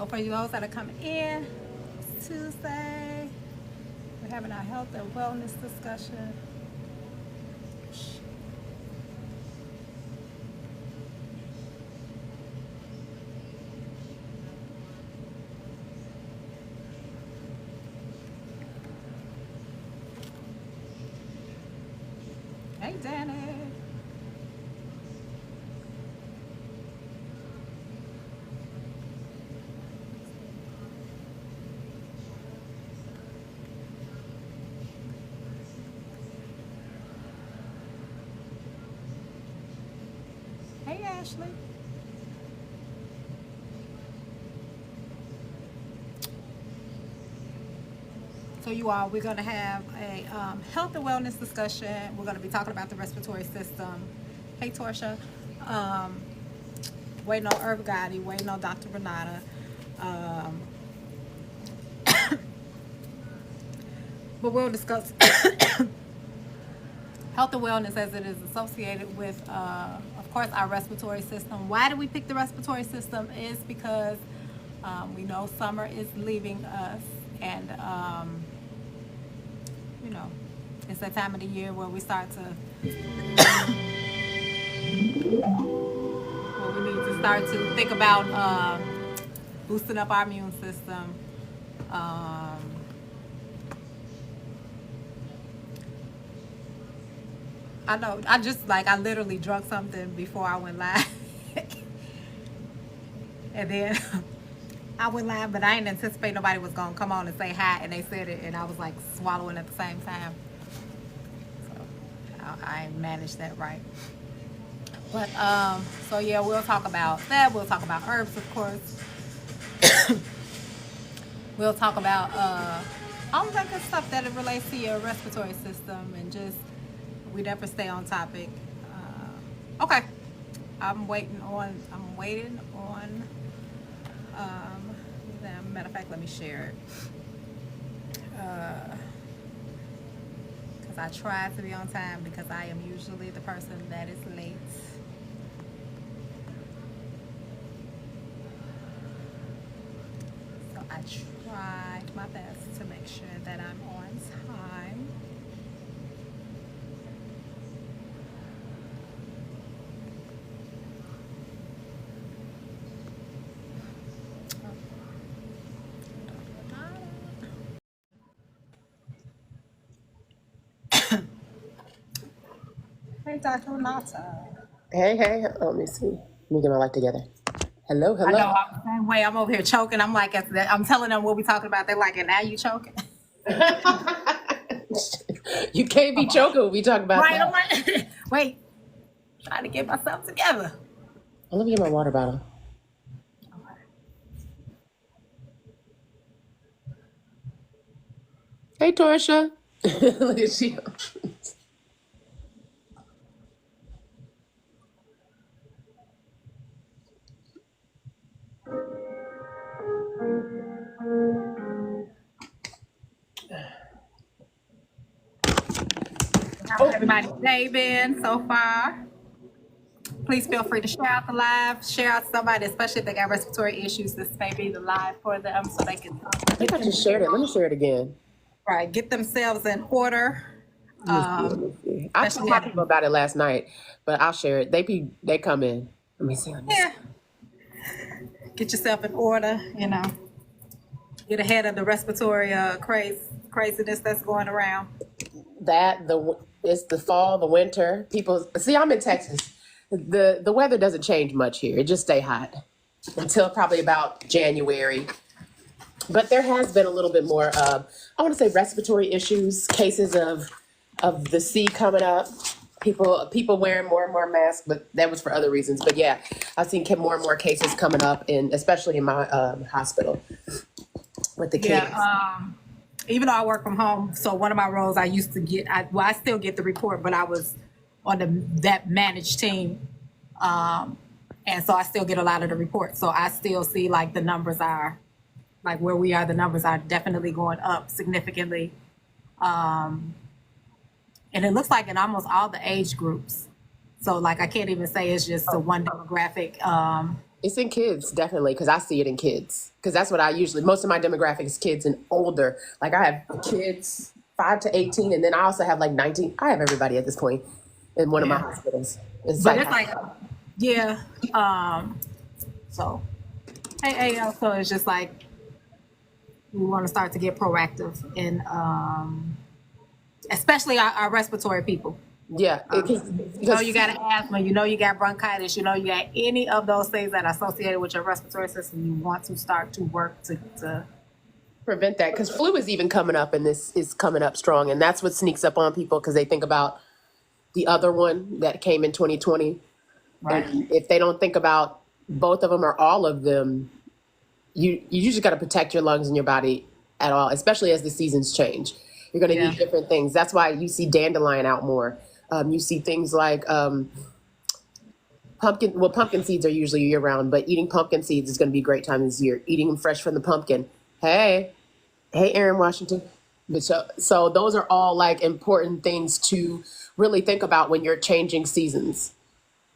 So for those that are coming in, it's Tuesday. We're having our health and wellness discussion. Hey, Danny. Hey, Ashley. So you all, we're going to have a health and wellness discussion. We're going to be talking about the respiratory system. Hey, Torsha. Um, Waiting on Herb Gotti, waiting on Dr. Renata. Um, but we'll discuss health and wellness as it is associated with, of course, our respiratory system. Why do we pick the respiratory system? Is because we know summer is leaving us, and you know, it's that time of the year where we start to, where we need to start to think about boosting up our immune system. Um, I know. I literally drunk something before I went live. And then I went live, but I didn't anticipate nobody was going to come on and say hi. And they said it, and I was like swallowing at the same time. So I managed that right. But, so yeah, we'll talk about that. We'll talk about herbs, of course. We'll talk about all of that good stuff that it relates to your respiratory system, and just we never stay on topic. Okay, I'm waiting on. Matter of fact, let me share it. Because I try to be on time, because I am usually the person that is late. So I tried my best to make sure that I'm on time. Hey, Dr. Renata. Hey, let me see. Let me get my life together. Hello, I know hello. I'm the same way. I'm over here choking. I'm like, I'm telling them what we talking about. They're like, and now you choking? You can't be choking when we talk about Right? that. I'm like, wait, trying to get myself together. Oh, let me get my water bottle. Hey, Torsha. Look at you. How's Oh, everybody's day been so far? Please feel free to share out the live, share out to somebody, especially if they got respiratory issues. This may be the live for them, so they can I think I just shared it. Let me share it again. get themselves in order. Let me see. Let me see. I told Especially my at people about it last night, but I'll share it. They come in. Let me see. Let me see. yeah, get yourself in order. Get ahead of the respiratory craziness that's going around. It's the fall, the winter. People see. I'm in Texas. The weather doesn't change much here. It just stay hot until probably about January. But there has been a little bit more I want to say respiratory issues, cases of the sea coming up. People wearing more and more masks, but that was for other reasons. But yeah, I've seen more and more cases coming up, especially in my hospital with the kids. Yeah. Even though I work from home, so one of my roles I used to get, I still get the report, but I was on that managed team, and so I still get a lot of the reports. So I still see like the numbers are, like where we are, the numbers are definitely going up significantly, and it looks like in almost all the age groups. So like I can't even say it's just the one demographic. It's in kids, definitely, because I see it in kids. Because that's what I usually, most of my demographic is kids and older. Like I have kids 5 to 18, and then I also have like 19. I have everybody at this point in one of my Yeah. hospitals. It's But like, it's like, yeah. So, hey, so it's just like we want to start to get proactive in, especially our respiratory people. yeah. You know you got asthma, you know you got bronchitis, you know you got any of those things that are associated with your respiratory system. You want to start to work to prevent that, because flu is even coming up, and this is coming up strong, and that's what sneaks up on people because they think about the other one that came in 2020. right. And if they don't think about both of them or all of them, you just got to protect your lungs and your body at all, especially as the seasons change. You're going to Yeah. need different things. That's why you see dandelion out more. You see things like pumpkin. Well, pumpkin seeds are usually year round, but eating pumpkin seeds is going to be a great time this year. Eating them fresh from the pumpkin. Hey, Aaron Washington. But so those are all like important things to really think about when you're changing seasons.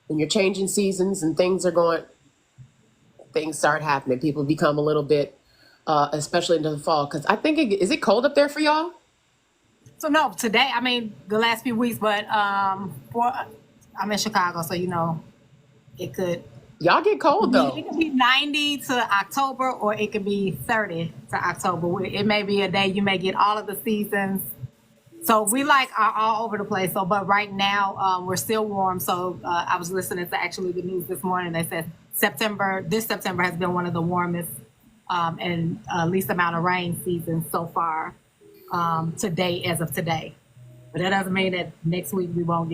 When you're changing seasons and things start happening. People become a little bit, especially into the fall. Because I think is it cold up there for y'all? So no, today, I mean the last few weeks, but I'm in Chicago, so you know it could Y'all get cold though. it could be 90 to October, or it could be 30 to October. It may be a day you may get all of the seasons. So we like are all over the place. So, but right now we're still warm. So I was listening to actually the news this morning. They said this September has been one of the warmest and least amount of rain seasons so far today, as of today. But that doesn't mean that next week we won't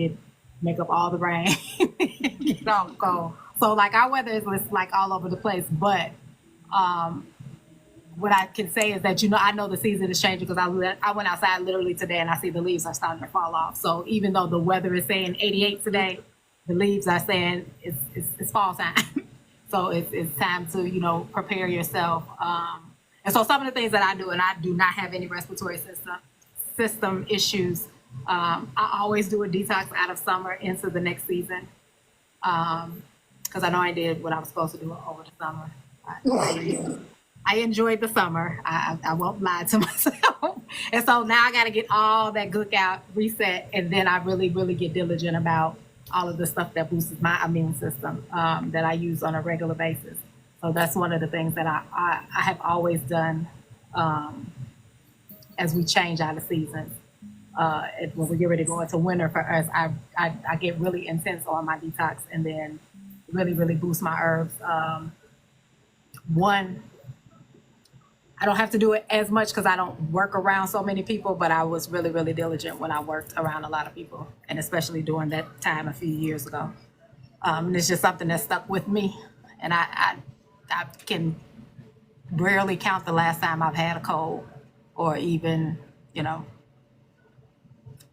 make up all the rain, get all cold. So like our weather is like all over the place. But what I can say is that, you know, I know the season is changing because I went outside literally today and I see the leaves are starting to fall off. So even though the weather is saying 88 today, the leaves are saying it's fall time. So it's time to, you know, prepare yourself. And so some of the things that I do, and I do not have any respiratory system issues. I always do a detox out of summer into the next season. Because I know I did what I was supposed to do over the summer. I enjoyed the summer. I won't lie to myself. And so now I got to get all that gook out, reset, and then I really, really get diligent about all of the stuff that boosts my immune system that I use on a regular basis. So that's one of the things that I have always done as we change out of seasons. When we get ready to go into winter for us, I get really intense on my detox and then really, really boost my herbs. I don't have to do it as much because I don't work around so many people, but I was really, really diligent when I worked around a lot of people, and especially during that time a few years ago. And it's just something that stuck with me, and I can rarely count the last time I've had a cold or even, you know,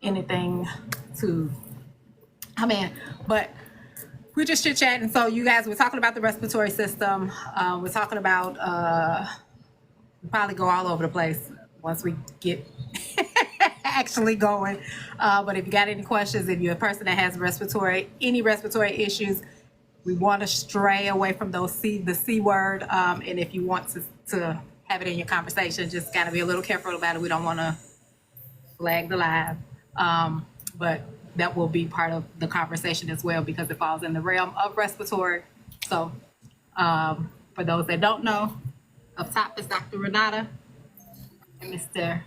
anything but we're just chit chatting. So you guys, we're talking about the respiratory system. We're talking about, we probably go all over the place once we get actually going. But if you got any questions, if you're a person that has any respiratory issues, we want to stray away from the C word. And if you want to have it in your conversation, just got to be a little careful about it. We don't want to flag the live. But that will be part of the conversation as well because it falls in the realm of respiratory. So for those that don't know, up top is Dr. Renata and Mr.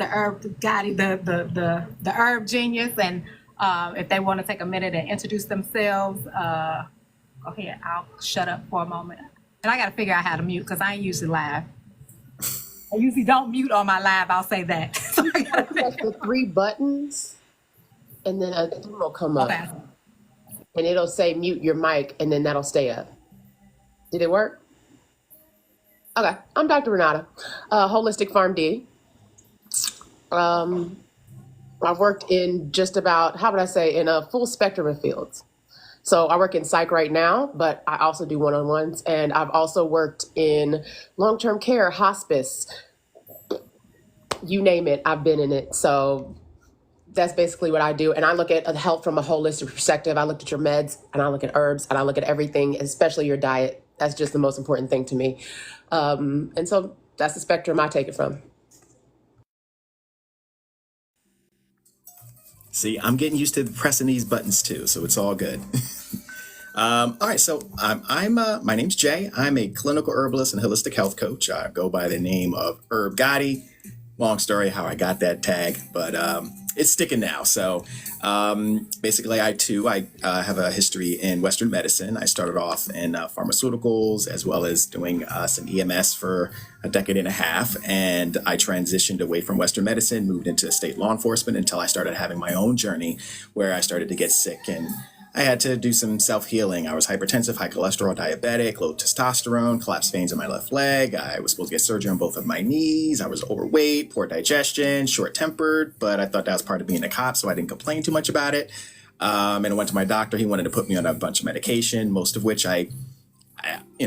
Herb Gotti, the herb genius. And if they want to take a minute and introduce themselves, go ahead. I'll shut up for a moment. And I got to figure out how to mute because I ain't usually live. I usually don't mute on my live. I'll say that. So I gotta Press the 3 buttons, and then a thing will come up, okay. and it'll say mute your mic, and then that'll stay up. Did it work? Okay, I'm Dr. Renata, Holistic PharmD. I've worked in just about, how would I say, in a full spectrum of fields. So I work in psych right now, but I also do one-on-ones, and I've also worked in long-term care, hospice, you name it, I've been in it. So that's basically what I do. And I look at health from a holistic perspective. I look at your meds, and I look at herbs, and I look at everything, especially your diet That's just the most important thing to me. And so that's the spectrum I take it from. See, I'm getting used to pressing these buttons too, so it's all good. All right, so my name's Jay. I'm a clinical herbalist and holistic health coach. I go by the name of Herb Gotti. Long story how I got that tag, but it's sticking now. So basically, I have a history in Western medicine. I started off in pharmaceuticals as well as doing some EMS for a decade and a half. And I transitioned away from Western medicine, moved into state law enforcement until I started having my own journey where I started to get sick and I had to do some self-healing. I was hypertensive, high cholesterol, diabetic, low testosterone, collapsed veins in my left leg. I was supposed to get surgery on both of my knees. I was overweight, poor digestion, short-tempered, but I thought that was part of being a cop, so I didn't complain too much about it. And I went to my doctor. He wanted to put me on a bunch of medication, most of which I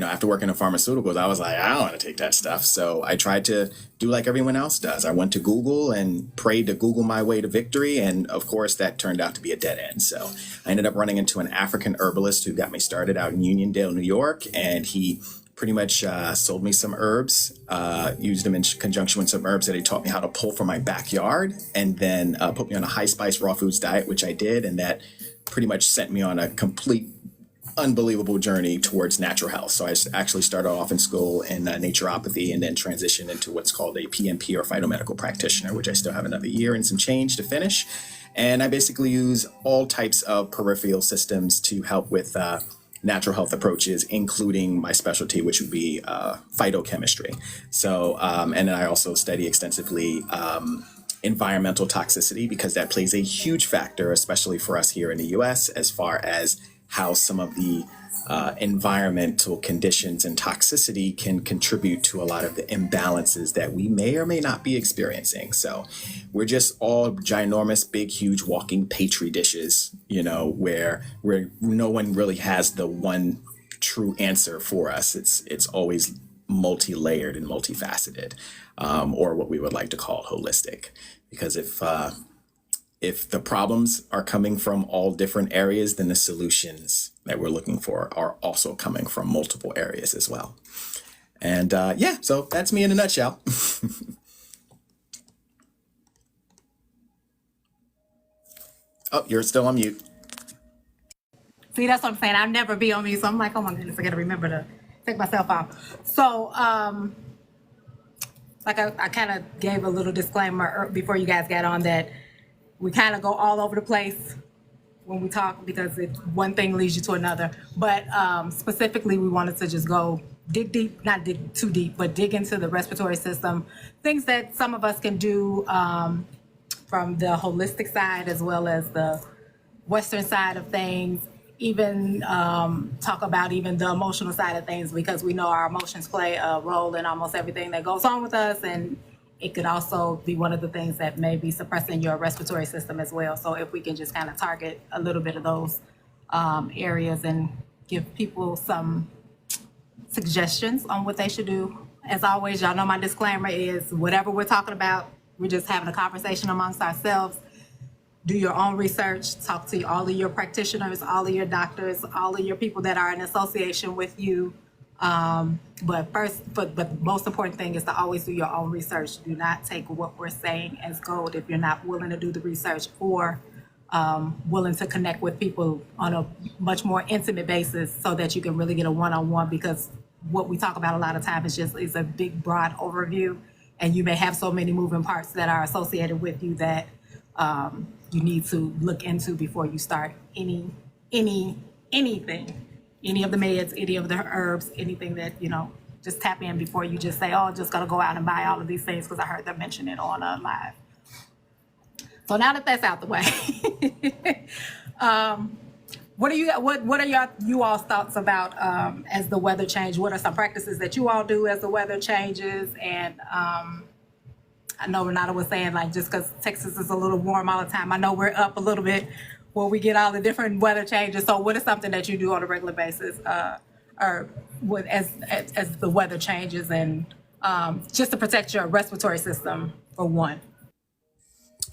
after working in pharmaceuticals, I was like, I don't want to take that stuff. So I tried to do like everyone else does. I went to Google and prayed to Google my way to victory. And of course, that turned out to be a dead end. So I ended up running into an African herbalist who got me started out in Uniondale, New York. And he pretty much sold me some herbs, used them in conjunction with some herbs that he taught me how to pull from my backyard, and then put me on a high spice raw foods diet, which I did. And that pretty much sent me on a complete unbelievable journey towards natural health. So I actually started off in school in naturopathy and then transitioned into what's called a PMP or phytomedical practitioner, which I still have another year and some change to finish. And I basically use all types of peripheral systems to help with natural health approaches, including my specialty, which would be phytochemistry. So, and then I also study extensively environmental toxicity because that plays a huge factor, especially for us here in the US, as far as how some of the environmental conditions and toxicity can contribute to a lot of the imbalances that we may or may not be experiencing. So we're just all ginormous, big, huge walking petri dishes, where no one really has the one true answer for us. It's always multi-layered and multifaceted, or what we would like to call holistic. Because if the problems are coming from all different areas, then the solutions that we're looking for are also coming from multiple areas as well. And so that's me in a nutshell. Oh, you're still on mute. See, that's what I'm saying. I'll never be on mute, so I'm like, oh my goodness, I gotta remember to take myself off. So, like I kind of gave a little disclaimer before you guys got on that we kind of go all over the place when we talk because one thing leads you to another. But specifically, we wanted to just go dig deep, not dig too deep, but dig into the respiratory system, things that some of us can do from the holistic side as well as the Western side of things, even talk about even the emotional side of things, because we know our emotions play a role in almost everything that goes on with us, and it could also be one of the things that may be suppressing your respiratory system as well. So if we can just kind of target a little bit of those areas and give people some suggestions on what they should do. As always, y'all know my disclaimer is whatever we're talking about, we're just having a conversation amongst ourselves. Do your own research, talk to all of your practitioners, all of your doctors, all of your people that are in association with you. But the most important thing is to always do your own research. Do not take what we're saying as gold if you're not willing to do the research or willing to connect with people on a much more intimate basis so that you can really get a one-on-one, because what we talk about a lot of times is a big, broad overview, and you may have so many moving parts that are associated with you that you need to look into before you start anything, any of the meds, any of the herbs, anything that, just tap in before you just say, oh, I'm just going to go out and buy all of these things because I heard them mention it on live. So now that that's out the way, what are you all's thoughts about as the weather change? What are some practices that you all do as the weather changes? And I know Renata was saying, like, just because Texas is a little warm all the time, I know we're up a little bit when we get all the different weather changes. So what is something that you do on a regular basis or as the weather changes and just to protect your respiratory system, for one?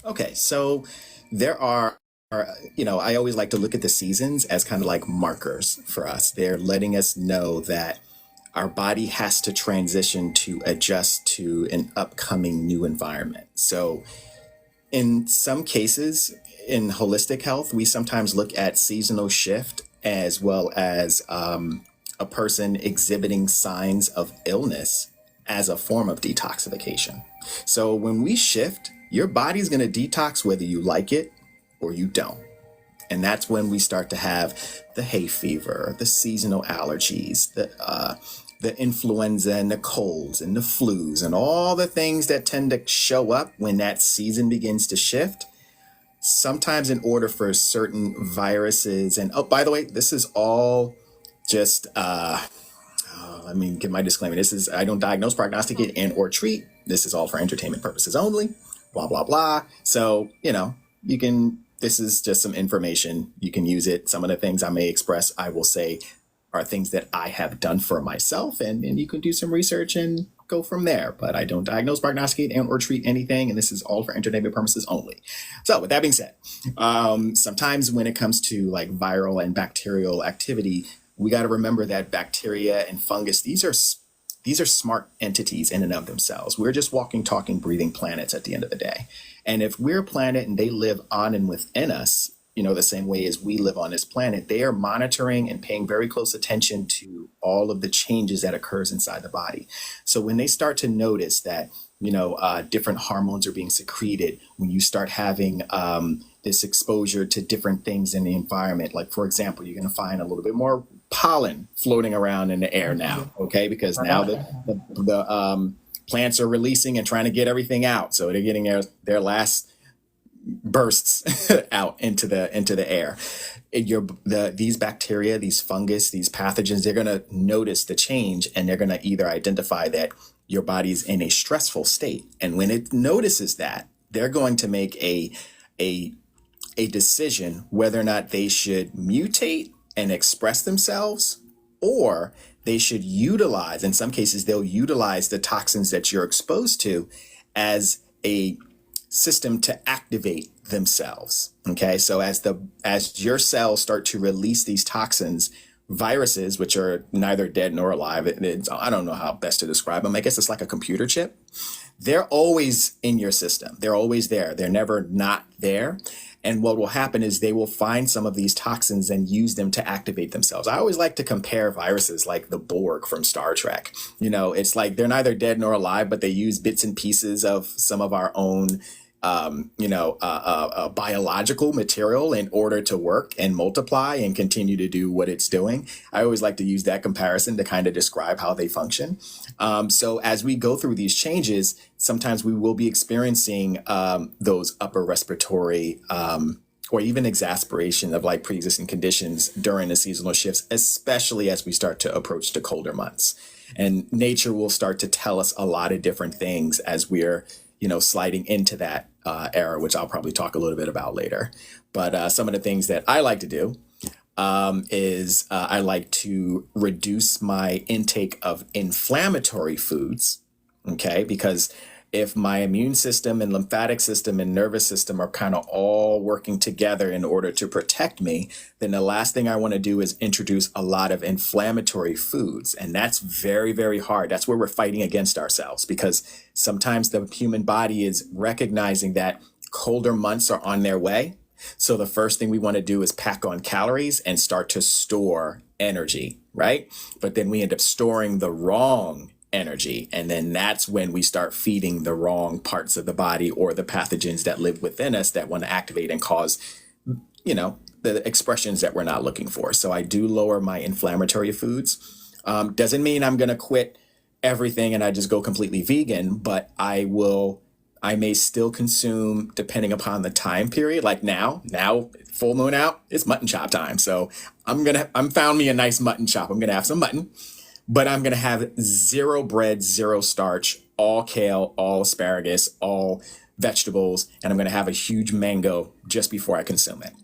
Okay, so there are, I always like to look at the seasons as kind of like markers for us. They're letting us know that our body has to transition to adjust to an upcoming new environment. So in some cases, in holistic health, we sometimes look at seasonal shift as well as a person exhibiting signs of illness as a form of detoxification. So when we shift, your body's going to detox whether you like it or you don't. And that's when we start to have the hay fever, the seasonal allergies, the influenza and the colds and the flus and all the things that tend to show up when that season begins to shift. Sometimes in order for certain viruses, and oh, by the way, this is all just, let me give my disclaimer. I don't diagnose, prognosticate, and or treat. This is all for entertainment purposes only, blah, blah, blah. So, this is just some information. You can use it. Some of the things I may express, I will say, are things that I have done for myself, and you can do some research and go from there. But I don't diagnose, prognosticate, and or treat anything, and this is all for entertainment purposes only. So with that being said, sometimes when it comes to like viral and bacterial activity, we got to remember that bacteria and fungus, these are smart entities in and of themselves. We're just walking, talking, breathing planets at the end of the day. And if we're a planet and they live on and within us, the same way as we live on this planet, they are monitoring and paying very close attention to all of the changes that occurs inside the body. So when they start to notice that, different hormones are being secreted, when you start having this exposure to different things in the environment, like, for example, you're going to find a little bit more pollen floating around in the air now, okay? Because now the plants are releasing and trying to get everything out. So they're getting their last bursts out into the air. These bacteria, these fungus, these pathogens, they're going to notice the change, and they're going to either identify that your body's in a stressful state. And when it notices that, they're going to make a decision whether or not they should mutate and express themselves, or they should utilize, in some cases, they'll utilize the toxins that you're exposed to as a system to activate themselves. Okay. So as your cells start to release these toxins, viruses, which are neither dead nor alive, I don't know how best to describe them. I guess it's like a computer chip. They're always in your system. They're always there. They're never not there. And what will happen is they will find some of these toxins and use them to activate themselves. I always like to compare viruses like the Borg from Star Trek. It's like they're neither dead nor alive, but they use bits and pieces of some of our own biological material in order to work and multiply and continue to do what it's doing. I always like to use that comparison to kind of describe how they function. So as we go through these changes, sometimes we will be experiencing those upper respiratory or even exasperation of like pre-existing conditions during the seasonal shifts, especially as we start to approach the colder months. And nature will start to tell us a lot of different things as we're sliding into that era, which I'll probably talk a little bit about later. But some of the things that I like to do is I like to reduce my intake of inflammatory foods, okay? Because if my immune system and lymphatic system and nervous system are kind of all working together in order to protect me, then the last thing I want to do is introduce a lot of inflammatory foods. And that's very, very hard. That's where we're fighting against ourselves, because sometimes the human body is recognizing that colder months are on their way. So the first thing we want to do is pack on calories and start to store energy, right? But then we end up storing the wrong energy. And then that's when we start feeding the wrong parts of the body or the pathogens that live within us that want to activate and cause, the expressions that we're not looking for. So I do lower my inflammatory foods. Doesn't mean I'm going to quit everything and I just go completely vegan, but I may still consume, depending upon the time period. Like now full moon out, it's mutton chop time. So I'm found me a nice mutton chop. I'm going to have some mutton. But I'm going to have zero bread, zero starch, all kale, all asparagus, all vegetables, and I'm going to have a huge mango just before I consume it.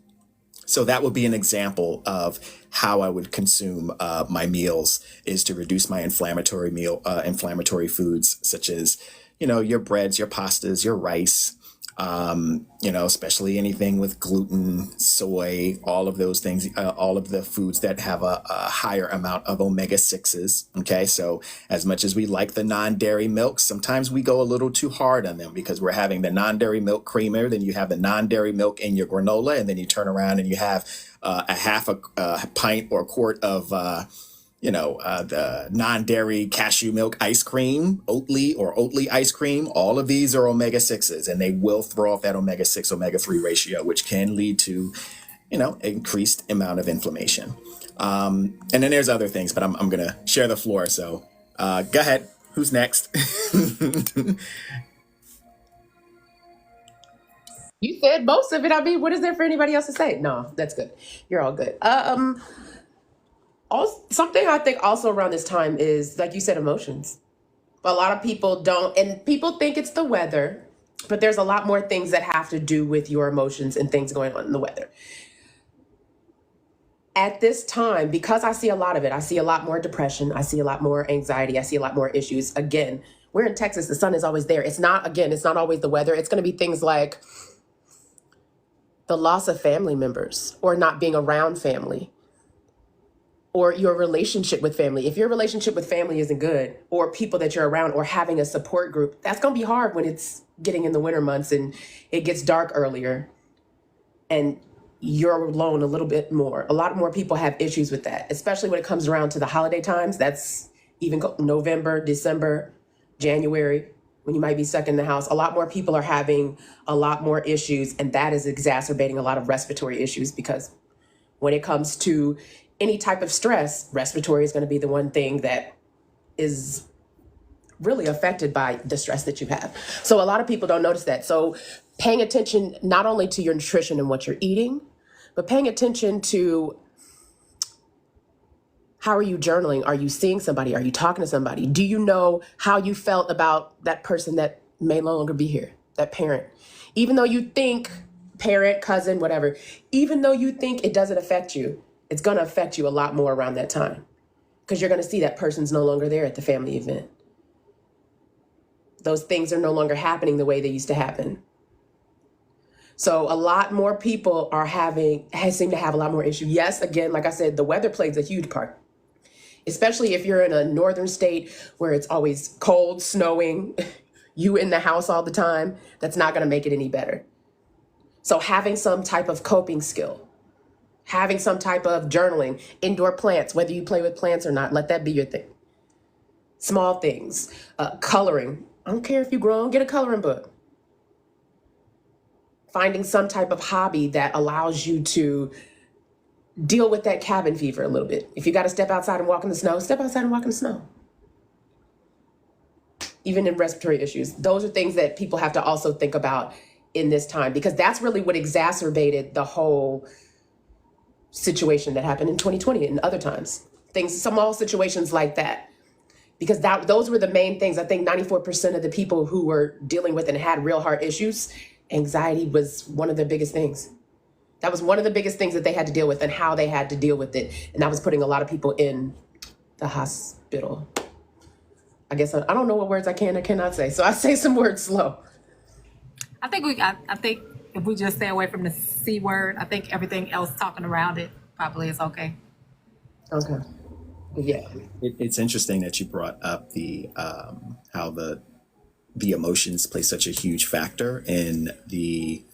So that would be an example of how I would consume my meals, is to reduce my inflammatory foods, such as, your breads, your pastas, your rice, Especially anything with gluten, soy, all of those things, all of the foods that have a higher amount of omega-6s. Okay, so as much as we like the non-dairy milks, sometimes we go a little too hard on them because we're having the non-dairy milk creamer, then you have the non-dairy milk in your granola, and then you turn around and you have a half a pint or a quart of the non-dairy cashew milk ice cream, Oatly ice cream. All of these are omega-6s, and they will throw off that omega-6 omega-3 ratio, which can lead to, increased amount of inflammation. And then there's other things, but I'm going to share the floor. So go ahead. Who's next? You said most of it. I mean, what is there for anybody else to say? No, that's good. You're all good. Also, something I think also around this time is, like you said, emotions. A lot of people don't, and people think it's the weather, but there's a lot more things that have to do with your emotions and things going on in the weather. At this time, because I see a lot of it, I see a lot more depression, I see a lot more anxiety, I see a lot more issues. Again, we're in Texas, the sun is always there. It's not always the weather. It's going to be things like the loss of family members or not being around family or your relationship with family. If your relationship with family isn't good, or people that you're around, or having a support group, that's going to be hard when it's getting in the winter months and it gets dark earlier and you're alone a little bit more. A lot more people have issues with that, especially when it comes around to the holiday times. That's even November, December, January, when you might be stuck in the house. A lot more people are having a lot more issues, and that is exacerbating a lot of respiratory issues, because when it comes to any type of stress, respiratory is going to be the one thing that is really affected by the stress that you have. So a lot of people don't notice that. So paying attention not only to your nutrition and what you're eating, but paying attention to how are you journaling? Are you seeing somebody? Are you talking to somebody? Do you know how you felt about that person that may no longer be here, that parent? Even though you think, parent, cousin, whatever, even though you think it doesn't affect you, it's going to affect you a lot more around that time, because you're going to see that person's no longer there at the family event. Those things are no longer happening the way they used to happen. So a lot more people seem to have a lot more issues. Yes, again, like I said, the weather plays a huge part, especially if you're in a northern state where it's always cold, snowing, you in the house all the time. That's not going to make it any better. So having some type of coping skill, having some type of journaling, indoor plants, whether you play with plants or not, let that be your thing. Small things, coloring. I don't care if you're grown, get a coloring book. Finding some type of hobby that allows you to deal with that cabin fever a little bit. If you got to step outside and walk in the snow, step outside and walk in the snow. Even in respiratory issues, those are things that people have to also think about in this time, because that's really what exacerbated the whole situation that happened in 2020 and other times. Things, small situations like that. Because those were the main things. I think 94% of the people who were dealing with and had real heart issues, anxiety was one of the biggest things. That was one of the biggest things that they had to deal with, and how they had to deal with it. And that was putting a lot of people in the hospital. I guess I don't know what words I can or cannot say. So I say some words slow. I think if we just stay away from the C word, I think everything else talking around it probably is okay. Okay. Yeah. It's interesting that you brought up the how the emotions play such a huge factor in the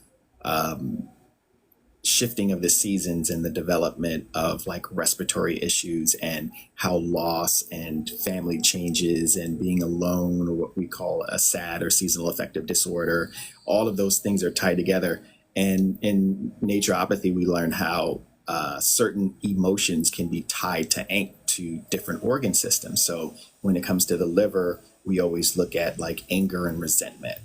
shifting of the seasons and the development of like respiratory issues, and how loss and family changes and being alone, or what we call a SAD or seasonal affective disorder, all of those things are tied together. And in naturopathy, we learn how certain emotions can be tied to different organ systems. So when it comes to the liver, we always look at like anger and resentment,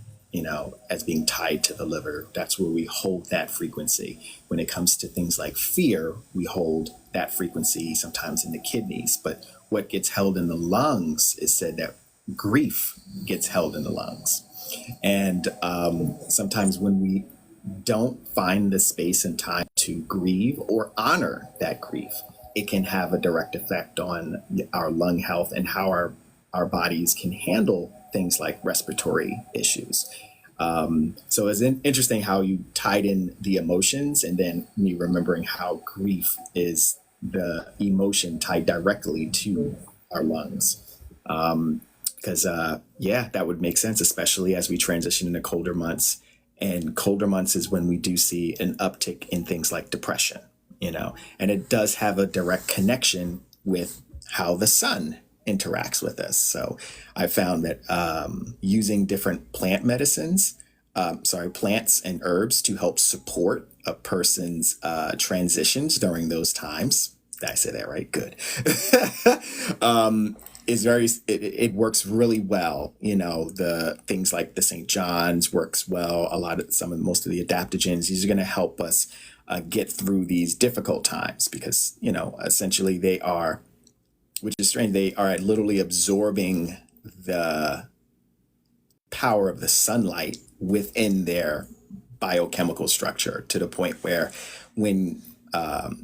as being tied to the liver. That's where we hold that frequency. When it comes to things like fear, we hold that frequency sometimes in the kidneys. But what gets held in the lungs is said that grief gets held in the lungs. And sometimes when we don't find the space and time to grieve or honor that grief, it can have a direct effect on our lung health and how our bodies can handle things like respiratory issues. So it's interesting how you tied in the emotions and then me remembering how grief is the emotion tied directly to our lungs. Because, yeah, that would make sense, especially as we transition into colder months. And colder months is when we do see an uptick in things like depression, and it does have a direct connection with how the sun interacts with us. So I found that using different plants and herbs to help support a person's transitions during those times. Did I say that right? Good. Is it works really well. The things like the St. John's works well. Most of the adaptogens, these are going to help us get through these difficult times because, essentially they are, which is strange, they are literally absorbing the power of the sunlight within their biochemical structure to the point where when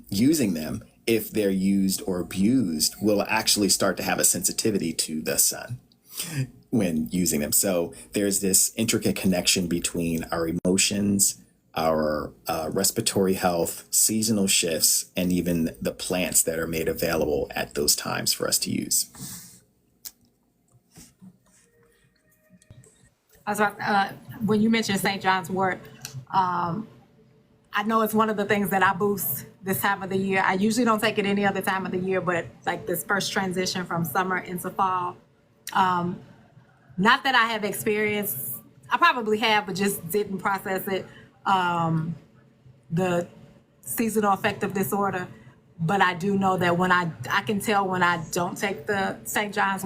using them, if they're used or abused, will actually start to have a sensitivity to the sun when using them. So there's this intricate connection between our emotions, our respiratory health, seasonal shifts, and even the plants that are made available at those times for us to use. I was about, when you mentioned St. John's wort, I know it's one of the things that I boost this time of the year. I usually don't take it any other time of the year, but like this first transition from summer into fall. Not that I have experienced, I probably have, but just didn't process it, the seasonal affective disorder. But I do know that when I can tell when I don't take the St. John's,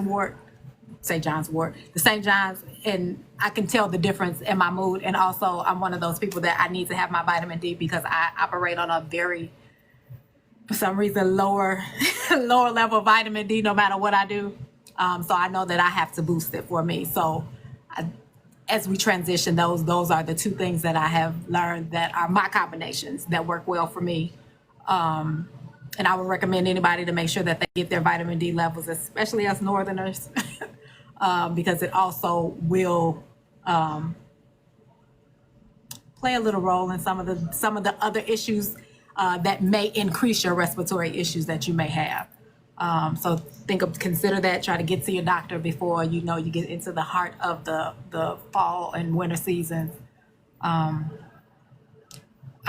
and I can tell the difference in my mood. And also I'm one of those people that I need to have my vitamin D because I operate on a very, for some reason, lower level of vitamin D no matter what I do. So I know that I have to boost it for me. So as we transition, those are the two things that I have learned that are my combinations that work well for me. And I would recommend anybody to make sure that they get their vitamin D levels, especially us Northerners, because it also will play a little role in some of the other issues that may increase your respiratory issues that you may have. So consider that. Try to get to your doctor before you get into the heart of the fall and winter seasons. I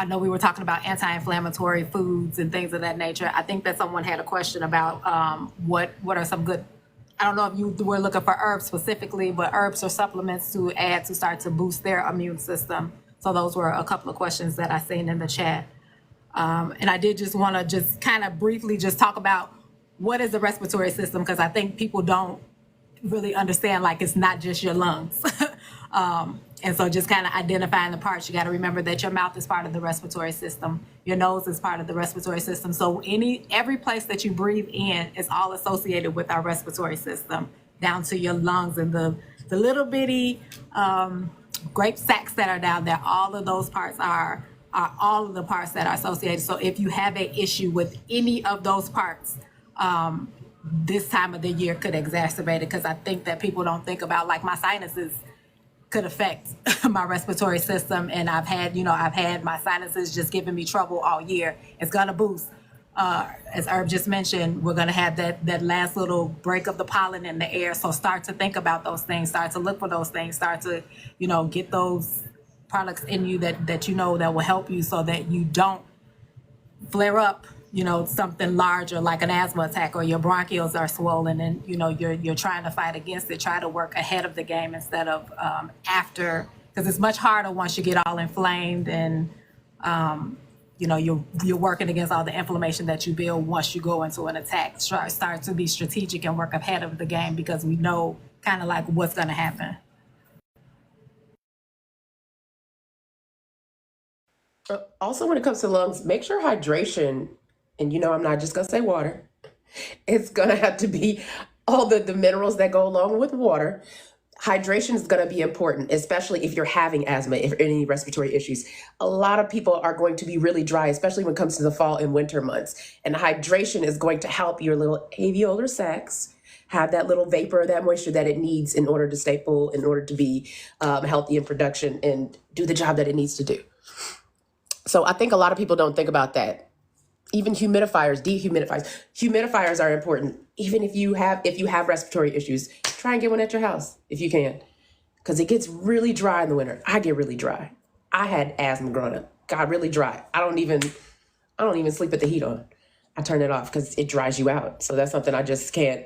know we were talking about anti-inflammatory foods and things of that nature. I think that someone had a question about what are some good, I don't know if you were looking for herbs specifically, but herbs or supplements to add to start to boost their immune system. So those were a couple of questions that I seen in the chat. And I did just want to just kind of briefly just talk about what is the respiratory system, because I think people don't really understand, like, it's not just your lungs. And so just kind of identifying the parts, you got to remember that your mouth is part of the respiratory system. Your nose is part of the respiratory system. So every place that you breathe in is all associated with our respiratory system, down to your lungs and the little bitty grape sacs that are down there. All of those parts are all of the parts that are associated. So if you have an issue with any of those parts, this time of the year could exacerbate it, because I think that people don't think about, like, my sinuses could affect my respiratory system, and I've had my sinuses just giving me trouble all year. It's gonna boost. As Herb just mentioned, we're gonna have that last little break of the pollen in the air. So start to think about those things, start to look for those things, start to, get those products in you that that will help you so that you don't flare up, something larger like an asthma attack, or your bronchioles are swollen and, you're trying to fight against it. Try to work ahead of the game instead of after, because it's much harder once you get all inflamed and, you're working against all the inflammation that you build once you go into an attack. Start to be strategic and work ahead of the game, because we know kind of like what's going to happen. Also, when it comes to lungs, make sure hydration, and I'm not just going to say water. It's going to have to be all the minerals that go along with water. Hydration is going to be important, especially if you're having asthma, if any respiratory issues. A lot of people are going to be really dry, especially when it comes to the fall and winter months. And hydration is going to help your little alveolar sacs have that little vapor, that moisture that it needs in order to stay full, in order to be healthy in production and do the job that it needs to do. So I think a lot of people don't think about that. Even humidifiers, humidifiers are important. Even if you have respiratory issues, try and get one at your house if you can, because it gets really dry in the winter. I get really dry. I had asthma growing up. Got really dry. I don't even sleep with the heat on. I turn it off because it dries you out. So that's something I just can't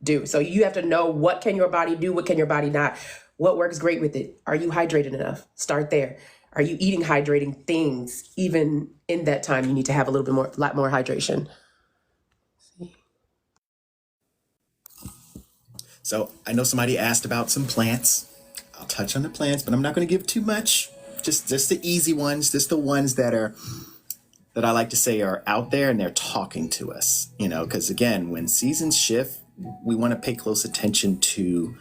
do. So you have to know, what can your body do? What can your body not? What works great with it? Are you hydrated enough? Start there. Are you eating hydrating things? Even in that time, you need to have a lot more hydration. So I know somebody asked about some plants. I'll touch on the plants, but I'm not going to give too much. Just the easy ones, just the ones that I like to say are out there and they're talking to us, because again, when seasons shift, we want to pay close attention to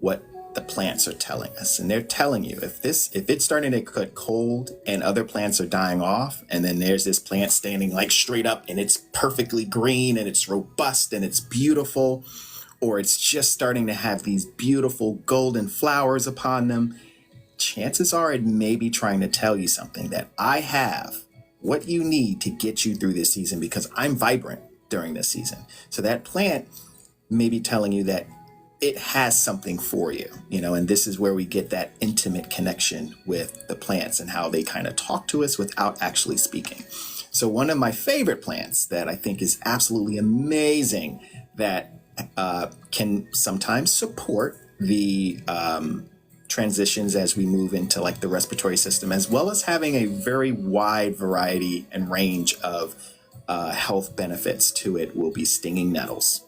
what the plants are telling us. And they're telling you, if it's starting to get cold and other plants are dying off, and then there's this plant standing like straight up and it's perfectly green and it's robust and it's beautiful, or it's just starting to have these beautiful golden flowers upon them, chances are it may be trying to tell you something, that I have what you need to get you through this season because I'm vibrant during this season. So that plant may be telling you that it has something for you, and this is where we get that intimate connection with the plants and how they kind of talk to us without actually speaking. So one of my favorite plants that I think is absolutely amazing that can sometimes support the transitions as we move into like the respiratory system, as well as having a very wide variety and range of health benefits to it, will be stinging nettles.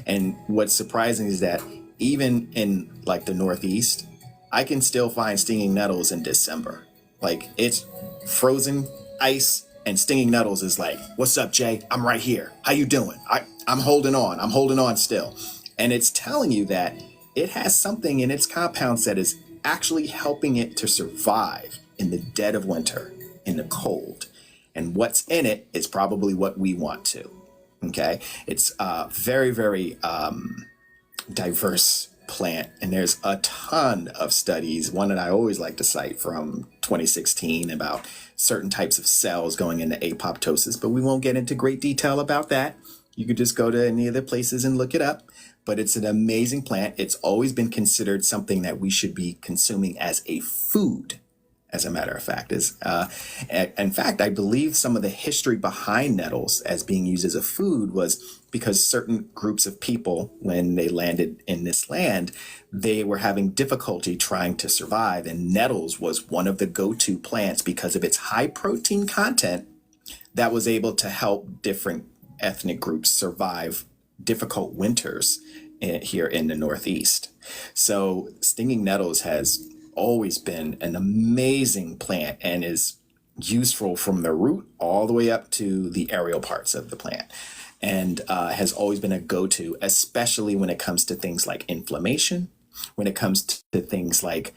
And what's surprising is that even in like the Northeast, I can still find stinging nettles in December. Like, it's frozen ice and stinging nettles is like, what's up, Jay? I'm right here. How you doing? I'm holding on. I'm holding on still. And it's telling you that it has something in its compounds that is actually helping it to survive in the dead of winter, in the cold. And what's in it is probably what we want to. Okay. It's a very, very diverse plant. And there's a ton of studies. One that I always like to cite from 2016 about certain types of cells going into apoptosis, but we won't get into great detail about that. You could just go to any of the places and look it up. But it's an amazing plant. It's always been considered something that we should be consuming as a food, as a matter of fact. In fact, I believe some of the history behind nettles as being used as a food was because certain groups of people, when they landed in this land, they were having difficulty trying to survive. And nettles was one of the go-to plants because of its high protein content that was able to help different ethnic groups survive difficult winters here in the Northeast. So stinging nettles has always been an amazing plant and is useful from the root all the way up to the aerial parts of the plant, and has always been a go-to, especially when it comes to things like inflammation, when it comes to things like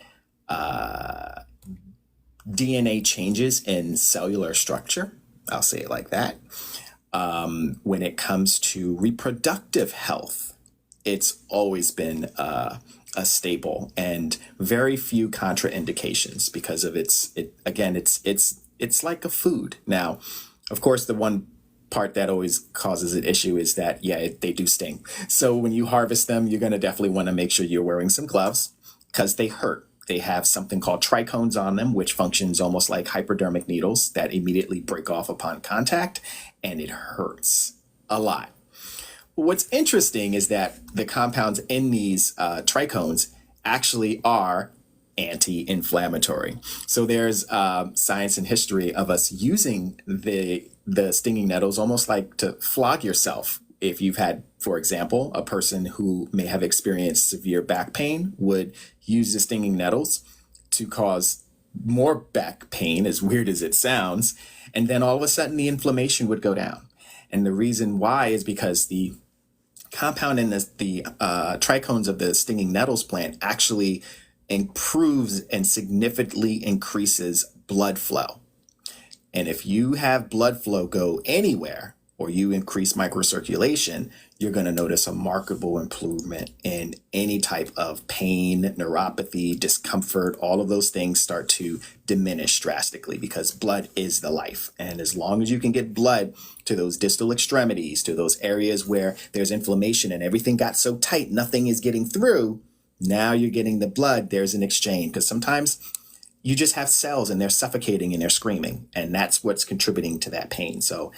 DNA changes in cellular structure. I'll say it like that. When it comes to reproductive health, it's always been a staple and very few contraindications because of it's like a food. Now, of course, the one part that always causes an issue is that, they do sting. So when you harvest them, you're going to definitely want to make sure you're wearing some gloves because they hurt. They have something called trichomes on them, which functions almost like hypodermic needles that immediately break off upon contact, and it hurts a lot. What's interesting is that the compounds in these trichomes actually are anti-inflammatory. So there's science and history of us using the stinging nettles almost like to flog yourself. If you've had, for example, a person who may have experienced severe back pain would use the stinging nettles to cause more back pain, as weird as it sounds, and then all of a sudden the inflammation would go down. And the reason why is because the compound in the trichomes of the stinging nettles plant actually improves and significantly increases blood flow. And if you have blood flow go anywhere, or you increase microcirculation, you're going to notice a markable improvement in any type of pain, neuropathy, discomfort. All of those things start to diminish drastically because blood is the life. And as long as you can get blood to those distal extremities, to those areas where there's inflammation and everything got so tight, nothing is getting through, now you're getting the blood, there's an exchange. Because sometimes you just have cells and they're suffocating and they're screaming, and that's what's contributing to that pain. So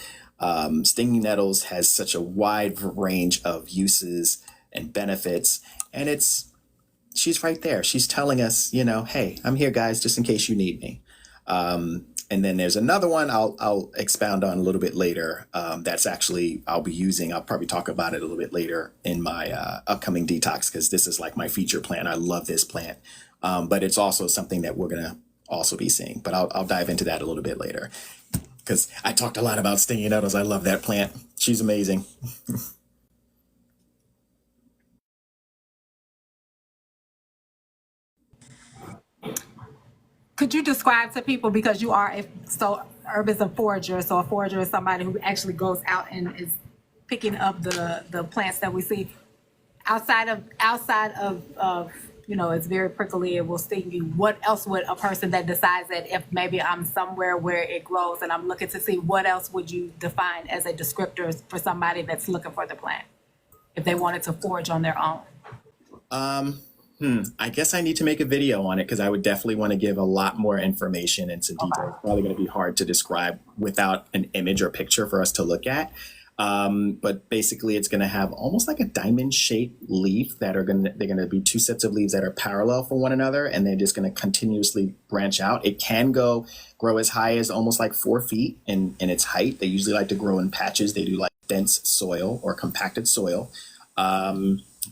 stinging nettles has such a wide range of uses and benefits, and she's right there. She's telling us, hey, I'm here, guys, just in case you need me. And then there's another one I'll expound on a little bit later. That's actually I'll be using. I'll probably talk about it a little bit later in my upcoming detox, because this is like my feature plant. I love this plant, but it's also something that we're gonna also be seeing. But I'll dive into that a little bit later, because I talked a lot about stinging nettles. I love that plant. She's amazing. Could you describe to people, because you are Herb is a forager, so a forager is somebody who actually goes out and is picking up the plants that we see outside of it's very prickly, it will sting you. What else would a person that decides that if maybe I'm somewhere where it grows and I'm looking to see, what else would you define as a descriptor for somebody that's looking for the plant if they wanted to forage on their own? I guess I need to make a video on it, because I would definitely want to give a lot more information and some detail. It's probably going to be hard to describe without an image or picture for us to look at. But basically, it's going to have almost like a diamond-shaped leaf they're going to be two sets of leaves that are parallel for one another, and they're just going to continuously branch out. It can grow as high as almost like 4 feet in its height. They usually like to grow in patches. They do like dense soil or compacted soil.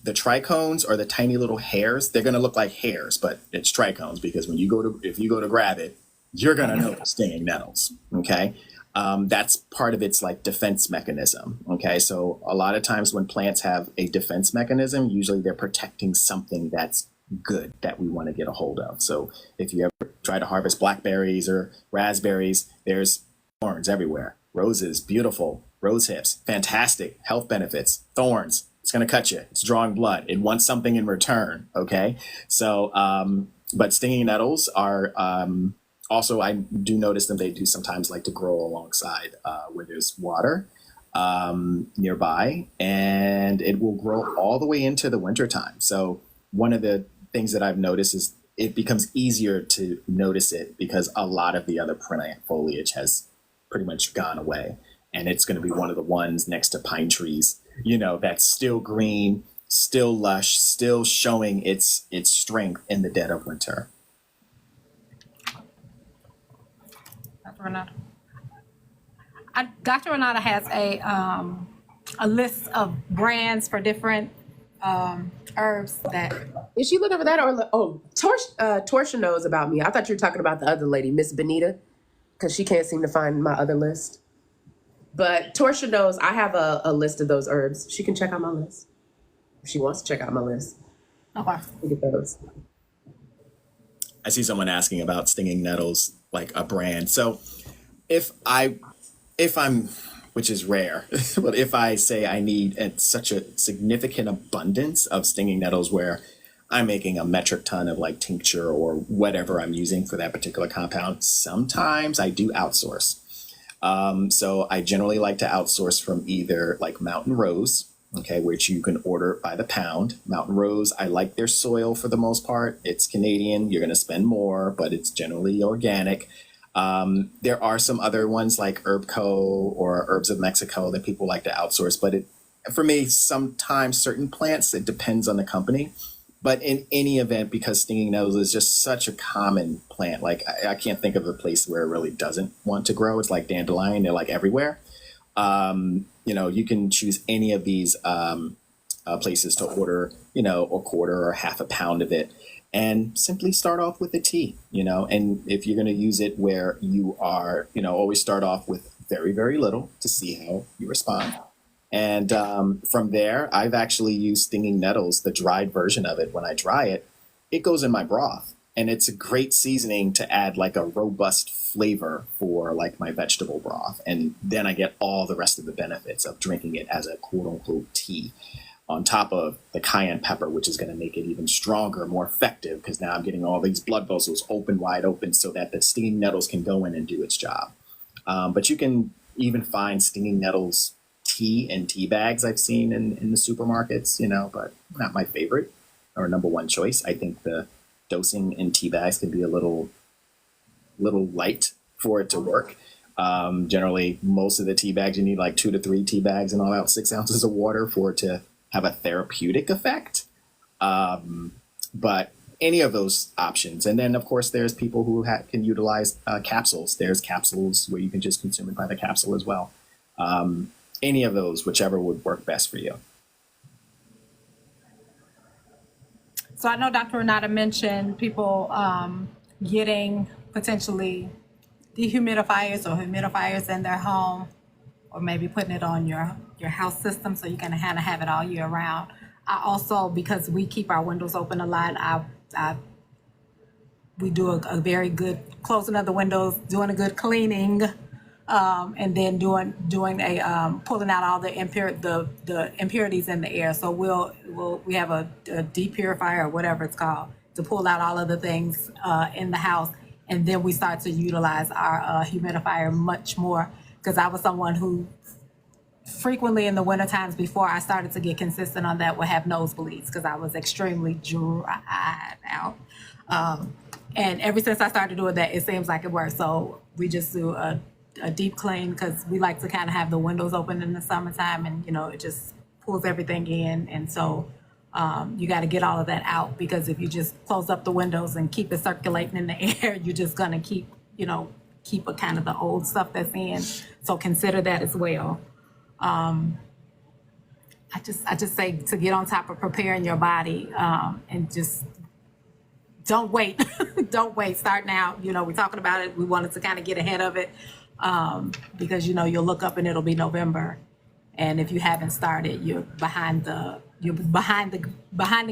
The trichomes are the tiny little hairs. They're going to look like hairs, but it's trichomes, because if you go to grab it, you're going to know stinging nettles. Okay. That's part of its like defense mechanism. Okay. So a lot of times when plants have a defense mechanism, usually they're protecting something that's good that we want to get a hold of. So if you ever try to harvest blackberries or raspberries, there's thorns everywhere. Roses, beautiful. Rose hips, fantastic health benefits. Thorns, it's going to cut you. It's drawing blood. It wants something in return. Okay. So, but stinging nettles are, also, I do notice them. They do sometimes like to grow alongside where there's water nearby, and it will grow all the way into the wintertime. So one of the things that I've noticed is it becomes easier to notice it because a lot of the other plant foliage has pretty much gone away. And it's going to be one of the ones next to pine trees, that's still green, still lush, still showing its strength in the dead of winter. Dr. Renata. Dr. Renata has a list of brands for different herbs that. Is she looking for that, or Torsia knows about me? I thought you were talking about the other lady, Miss Benita, because she can't seem to find my other list. But Torsia knows I have a list of those herbs. She can check out my list. If she wants to check out my list. Okay. Look at those. I see someone asking about stinging nettles, like a brand. So if I'm, which is rare, but if I say I need such a significant abundance of stinging nettles where I'm making a metric ton of like tincture or whatever I'm using for that particular compound, sometimes I do outsource. So I generally like to outsource from either like Mountain Rose, okay, which you can order by the pound. Mountain Rose, I like their soil for the most part. It's Canadian. You're going to spend more, but it's generally organic. There are some other ones like Herbco or Herbs of Mexico that people like to outsource. But for me, sometimes certain plants, it depends on the company. But in any event, because stinging nettles is just such a common plant, like I can't think of a place where it really doesn't want to grow. It's like dandelion. They're like everywhere. You can choose any of these places to order, a quarter or half a pound of it, and simply start off with a tea, and if you're going to use it where you are, always start off with very, very little to see how you respond. And from there, I've actually used stinging nettles, the dried version of it. When I dry it, it goes in my broth. And it's a great seasoning to add like a robust flavor for like my vegetable broth. And then I get all the rest of the benefits of drinking it as a quote unquote tea on top of the cayenne pepper, which is going to make it even stronger, more effective, because now I'm getting all these blood vessels open, wide open, so that the stinging nettles can go in and do its job. But you can even find stinging nettles tea and tea bags I've seen in the supermarkets, but not my favorite or number one choice. I think the dosing in tea bags can be a little light for it to work. Generally, most of the tea bags, you need like 2 to 3 tea bags and about 6 ounces of water for it to have a therapeutic effect. But any of those options. And then, of course, there's people who can utilize capsules. There's capsules where you can just consume it by the capsule as well. Any of those, whichever would work best for you. So I know Dr. Renata mentioned people getting potentially dehumidifiers or humidifiers in their home, or maybe putting it on your house system so you can kind of have it all year round. I also, because we keep our windows open a lot, we do a very good closing of the windows, doing a good cleaning, and then doing a pulling out all the impurities in the air. So we have a depurifier or whatever it's called to pull out all of the things in the house, and then we start to utilize our humidifier much more, because I was someone who frequently in the winter times before I started to get consistent on that would have nosebleeds because I was extremely dried out. And ever since I started doing that, it seems like it works. So we just do a deep clean because we like to kind of have the windows open in the summertime, and it just pulls everything in. And so you got to get all of that out, because if you just close up the windows and keep it circulating in the air, you're just going to keep a kind of the old stuff that's in. So consider that as well. I just say to get on top of preparing your body, and just don't wait. Don't wait. Start now. We're talking about it. We wanted to kind of get ahead of it, because you'll look up and it'll be November, and if you haven't started, you're behind the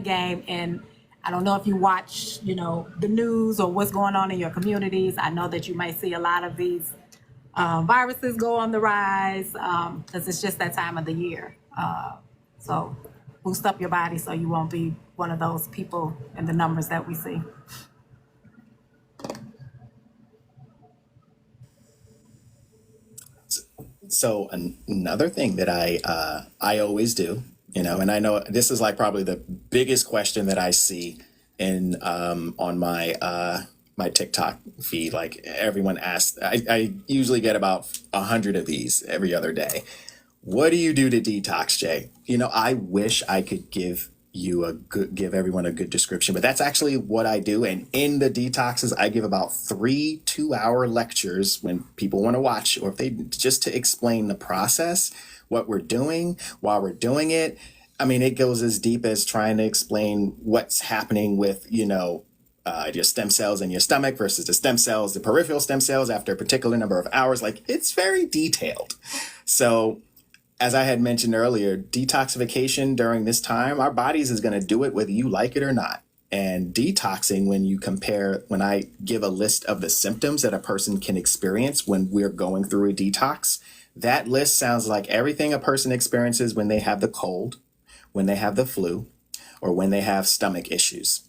game. And I don't know if you watch the news or what's going on in your communities. I know that you may see a lot of these viruses go on the rise, because it's just that time of the year. So boost up your body so you won't be one of those people in the numbers that we see. So another thing that I always do, and I know this is like probably the biggest question that I see in on my TikTok feed. Like everyone asks, I usually get about 100 of these every other day. What do you do to detox, Jay? I wish I could give everyone a good description, but that's actually what I do. And in the detoxes, I give about 3 2-hour lectures when people want to watch, or if they just to explain the process, what we're doing, while we're doing it. I mean, it goes as deep as trying to explain what's happening with, your stem cells in your stomach versus the peripheral stem cells after a particular number of hours. Like, it's very detailed. So as I had mentioned earlier, detoxification during this time, our bodies is going to do it whether you like it or not. And detoxing, when I give a list of the symptoms that a person can experience when we're going through a detox, that list sounds like everything a person experiences when they have the cold, when they have the flu, or when they have stomach issues,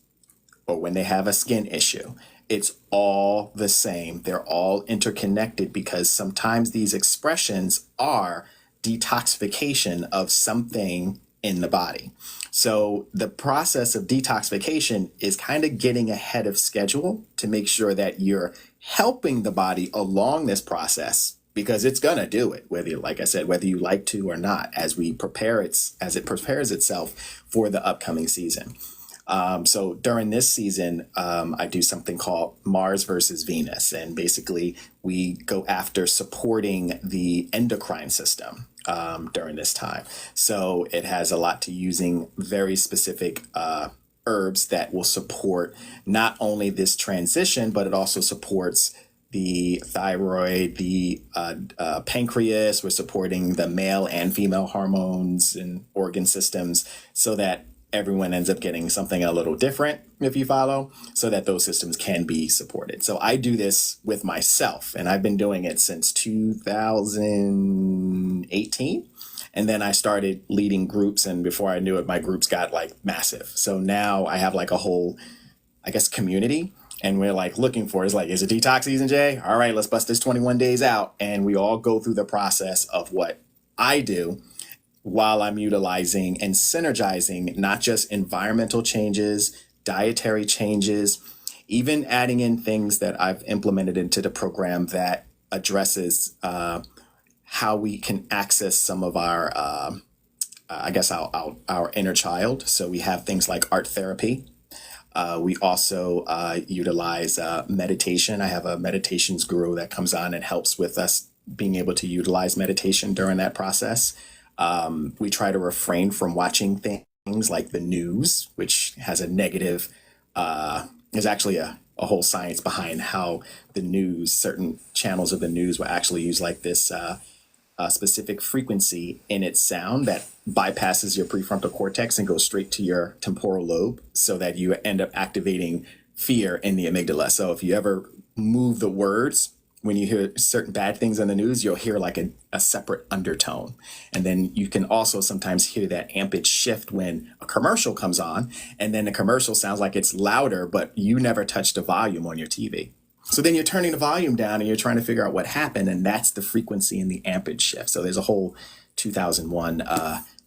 or when they have a skin issue. It's all the same. They're all interconnected, because sometimes these expressions are detoxification of something in the body. So the process of detoxification is kind of getting ahead of schedule to make sure that you're helping the body along this process, because it's going to do it, whether you like to or not, as it prepares itself for the upcoming season. So during this season, I do something called Mars versus Venus. And basically, we go after supporting the endocrine system during this time. So it has a lot to using very specific herbs that will support not only this transition, but it also supports the thyroid, the pancreas. We're supporting the male and female hormones and organ systems, so that everyone ends up getting something a little different, if you follow, so that those systems can be supported. So I do this with myself, and I've been doing it since 2018. And then I started leading groups, and before I knew it, my groups got like massive. So now I have like a whole, I guess, community. And we're like looking for, is it detox season, Jay? All right, let's bust this 21 days out. And we all go through the process of what I do while I'm utilizing and synergizing not just environmental changes, dietary changes, even adding in things that I've implemented into the program that addresses how we can access some of our, our inner child. So we have things like art therapy. We also utilize meditation. I have a meditations guru that comes on and helps with us being able to utilize meditation during that process. We try to refrain from watching things like the news, which has a negative, there's actually a whole science behind how the news, certain channels of the news will actually use like this specific frequency in its sound that bypasses your prefrontal cortex and goes straight to your temporal lobe, so that you end up activating fear in the amygdala. So if you ever move the words, when you hear certain bad things on the news, you'll hear like a separate undertone. And then you can also sometimes hear that ampage shift when a commercial comes on, and then the commercial sounds like it's louder, but you never touched the volume on your TV. So then you're turning the volume down and you're trying to figure out what happened, and that's the frequency in the ampage shift. So there's a whole 2001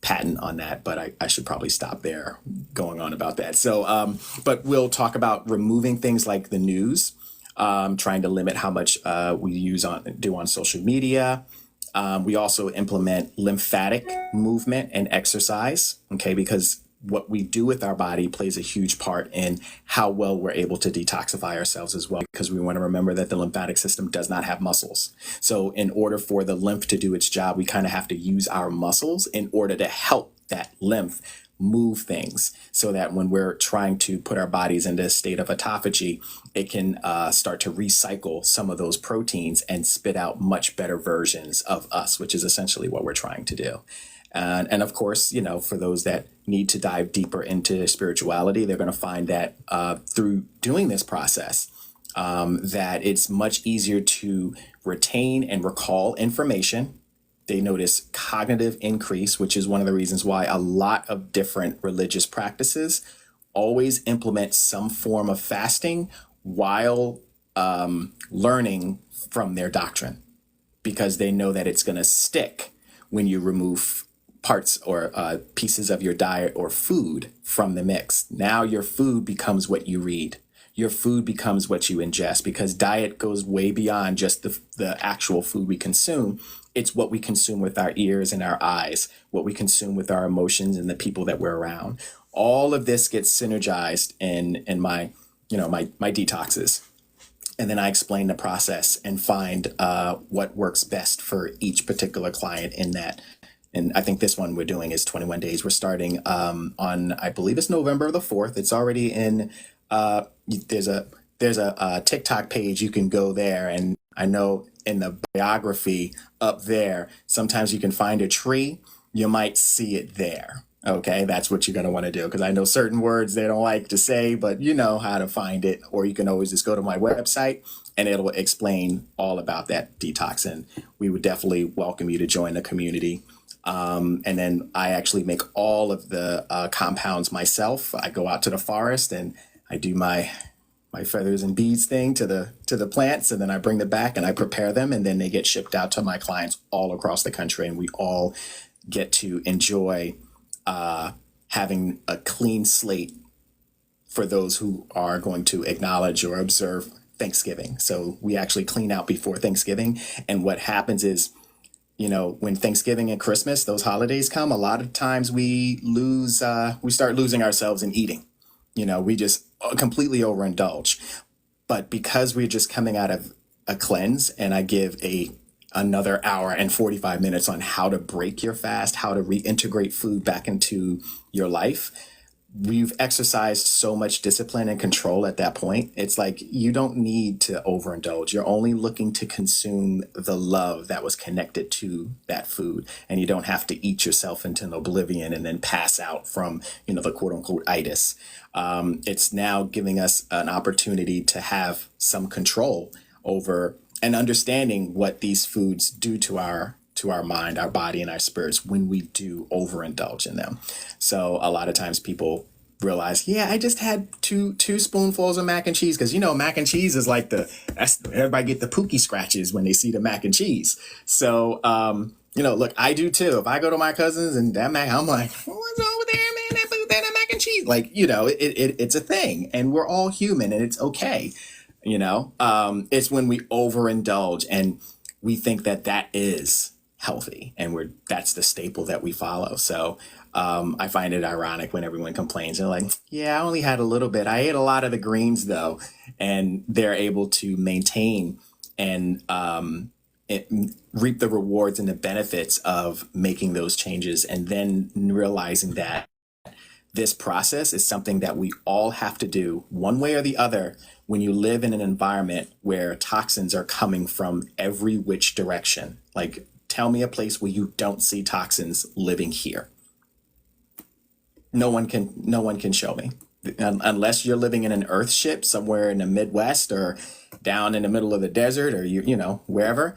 patent on that, but I should probably stop there going on about that. So, but we'll talk about removing things like the news, trying to limit how much we do on social media. We also implement lymphatic movement and exercise, okay, because what we do with our body plays a huge part in how well we're able to detoxify ourselves as well, because we want to remember that the lymphatic system does not have muscles. So in order for the lymph to do its job, we kind of have to use our muscles in order to help that lymph move things, so that when we're trying to put our bodies into a state of autophagy, it can start to recycle some of those proteins and spit out much better versions of us, which is essentially what we're trying to do. And of course, for those that need to dive deeper into spirituality, they're going to find that through doing this process, that it's much easier to retain and recall information. They notice cognitive increase, which is one of the reasons why a lot of different religious practices always implement some form of fasting while learning from their doctrine, because they know that it's going to stick when you remove parts or pieces of your diet or food from the mix. Now your food becomes what you read. Your food becomes what you ingest, because diet goes way beyond just the actual food we consume. It's what we consume with our ears and our eyes, what we consume with our emotions and the people that we're around. All of this gets synergized in my detoxes. And then I explain the process and find what works best for each particular client in that. And I think this one we're doing is 21 days. We're starting on, I believe it's November the 4th. It's already in, there's a TikTok page. You can go there. And I know in the biography up there, sometimes you can find a tree. You might see it there. Okay, that's what you're going to want to do, because I know certain words they don't like to say, but you know how to find it. Or you can always just go to my website and it'll explain all about that detox. And we would definitely welcome you to join the community. And then I actually make all of the compounds myself. I go out to the forest and I do my feathers and beads thing to the plants, and then I bring them back and I prepare them, and then they get shipped out to my clients all across the country, and we all get to enjoy having a clean slate for those who are going to acknowledge or observe Thanksgiving. So we actually clean out before Thanksgiving, and what happens is, when Thanksgiving and Christmas, those holidays come, a lot of times we start losing ourselves in eating. We just completely overindulge. But because we're just coming out of a cleanse, and I give another hour and 45 minutes on how to break your fast, how to reintegrate food back into your life, we've exercised so much discipline and control at that point. It's like you don't need to overindulge. You're only looking to consume the love that was connected to that food. And you don't have to eat yourself into an oblivion and then pass out from, the quote unquote itis. It's now giving us an opportunity to have some control over and understanding what these foods do to our mind, our body, and our spirits when we do overindulge in them. So a lot of times people realize, yeah, I just had two spoonfuls of mac and cheese, because mac and cheese is like everybody get the pookie scratches when they see the mac and cheese. So look, I do too. If I go to my cousins and that mac, I'm like, what's over there, man? That mac and cheese, like it's a thing, and we're all human, and it's okay. It's when we overindulge and we think that is healthy, and that's the staple that we follow. So I find it ironic when everyone complains. They're like, yeah, I only had a little bit. I ate a lot of the greens though. And they're able to maintain and reap the rewards and the benefits of making those changes, and then realizing that this process is something that we all have to do one way or the other when you live in an environment where toxins are coming from every which direction. Like, tell me a place where you don't see toxins living here. No one can show me, unless you're living in an earth ship somewhere in the Midwest or down in the middle of the desert, or wherever.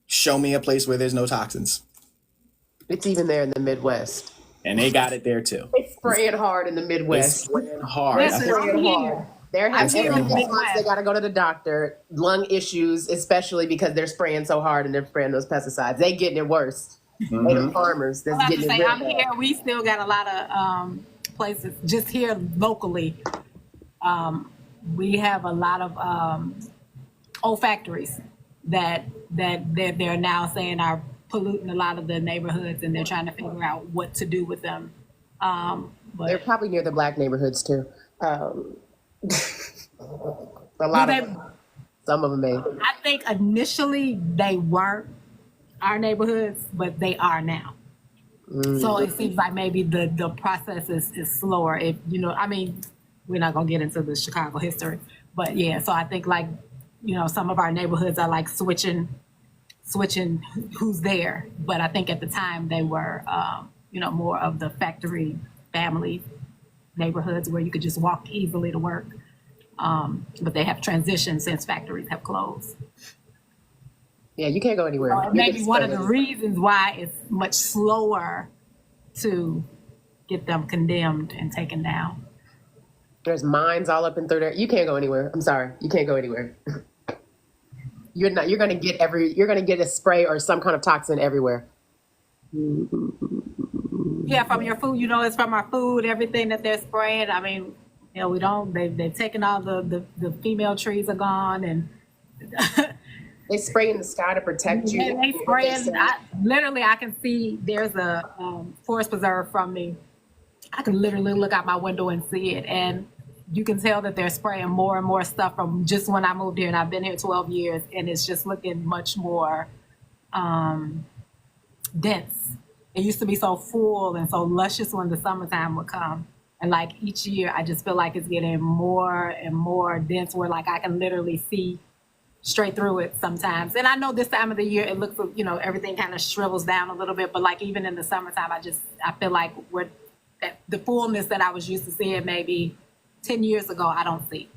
Show me a place where there's no toxins. It's even there in the Midwest. And they got it there too. It's spraying hard in the Midwest. It's spraying hard. Listen, Spraying hard. They're having every I'm 6 months they got to go to the doctor. Lung issues, especially because they're spraying so hard and they're spraying those pesticides. They getting it worse. Mm-hmm. They the farmers that's I have to getting say, it real I'm bad. here. We still got a lot of places just here locally. We have a lot of old factories that they're now saying are polluting a lot of the neighborhoods, and they're trying to figure out what to do with them. They're But probably near the black neighborhoods too. A lot of them. Some of them may. I think initially they weren't our neighborhoods, but they are now. So it seems like maybe the process is slower. If we're not gonna get into the Chicago history, but yeah. So I think some of our neighborhoods are like switching who's there. But I think at the time they were more of the factory family neighborhoods where you could just walk easily to work. But they have transitioned since factories have closed. Yeah, you can't go anywhere. So maybe one of the reasons why it's much slower to get them condemned and taken down. There's mines all up and through there. You can't go anywhere. I'm sorry, you can't go anywhere. You're not. You're gonna get a spray or some kind of toxin everywhere. Yeah, from your food, it's from our food, everything that they're spraying. I mean, we don't, they've taken all the female trees are gone, and They spray in the sky to protect you. they spraying. I can see there's a forest preserve from me. I can literally look out my window and see it, and you can tell that they're spraying more and more stuff from just when I moved here, and I've been here 12 years, and it's just looking much more dense. It used to be so full and so luscious when the summertime would come. And each year, I just feel like it's getting more and more dense, where I can literally see straight through it sometimes. And I know this time of the year, it looks, everything kind of shrivels down a little bit. But even in the summertime, I feel like the fullness that I was used to seeing maybe 10 years ago, I don't see.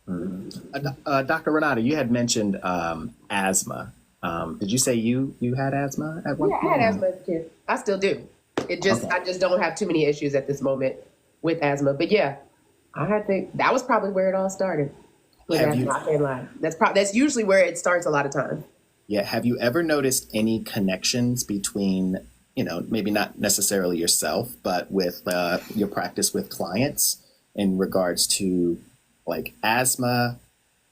Dr. Renata, you had mentioned asthma. Did you say you had asthma at one Yeah, point? I had asthma as a kid. I still do. I just don't have too many issues at this moment with asthma. But yeah, that was probably where it all started. With asthma, I can't lie. That's usually where it starts a lot of time. Yeah. Have you ever noticed any connections between, maybe not necessarily yourself, but with your practice with clients in regards to asthma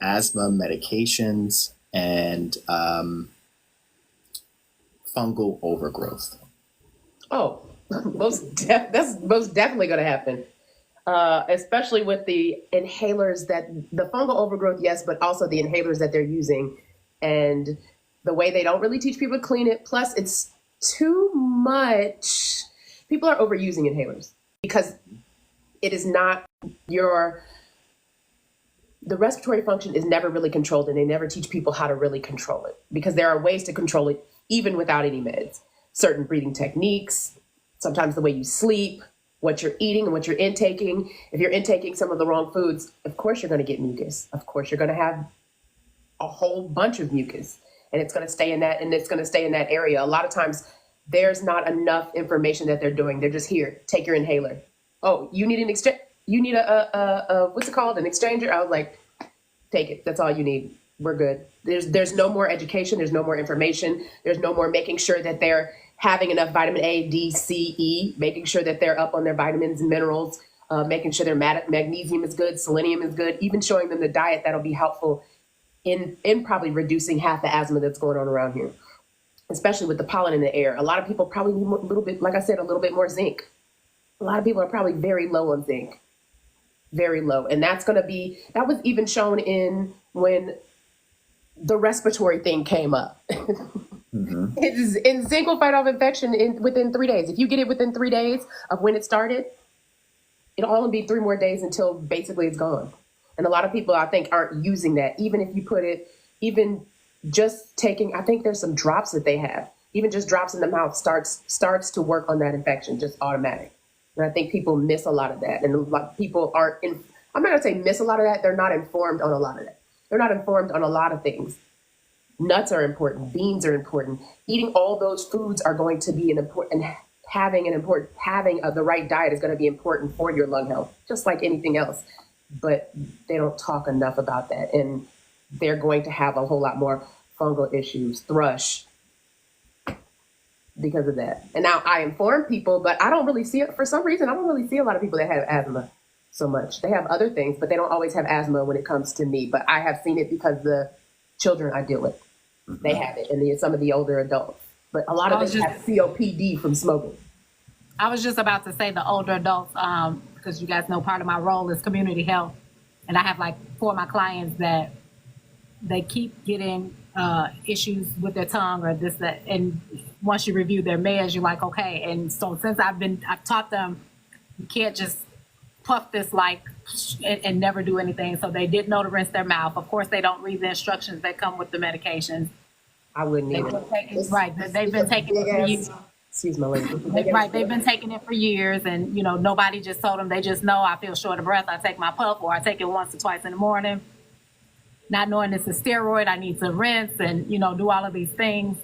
medications, and fungal overgrowth? Oh, that's most definitely going to happen. Especially with the inhalers the fungal overgrowth, yes, but also the inhalers that they're using, and the way they don't really teach people to clean it. Plus, it's too much People are overusing inhalers because it is not the respiratory function is never really controlled, and they never teach people how to really control it because there are ways to control it even without any meds. Certain breathing techniques, sometimes the way you sleep, what you're eating and what you're intaking. If you're intaking some of the wrong foods, of course you're going to get mucus. Of course you're going to have a whole bunch of mucus, and it's going to stay in that, and it's going to stay in that area. A lot of times there's not enough information that they're doing. They're just here, take your inhaler. Oh, you need you need a what's it called? An exchanger? I was like, take it. That's all you need. We're good. There's no more education. There's no more information. There's no more making sure that they're having enough vitamin A, D, C, E, making sure that they're up on their vitamins and minerals, making sure their magnesium is good, selenium is good, even showing them the diet that'll be helpful in probably reducing half the asthma that's going on around here, especially with the pollen in the air. A lot of people probably need a little bit, like I said, a little bit more zinc. A lot of people are probably very low on zinc, very low. And that was even shown in when the respiratory thing came up. And zinc will fight off infection within 3 days. If you get it within 3 days of when it started, it'll only be 3 more days until basically it's gone. And a lot of people, I think, aren't using that. Even if you put it, even just taking, I think there's some drops that they have, even just drops in the mouth starts to work on that infection, just automatic. And I think people miss a lot of that. And a lot of people I'm not going to say miss a lot of that. They're not informed on a lot of that. They're not informed on a lot of things. Nuts are important. Beans are important. Eating all those foods are going to be having the right diet is going to be important for your lung health, just like anything else. But they don't talk enough about that. And they're going to have a whole lot more fungal issues, thrush, because of that. And now I inform people, but I don't really see it. For some reason, I don't really see a lot of people that have asthma so much. They have other things, but they don't always have asthma when it comes to me. But I have seen it because the children I deal with, they have it, and some of the older adults. But a lot of them have COPD from smoking. I was just about to say the older adults, because you guys know part of my role is community health. And I have like 4 of my clients that they keep getting issues with their tongue or this, that. And once you review their meds, you're like, okay. And so since I've taught them, you can't just puff this like and never do anything. So they did know to rinse their mouth. Of course, they don't read the instructions that come with the medications. I wouldn't either. They've been taking it for years. Excuse my language. Right, they've been taking it for years, and nobody just told them. They just know I feel short of breath. I take my puff, or I take it once or twice in the morning, not knowing it's a steroid. I need to rinse and do all of these things,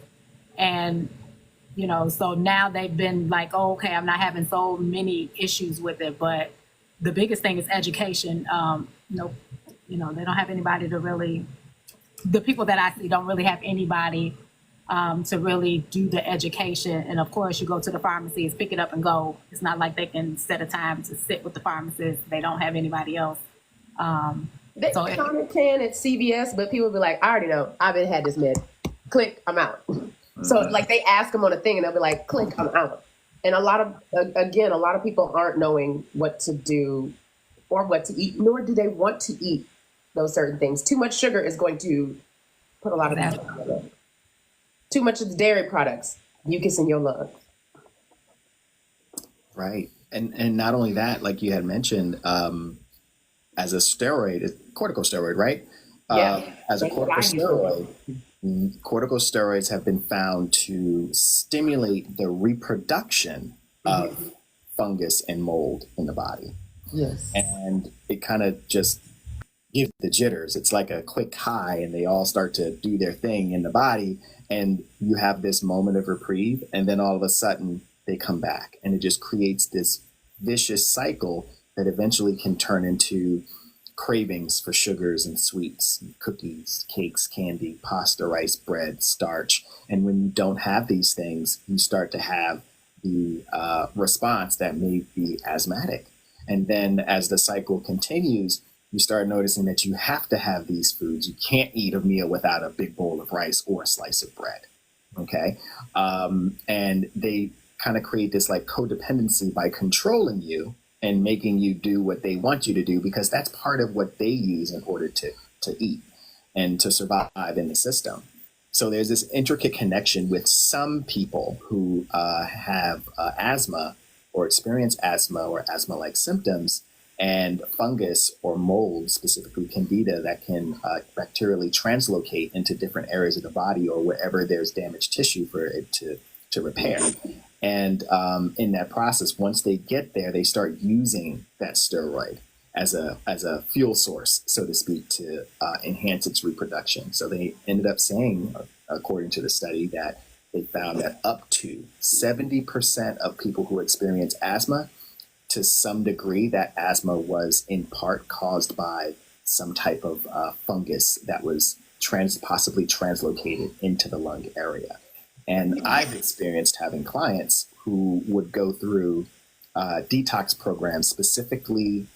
and so now they've been like, oh, okay, I'm not having so many issues with it. But the biggest thing is education. They don't have anybody to really. The people that I see don't really have anybody to really do the education. And of course, you go to the pharmacies, pick it up and go. It's not like they can set a time to sit with the pharmacist. They don't have anybody else. They kind of can at CVS, but people be like, I already know. I've been had this med. Click, I'm out. So like they ask them on a thing and they'll be like, click, I'm out. And a lot of people aren't knowing what to do or what to eat, nor do they want to eat those certain things. Too much sugar is going to put a lot of that. Too much of the dairy products, mucus in your lungs. Right. And not only that, like you had mentioned, as a steroid, corticosteroid, right? Yeah. As a corticosteroid, corticosteroids have been found to stimulate the reproduction of fungus and mold in the body. Yes. And it kind of just gives the jitters. It's like a quick high, and they all start to do their thing in the body. And you have this moment of reprieve, and then all of a sudden they come back, and it just creates this vicious cycle that eventually can turn into cravings for sugars and sweets, cookies, cakes, candy, pasta, rice, bread, starch. And when you don't have these things, you start to have the response that may be asthmatic. And then as the cycle continues, you start noticing that you have to have these foods. You can't eat a meal without a big bowl of rice or a slice of bread. Okay. And they kind of create this like codependency by controlling you and making you do what they want you to do, because that's part of what they use in order to eat and to survive in the system. So there's this intricate connection with some people who have asthma or experience asthma or asthma-like symptoms, and fungus or mold, specifically candida, that can bacterially translocate into different areas of the body or wherever there's damaged tissue for it to repair. And in that process, once they get there, they start using that steroid as a fuel source, so to speak, to enhance its reproduction. So they ended up saying, according to the study, that they found that up to 70% of people who experience asthma, to some degree, that asthma was in part caused by some type of fungus that was possibly translocated into the lung area. And I've experienced having clients who would go through detox programs, specifically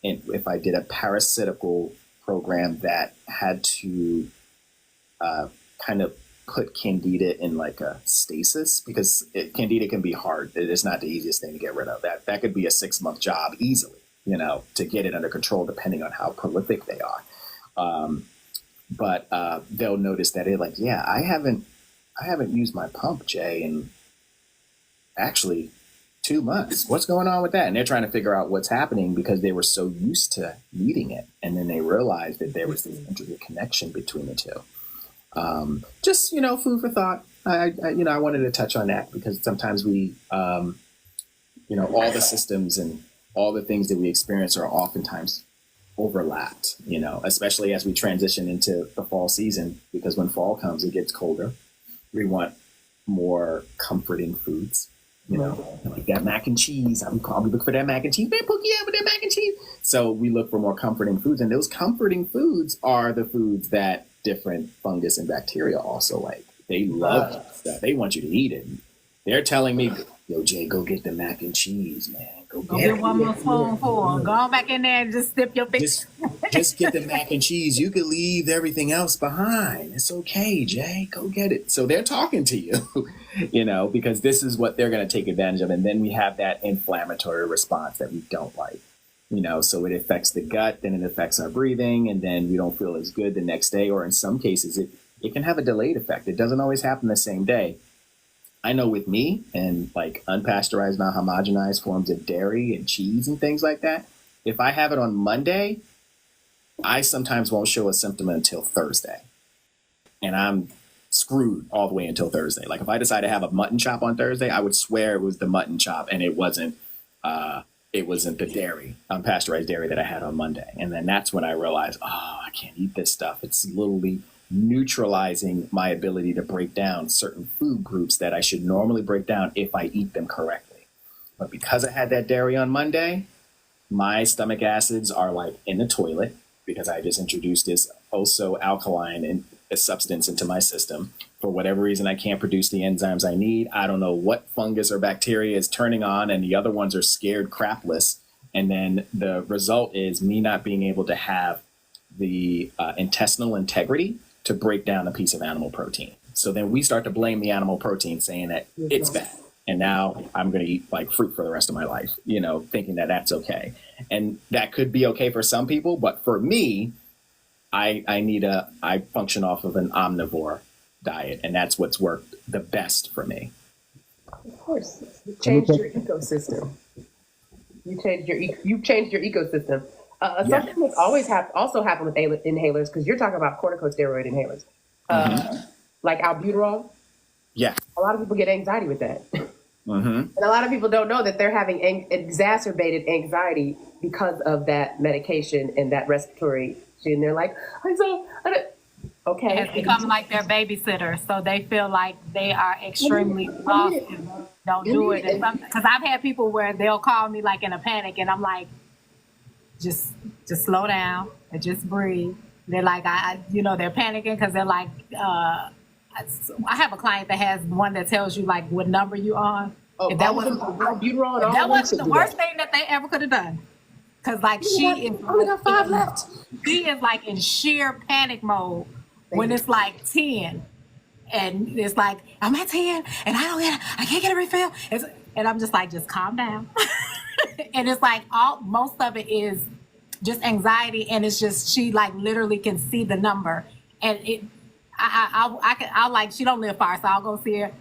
if I did a parasitical program that had to kind of put candida in like a stasis, because candida can be hard. It's not the easiest thing to get rid of. That could be a 6-month job easily, to get it under control, depending on how prolific they are. But they'll notice that I haven't used my pump, Jay, in actually 2 months. What's going on with that? And they're trying to figure out what's happening because they were so used to needing it. And then they realized that there was this intricate connection between the two. Just, food for thought. I wanted to touch on that because sometimes we, all the systems and all the things that we experience are oftentimes overlapped, especially as we transition into the fall season, because when fall comes, it gets colder. We want more comforting foods, like that mac and cheese. I'm probably look for that mac and cheese. Man, Pookie, yeah, with that mac and cheese. So we look for more comforting foods, and those comforting foods are the foods that different fungus and bacteria also like. They love that stuff. They want you to eat it. They're telling me, yo, Jay, go get the mac and cheese, man. Go get one more spoonful. Go on back in there and just dip your face. Just get the mac and cheese. You can leave everything else behind. It's okay, Jay. Go get it. So they're talking to you, because this is what they're going to take advantage of. And then we have that inflammatory response that we don't like. So it affects the gut, then it affects our breathing, and then we don't feel as good the next day. Or in some cases, it can have a delayed effect. It doesn't always happen the same day. I know with me and like unpasteurized, non-homogenized forms of dairy and cheese and things like that, if I have it on Monday, I sometimes won't show a symptom until Thursday. And I'm screwed all the way until Thursday. Like if I decide to have a mutton chop on Thursday, I would swear it was the mutton chop and it wasn't the dairy, unpasteurized dairy that I had on Monday. And then that's when I realized, I can't eat this stuff. It's literally neutralizing my ability to break down certain food groups that I should normally break down if I eat them correctly. But because I had that dairy on Monday, my stomach acids are like in the toilet because I just introduced this also alkaline and a substance into my system. For whatever reason, I can't produce the enzymes I need. I don't know what fungus or bacteria is turning on, and the other ones are scared crapless. And then the result is me not being able to have the intestinal integrity to break down a piece of animal protein. So then we start to blame the animal protein, saying that it's bad. And now I'm going to eat like fruit for the rest of my life, thinking that that's okay. And that could be okay for some people. But for me, I function off of an omnivore diet. And that's what's worked the best for me. Of course. You changed your ecosystem. You changed your ecosystem. Something that's also happened with inhalers, because you're talking about corticosteroid inhalers, like albuterol. Yeah. A lot of people get anxiety with that. And a lot of people don't know that they're having exacerbated anxiety because of that medication and that respiratory issue. And they're like, okay. It's become like their babysitter. So they feel like they are extremely lost and don't do it. Because I've had people where they'll call me like in a panic and I'm like, just slow down and just breathe. They're like, they're panicking because they're like, I have a client that has one that tells you like what number you on. If that wasn't the worst thing that they ever could have done. Because like only got 5 left. She is like in sheer panic mode when it's like 10. And it's like, I'm at 10 and I can't get a refill. And I'm just like, just calm down. And it's like most of it is just anxiety, and it's just she like literally can see the number, and I like she don't live far, so I'll go see her.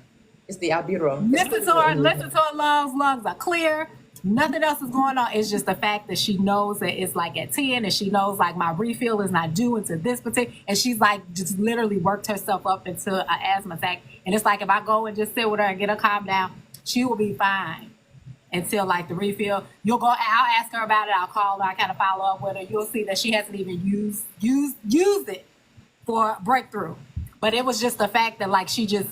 It's the albuterol. Listen to her lungs. Lungs are clear. Nothing else is going on. It's just the fact that she knows that it's like at 10 and she knows like my refill is not due into this particular, and she's like just literally worked herself up into an asthma attack. And it's like if I go and just sit with her and get her calmed down, she will be fine until like the refill. I'll ask her about it. I'll call her. I kind of follow up with her. You'll see that she hasn't even used it for breakthrough. But it was just the fact that like she just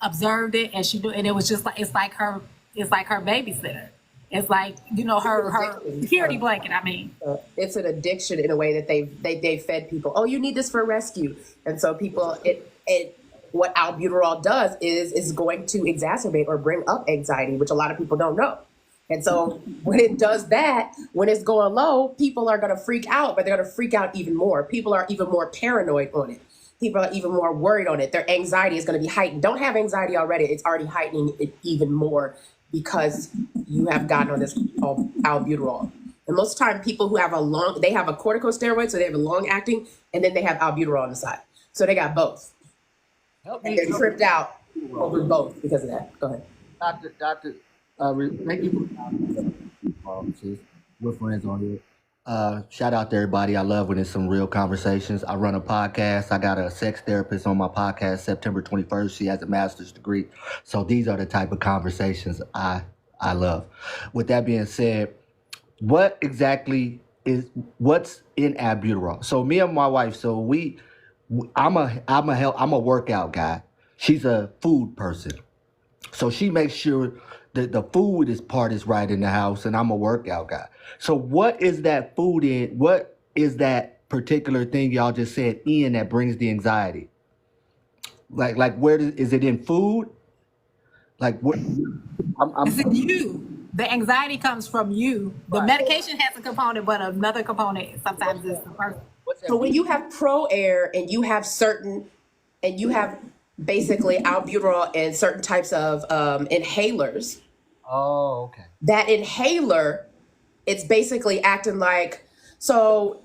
observed it and and it was just like it's like her babysitter. It's like, her security blanket. I mean, It's an addiction in a way that they fed people. Oh, you need this for rescue, and so people what albuterol does is going to exacerbate or bring up anxiety, which a lot of people don't know. And so when it does that, when it's going low, people are going to freak out, but they're going to freak out even more. People are even more paranoid on it. People are even more worried on it. Their anxiety is going to be heightened. Don't have anxiety already. It's already heightening it even more because you have gotten on this albuterol. And most of the time, people who have they have a corticosteroid, so they have a long acting, and then they have albuterol on the side. So they got both. And they're tripped out over both because of that. Go ahead. Doctor, thank you for we're friends on here. Shout out to everybody. I love when it's some real conversations. I run a podcast. I got a sex therapist on my podcast, September 21st. She has a master's degree. So these are the type of conversations I love. With that being said, what's in albuterol? So me and my wife, I'm a workout guy. She's a food person. So she makes sure that the food is right in the house, and I'm a workout guy. So what is that food in? What is that particular thing y'all just said in that brings the anxiety? Like is it in food? Like what? it's in you. The anxiety comes from you. The medication has a component, but another component sometimes is the person. So when you have ProAir and you have basically albuterol and certain types of inhalers. Oh, okay. That inhaler, it's basically acting like, so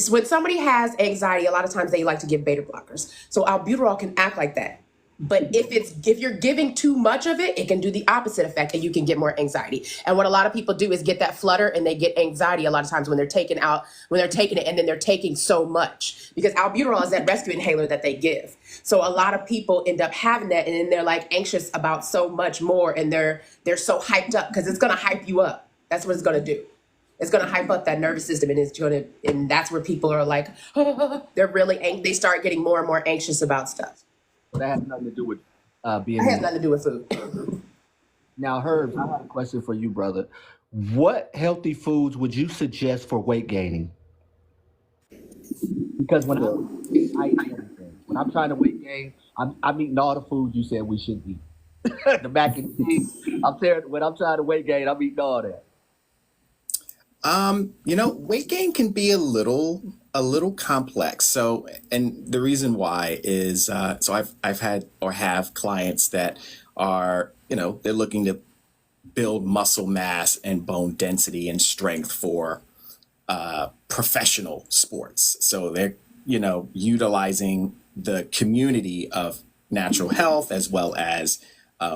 when somebody has anxiety, a lot of times they like to give beta blockers. So albuterol can act like that. But if you're giving too much of it, it can do the opposite effect and you can get more anxiety. And what a lot of people do is get that flutter and they get anxiety a lot of times when they're taking it and then they're taking so much, because albuterol is that rescue inhaler that they give. So a lot of people end up having that and then they're like anxious about so much more and they're so hyped up because it's going to hype you up. That's what it's going to do. It's going to hype up that nervous system and that's where people are like, they start getting more and more anxious about stuff. That has nothing to do with being. It has nothing to do with food. Now, Herb, I have a question for you, brother. What healthy foods would you suggest for weight gaining? Because when I eat everything. When I'm trying to weight gain, I'm eating all the foods you said we shouldn't eat. The mac and cheese. When I'm trying to weight gain, I'm eating all that. Weight gain can be a little complex. So, and the reason why is, so I've had or have clients that are, they're looking to build muscle mass and bone density and strength for professional sports. So they're, utilizing the community of natural health as well as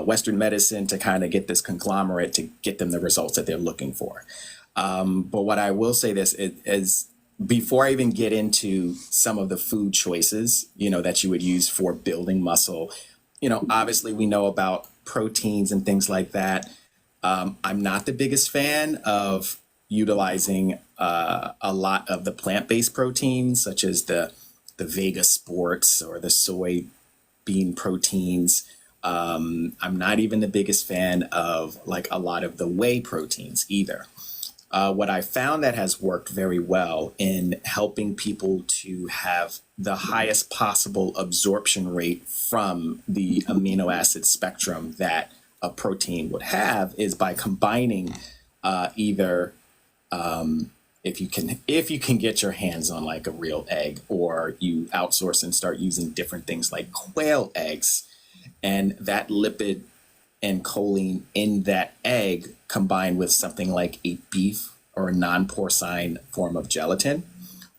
Western medicine to kind of get this conglomerate to get them the results that they're looking for. But what I will say this is before I even get into some of the food choices, that you would use for building muscle, obviously we know about proteins and things like that. I'm not the biggest fan of utilizing a lot of the plant-based proteins, such as the Vega Sports or the soybean proteins. I'm not even the biggest fan of like a lot of the whey proteins either. What I found that has worked very well in helping people to have the highest possible absorption rate from the amino acid spectrum that a protein would have is by combining either if you can get your hands on like a real egg, or you outsource and start using different things like quail eggs, and that lipid and choline in that egg combined with something like a beef or a non-porcine form of gelatin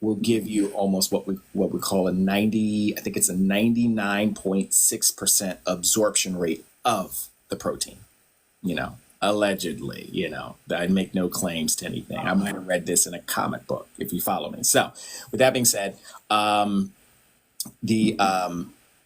will give you almost what we call a 99.6% absorption rate of the protein, allegedly, I make no claims to anything. I might have read this in a comic book if you follow me. So with that being said, the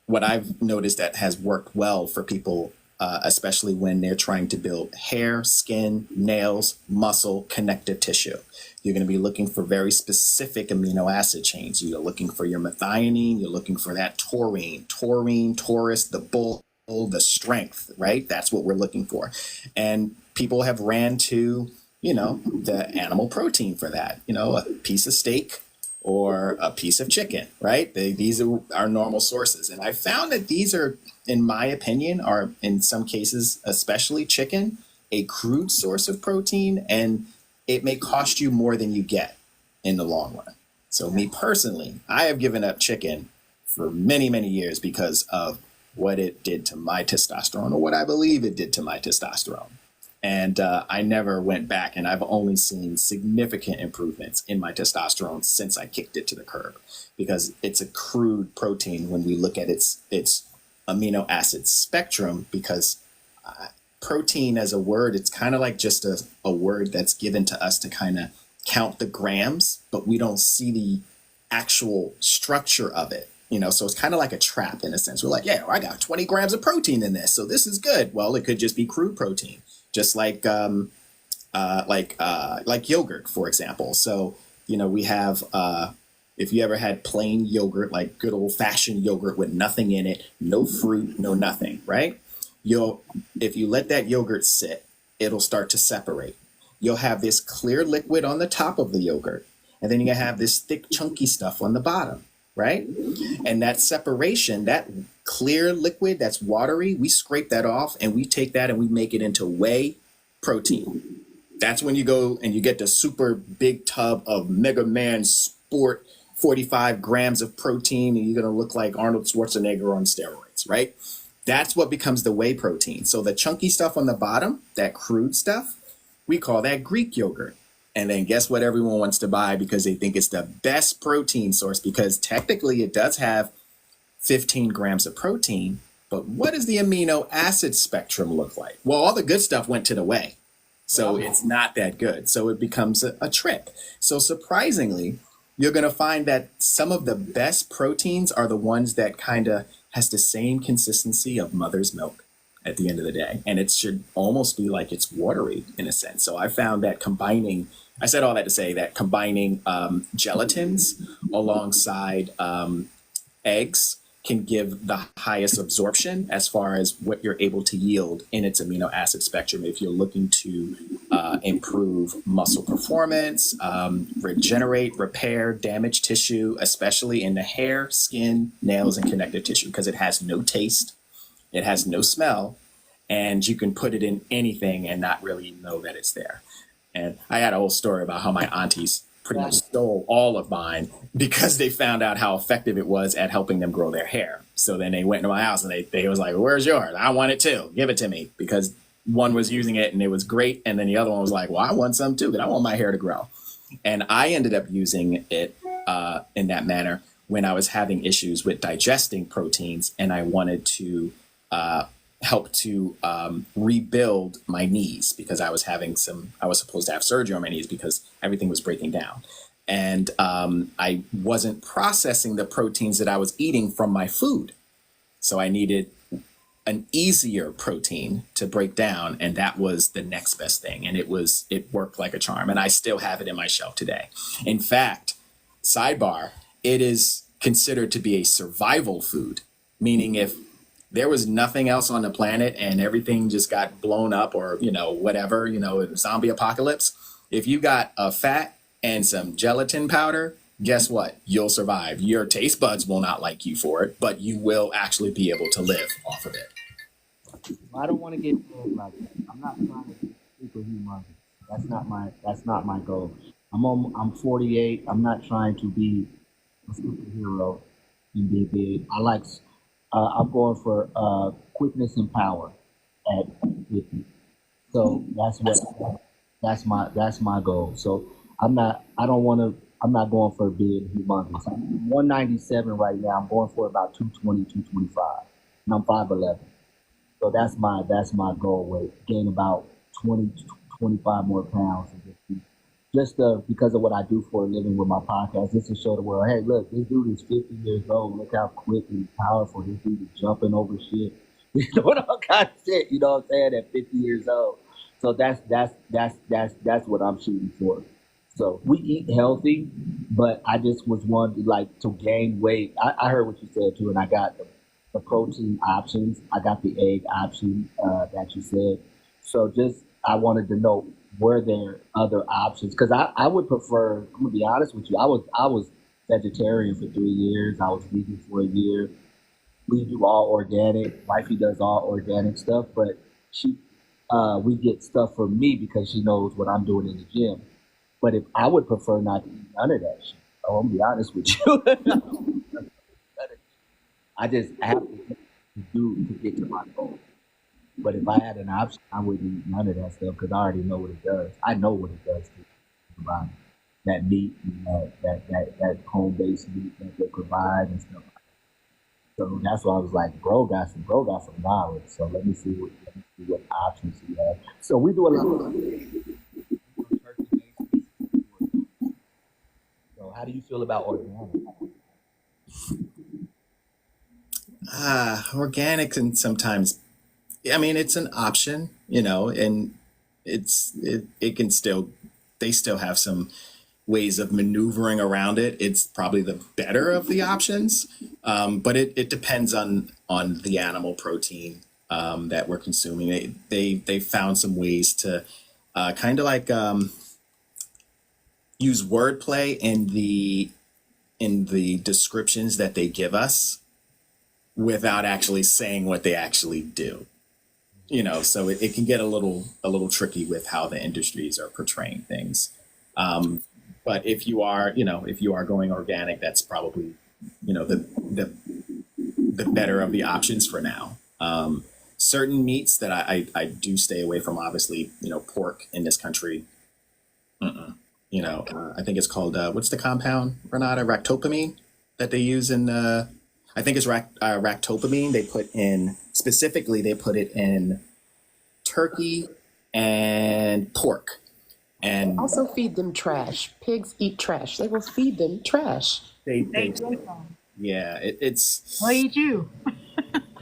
what I've noticed that has worked well for people, especially when they're trying to build hair, skin, nails, muscle, connective tissue. You're going to be looking for very specific amino acid chains. You're looking for your methionine. You're looking for that taurine, taurus, the bull, the strength, right? That's what we're looking for. And people have ran to, the animal protein for that, a piece of steak or a piece of chicken, right? These are our normal sources. And I found that these are, in my opinion, are in some cases, especially chicken, a crude source of protein, and it may cost you more than you get in the long run. So me personally, I have given up chicken for many, many years because of what it did to my testosterone, or what I believe it did to my testosterone. And I never went back, and I've only seen significant improvements in my testosterone since I kicked it to the curb, because it's a crude protein when we look at its amino acid spectrum, because protein as a word, it's kind of like just a word that's given to us to kind of count the grams, but we don't see the actual structure of it. So it's kind of like a trap in a sense. We're like, yeah, I got 20 grams of protein in this, so this is good. Well, it could just be crude protein, just like yogurt, for example. So, we have, if you ever had plain yogurt, like good old fashioned yogurt with nothing in it, no fruit, no nothing, right? If you let that yogurt sit, it'll start to separate. You'll have this clear liquid on the top of the yogurt, and then you have this thick, chunky stuff on the bottom, right? And that separation, that clear liquid that's watery, we scrape that off and we take that and we make it into whey protein. That's when you go and you get the super big tub of Mega Man Sport 45 grams of protein, and you're going to look like Arnold Schwarzenegger on steroids, right? That's what becomes the whey protein. So the chunky stuff on the bottom, that crude stuff, we call that Greek yogurt. And then guess what everyone wants to buy because they think it's the best protein source, because technically it does have 15 grams of protein. But what does the amino acid spectrum look like? Well, all the good stuff went to the whey. So it's not that good. So it becomes a trick. So surprisingly, you're going to find that some of the best proteins are the ones that kind of has the same consistency of mother's milk at the end of the day. And it should almost be like it's watery in a sense. So I found that I said all that to say that combining gelatins alongside eggs can give the highest absorption as far as what you're able to yield in its amino acid spectrum if you're looking to improve muscle performance, regenerate, repair damaged tissue, especially in the hair, skin, nails, and connective tissue, because it has no taste, it has no smell, and you can put it in anything and not really know that it's there. And I had a whole story about how my aunties pretty much stole all of mine because they found out how effective it was at helping them grow their hair. So then they went to my house and they was like, where's yours? I want it too. Give it to me. Because one was using it and it was great. And then the other one was like, well, I want some too, because I want my hair to grow. And I ended up using it in that manner when I was having issues with digesting proteins, and I wanted to help to rebuild my knees, because I was supposed to have surgery on my knees because everything was breaking down. And I wasn't processing the proteins that I was eating from my food. So I needed an easier protein to break down. And that was the next best thing. And it worked like a charm. And I still have it in my shelf today. In fact, sidebar, it is considered to be a survival food, meaning if there was nothing else on the planet and everything just got blown up, or, whatever, zombie apocalypse, if you got a fat and some gelatin powder, guess what? You'll survive. Your taste buds will not like you for it, but you will actually be able to live off of it. I don't want to get like that. I'm not trying to be superhuman. That's not my goal. I'm 48. I'm not trying to be a superhero and be big. I'm going for quickness and power at 50. So that's my goal. So I'm not going for big humongous. I'm 197 right now. I'm going for about 220, 225. And I'm 5'11. So that's my goal weight. Gain about 20 to 25 more pounds and because of what I do for a living with my podcast, just to show the world, hey, look, this dude is 50 years old. Look how quick and powerful this dude is jumping over shit. Doing all kinds of shit, you know what I'm saying, at 50 years old. So that's what I'm shooting for. So we eat healthy, but I just was wanting like to gain weight. I heard what you said too, and I got the protein options. I got the egg option that you said. So just I wanted to know, were there other options? Because I would prefer. I'm gonna be honest with you. I was vegetarian for 3 years. I was vegan for a year. We do all organic. Wifey does all organic stuff, but we get stuff from me because she knows what I'm doing in the gym. But if I would prefer not to eat none of that shit, I'm gonna be honest with you. I just have to do to get to my goal. But if I had an option, I wouldn't eat none of that stuff because I already know what it does. I know what it does to the body. That meat, and that home-based meat that they provide and stuff. So that's why I was like, bro got some knowledge. So let me see what options he has. So we do a lot of turkey-based meat. So how do you feel about organic? Organic and sometimes, I mean, it's an option, and it can still, they still have some ways of maneuvering around it. It's probably the better of the options, but it depends on the animal protein that we're consuming. They found some ways to kind of like use wordplay in the descriptions that they give us without actually saying what they actually do. So it can get a little tricky with how the industries are portraying things. But if you are going organic, that's probably, the better of the options for now. Certain meats that I do stay away from, obviously, pork in this country. I think it's called, what's the compound, Renata? Ractopamine that they use in, I think it's ractopamine. They put it in turkey and pork. And Also feed them trash. Pigs eat trash. They will feed them trash. they yeah, it's, What eat you?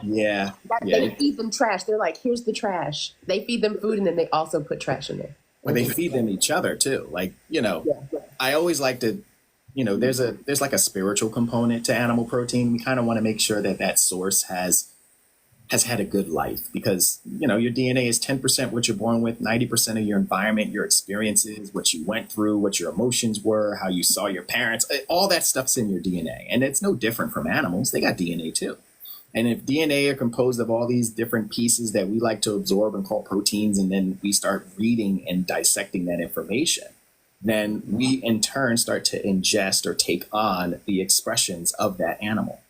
yeah, They feed them trash. They're like, here's the trash. They feed them food and then they also put trash in there. but they feed them each other too. Like, Yeah. I always like to, there's like a spiritual component to animal protein. We kind of want to make sure that source has had a good life, because, your DNA is 10% what you're born with, 90% of your environment, your experiences, what you went through, what your emotions were, how you saw your parents, all that stuff's in your DNA. And it's no different from animals. They got DNA too. And if DNA are composed of all these different pieces that we like to absorb and call proteins, and then we start reading and dissecting that information, then we in turn start to ingest or take on the expressions of that animal.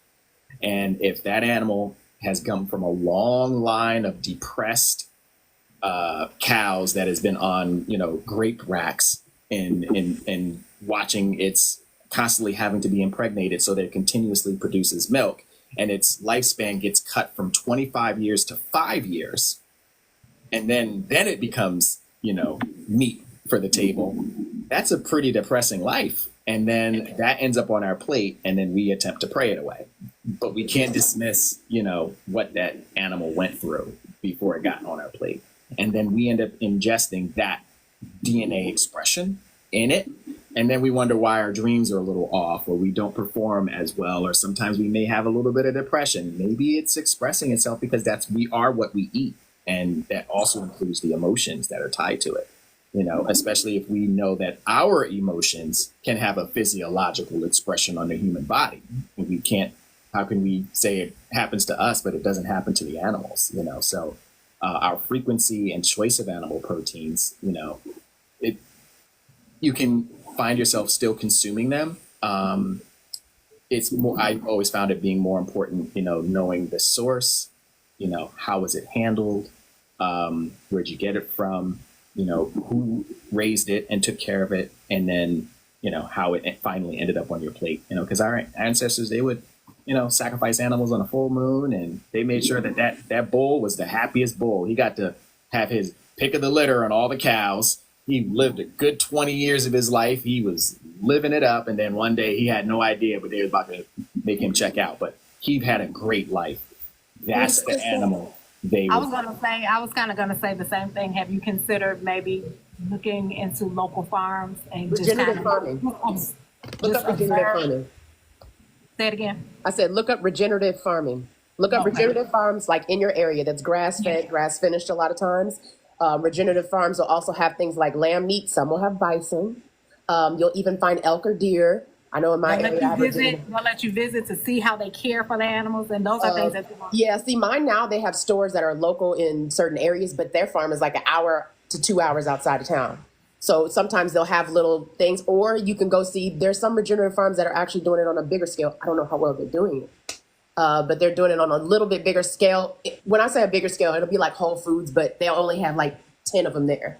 And if that animal has come from a long line of depressed cows that has been on, grape racks and watching its constantly having to be impregnated so that it continuously produces milk, and its lifespan gets cut from 25 years to 5 years, and then it becomes, meat for the table. That's a pretty depressing life. And then that ends up on our plate, and then we attempt to pray it away. But we can't dismiss, what that animal went through before it got on our plate. And then we end up ingesting that DNA expression in it. And then we wonder why our dreams are a little off, or we don't perform as well, or sometimes we may have a little bit of depression. Maybe it's expressing itself because we are what we eat. And that also includes the emotions that are tied to it. Especially if we know that our emotions can have a physiological expression on the human body. How can we say it happens to us, but it doesn't happen to the animals, So our frequency and choice of animal proteins, you can find yourself still consuming them. It's more, I've always found it being more important, knowing the source, how was it handled? Where'd you get it from? Who raised it and took care of it, and then, how it finally ended up on your plate, because our ancestors, they would sacrifice animals on a full moon, and they made sure that bull was the happiest bull. He got to have his pick of the litter on all the cows. He lived a good 20 years of his life. He was living it up, and then one day he had no idea, but they were about to make him check out. But he had a great life. That's the animal they I were. was kind of gonna say the same thing. Have you considered maybe looking into local farms and just Regenerative kind farming. of Look up regenerative farming. say it again? I said, look up regenerative farming. Look up Okay. regenerative farms like in your area that's grass fed, grass finished a lot of times. Regenerative farms will also have things like lamb meat. Some will have bison. You'll even find elk or deer. I know in my area, I have regenerative. They'll let you visit to see how they care for the animals, and those are things that they want. Yeah, see, mine now, they have stores that are local in certain areas, but their farm is like an hour to 2 hours outside of town. So sometimes they'll have little things, or you can go see, there's some regenerative farms that are actually doing it on a bigger scale. I don't know how well they're doing it, but they're doing it on a little bit bigger scale. When I say a bigger scale, it'll be like Whole Foods, but they'll only have like 10 of them there,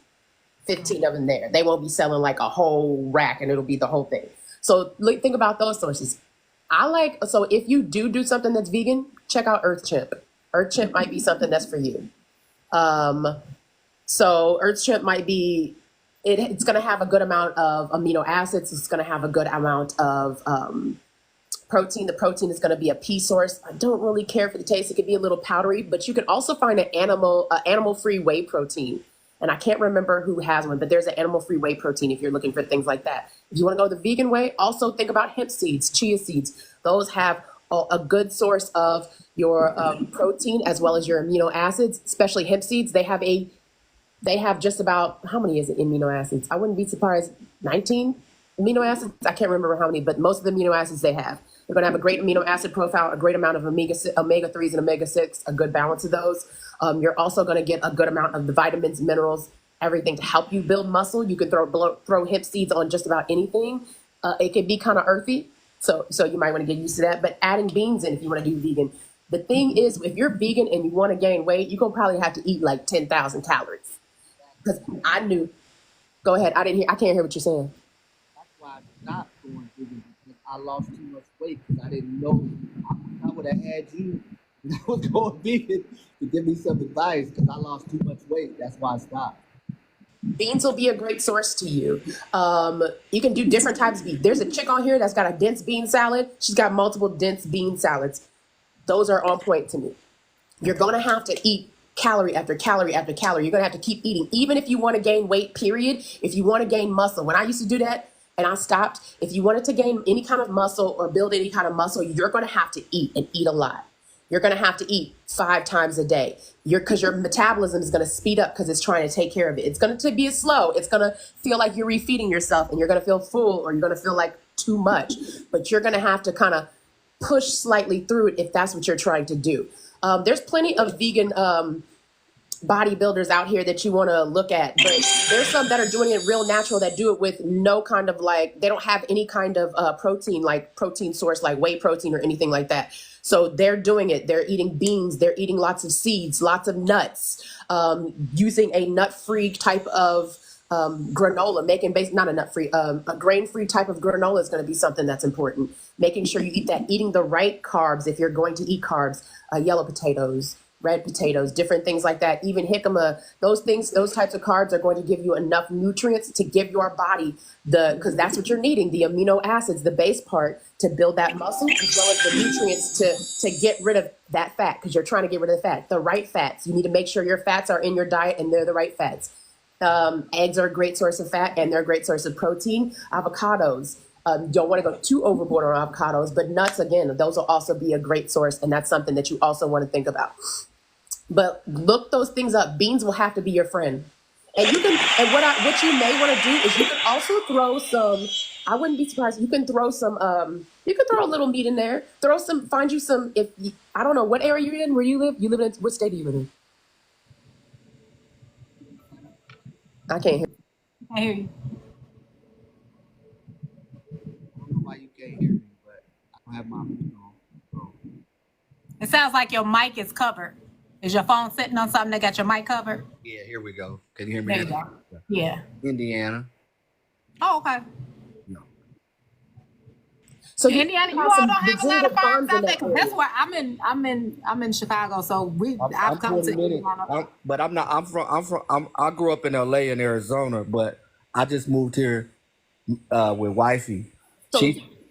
15 of them there. They won't be selling like a whole rack and it'll be the whole thing. So think about those sources. So if you do something that's vegan, check out Earth Chimp. Earth Chimp might be something that's for you. So Earth Chimp might be, it's going to have a good amount of amino acids. It's going to have a good amount of protein. The protein is going to be a pea source. I don't really care for the taste. It could be a little powdery, but you can also find an animal-free whey protein. And I can't remember who has one, but there's an animal-free whey protein if you're looking for things like that. If you want to go the vegan way, also think about hemp seeds, chia seeds. Those have a good source of your protein as well as your amino acids, especially hemp seeds. They have just about, how many is it amino acids? I wouldn't be surprised, 19 amino acids. I can't remember how many, but most of the amino acids they have. They're going to have a great amino acid profile, a great amount of omega-3s and omega-6, a good balance of those. You're also going to get a good amount of the vitamins, minerals, everything to help you build muscle. You can throw hemp seeds on just about anything. It can be kind of earthy, so you might want to get used to that. But adding beans in if you want to do vegan. The thing is, if you're vegan and you want to gain weight, you're going to probably have to eat like 10,000 calories. Because go ahead. I can't hear what you're saying. That's why I stopped going vegan because I lost too much weight because I didn't know. I would have had you when I was going vegan to give me some advice because I lost too much weight. That's why I stopped. Beans will be a great source to you. You can do different types of beans. There's a chick on here that's got a dense bean salad. She's got multiple dense bean salads. Those are on point to me. You're going to have to eat calorie after calorie after calorie. You're going to have to keep eating, even if you want to gain weight, period. If you want to gain muscle. When I used to do that and I stopped, if you wanted to gain any kind of muscle or build any kind of muscle, you're going to have to eat and eat a lot. You're going to have to eat 5 times a day. Because your metabolism is going to speed up because it's trying to take care of it. It's going to be slow. It's going to feel like you're refeeding yourself and you're going to feel full or you're going to feel like too much. But you're going to have to kind of push slightly through it if that's what you're trying to do. There's plenty of vegan bodybuilders out here that you want to look at, but there's some that are doing it real natural that do it with no kind of they don't have any kind of protein, like protein source, like whey protein or anything like that. So they're doing it. They're eating beans. They're eating lots of seeds, lots of nuts, using a nut-free type of granola, not a nut-free, a grain-free type of granola is going to be something that's important. Making sure you eat that, eating the right carbs if you're going to eat carbs, yellow potatoes, red potatoes, different things like that. Even jicama, those types of carbs are going to give you enough nutrients to give your body because that's what you're needing, the amino acids, the base part to build that muscle, as well as the nutrients to get rid of that fat, because you're trying to get rid of the fat, the right fats. You need to make sure your fats are in your diet and they're the right fats. Eggs are a great source of fat and they're a great source of protein. Avocados. Don't want to go too overboard on avocados, but nuts, again, those will also be a great source. And that's something that you also want to think about. But look those things up. Beans will have to be your friend. And what you may want to do is you can also throw some, I wouldn't be surprised, you can throw a little meat in there. Find you some, I don't know, what area you're in, where you live? You live in, what state do you live in? I can't hear. I hear you. I don't know why you can't hear me, but I don't have my mic on. So, It sounds like your mic is covered. Is your phone sitting on something that got your mic covered? yeah, here we go. Can you hear me There you now? go. Yeah. Indiana. Oh, okay. No. So you Indiana, you have all some don't have a lot regenerative of farms farms in out there. that 'Cause that's area. where I'm in Chicago, so I'm I've come 20 to minutes. Indiana. But I'm not. I grew up in LA and Arizona, but I just moved here with wifey. So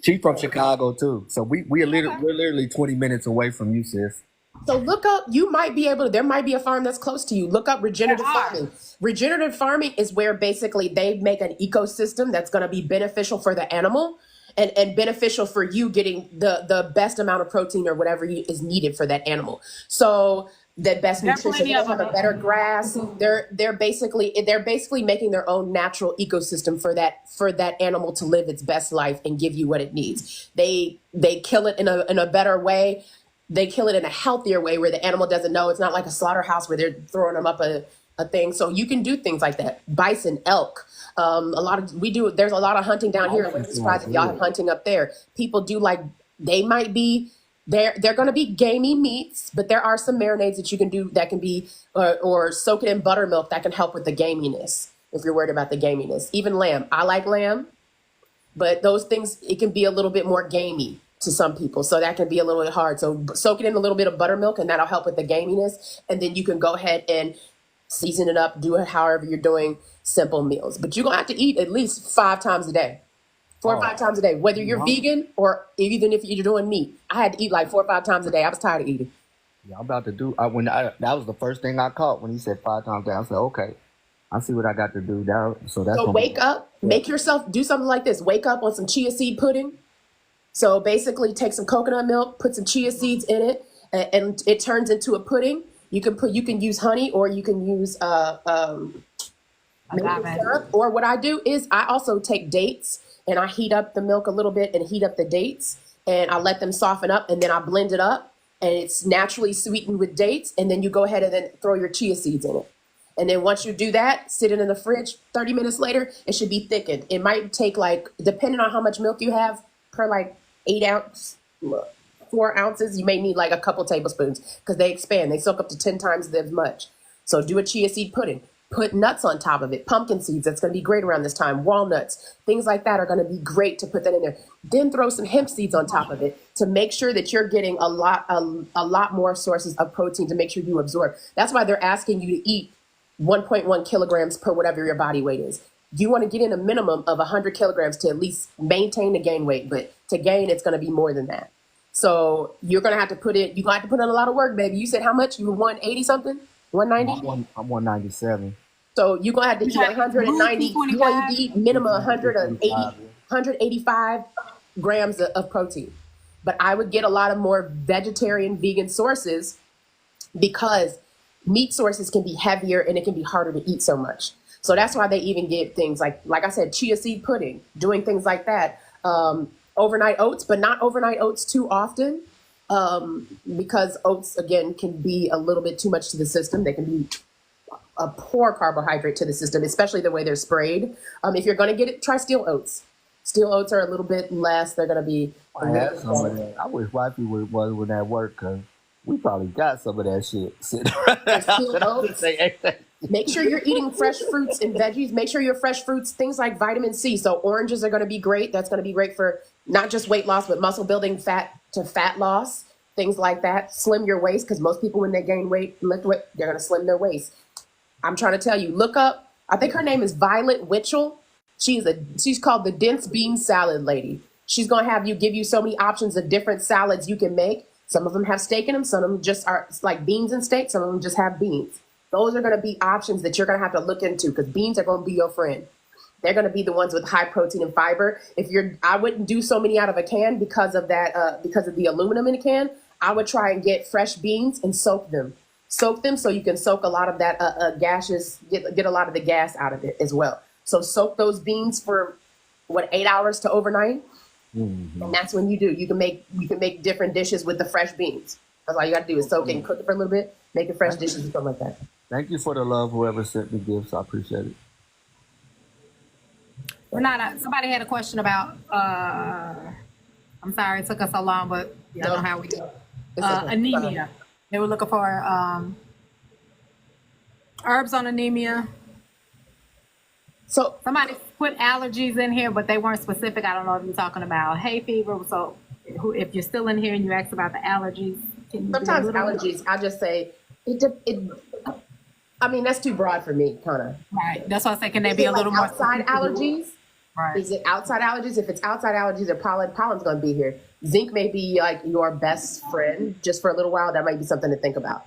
She from Chicago too. So we're literally 20 minutes away from you, sis. So look up, you might be able to, there might be a farm that's close to you. Look up There regenerative are. farming. Regenerative farming is where basically they make an ecosystem that's going to be beneficial for the animal and beneficial for you getting the best amount of protein or whatever is needed for that animal. So the best There are nutrition, plenty they of have a them. better grass. They're basically making their own natural ecosystem for that animal to live its best life and give you what it needs. They kill it in a better way. They kill it in a healthier way where the animal doesn't know. It's not like a slaughterhouse where they're throwing them up a thing. So you can do things like that. Bison, elk. There's a lot of hunting down here. I wouldn't be surprised if y'all have hunting up there. People do like, they might be, they're going to be gamey meats, but there are some marinades that you can do that can be, or soak it in buttermilk that can help with the gaminess if you're worried about the gaminess. Even lamb. I like lamb, but those things, it can be a little bit more gamey to some people. So that can be a little bit hard. So soak it in a little bit of buttermilk and that'll help with the gaminess. And then you can go ahead and season it up, do it however you're doing simple meals. But you're going to have to eat at least 5 times a day, 4 or 5 times a day, whether you're vegan or even if you're doing meat. I had to eat like 4 or 5 times a day. I was tired of eating. Yeah, I'm about to do. That was the first thing I caught when he said 5 times a day. I said, okay, I see what I got to do now. So that's So gonna wake up, make yourself do something like this. Wake up on some chia seed pudding. So basically take some coconut milk, put some chia seeds in it, and it turns into a pudding. You can use honey or you can use maple Agave. syrup. Or what I do is I also take dates and I heat up the milk a little bit and heat up the dates and I let them soften up and then I blend it up and it's naturally sweetened with dates. And then you go ahead and then throw your chia seeds in it. And then once you do that, sit it in the fridge. 30 minutes later, it should be thickened. It might take like, depending on how much milk you have per like 4 ounces, you may need like a couple tablespoons because they expand. They soak up to 10 times as much. So do a chia seed pudding. Put nuts on top of it, pumpkin seeds. That's going to be great around this time. Walnuts, things like that are going to be great to put that in there. Then throw some hemp seeds on top of it to make sure that you're getting a lot more sources of protein to make sure you absorb. That's why they're asking you to eat 1.1 kilograms per whatever your body weight is. You want to get in a minimum of 100 kilograms to at least maintain the gain weight, but to gain, it's going to be more than that. So you're going to have to put in a lot of work, baby. You said how much? You were 180 something? 190? I'm 197. So you're going to have to eat 190. You want to eat minimum 185 grams of protein. But I would get a lot of more vegetarian, vegan sources because meat sources can be heavier and it can be harder to eat so much. So that's why they even get things like I said, chia seed pudding, doing things like that. Overnight oats, but not overnight oats too often because oats, again, can be a little bit too much to the system. They can be a poor carbohydrate to the system, especially the way they're sprayed. If you're going to get it, try steel oats. Steel oats are a little bit less. They're going to be I had some of that. I wish wifey was at work because we probably got some of that shit sitting around. Steel oats. Say anything. Make sure you're eating fresh fruits and veggies. Make sure you're fresh fruits, things like vitamin C. So oranges are going to be great. That's going to be great for not just weight loss, but muscle building, fat loss, things like that. Slim your waist because most people, when they gain weight, lift weight, they're going to slim their waist. I'm trying to tell you, look up, I think her name is Violet Winchell. She's called the Dense Bean Salad Lady. She's going to give you so many options of different salads you can make. Some of them have steak in them. Some of them just are like beans and steak. Some of them just have beans. Those are going to be options that you're going to have to look into because beans are going to be your friend. They're going to be the ones with high protein and fiber. I wouldn't do so many out of a can because of that, because of the aluminum in the can. I would try and get fresh beans and soak them so you can soak a lot of that gaseous, get a lot of the gas out of it as well. So soak those beans for 8 hours to overnight. Mm-hmm. And that's when you can make different dishes with the fresh beans. That's all you got to do is soak it and cook it for a little bit, make it fresh dishes and stuff like that. Thank you for the love, whoever sent me gifts. I appreciate it. Renata, somebody had a question about, I'm sorry it took us so long, but I know how we do. Anemia. They were looking for herbs on anemia. So Somebody put allergies in here, but they weren't specific. I don't know if you're talking about hay fever. So if you're still in here and you asked about the allergies, can you do a sometimes little- allergies, I just say I mean, that's too broad for me, kind of. Right. That's why I say, can they be a little more outside specific? allergies? Right. Is it outside allergies? If it's outside allergies or pollen's going to be here. Zinc may be like your best friend just for a little while. That might be something to think about.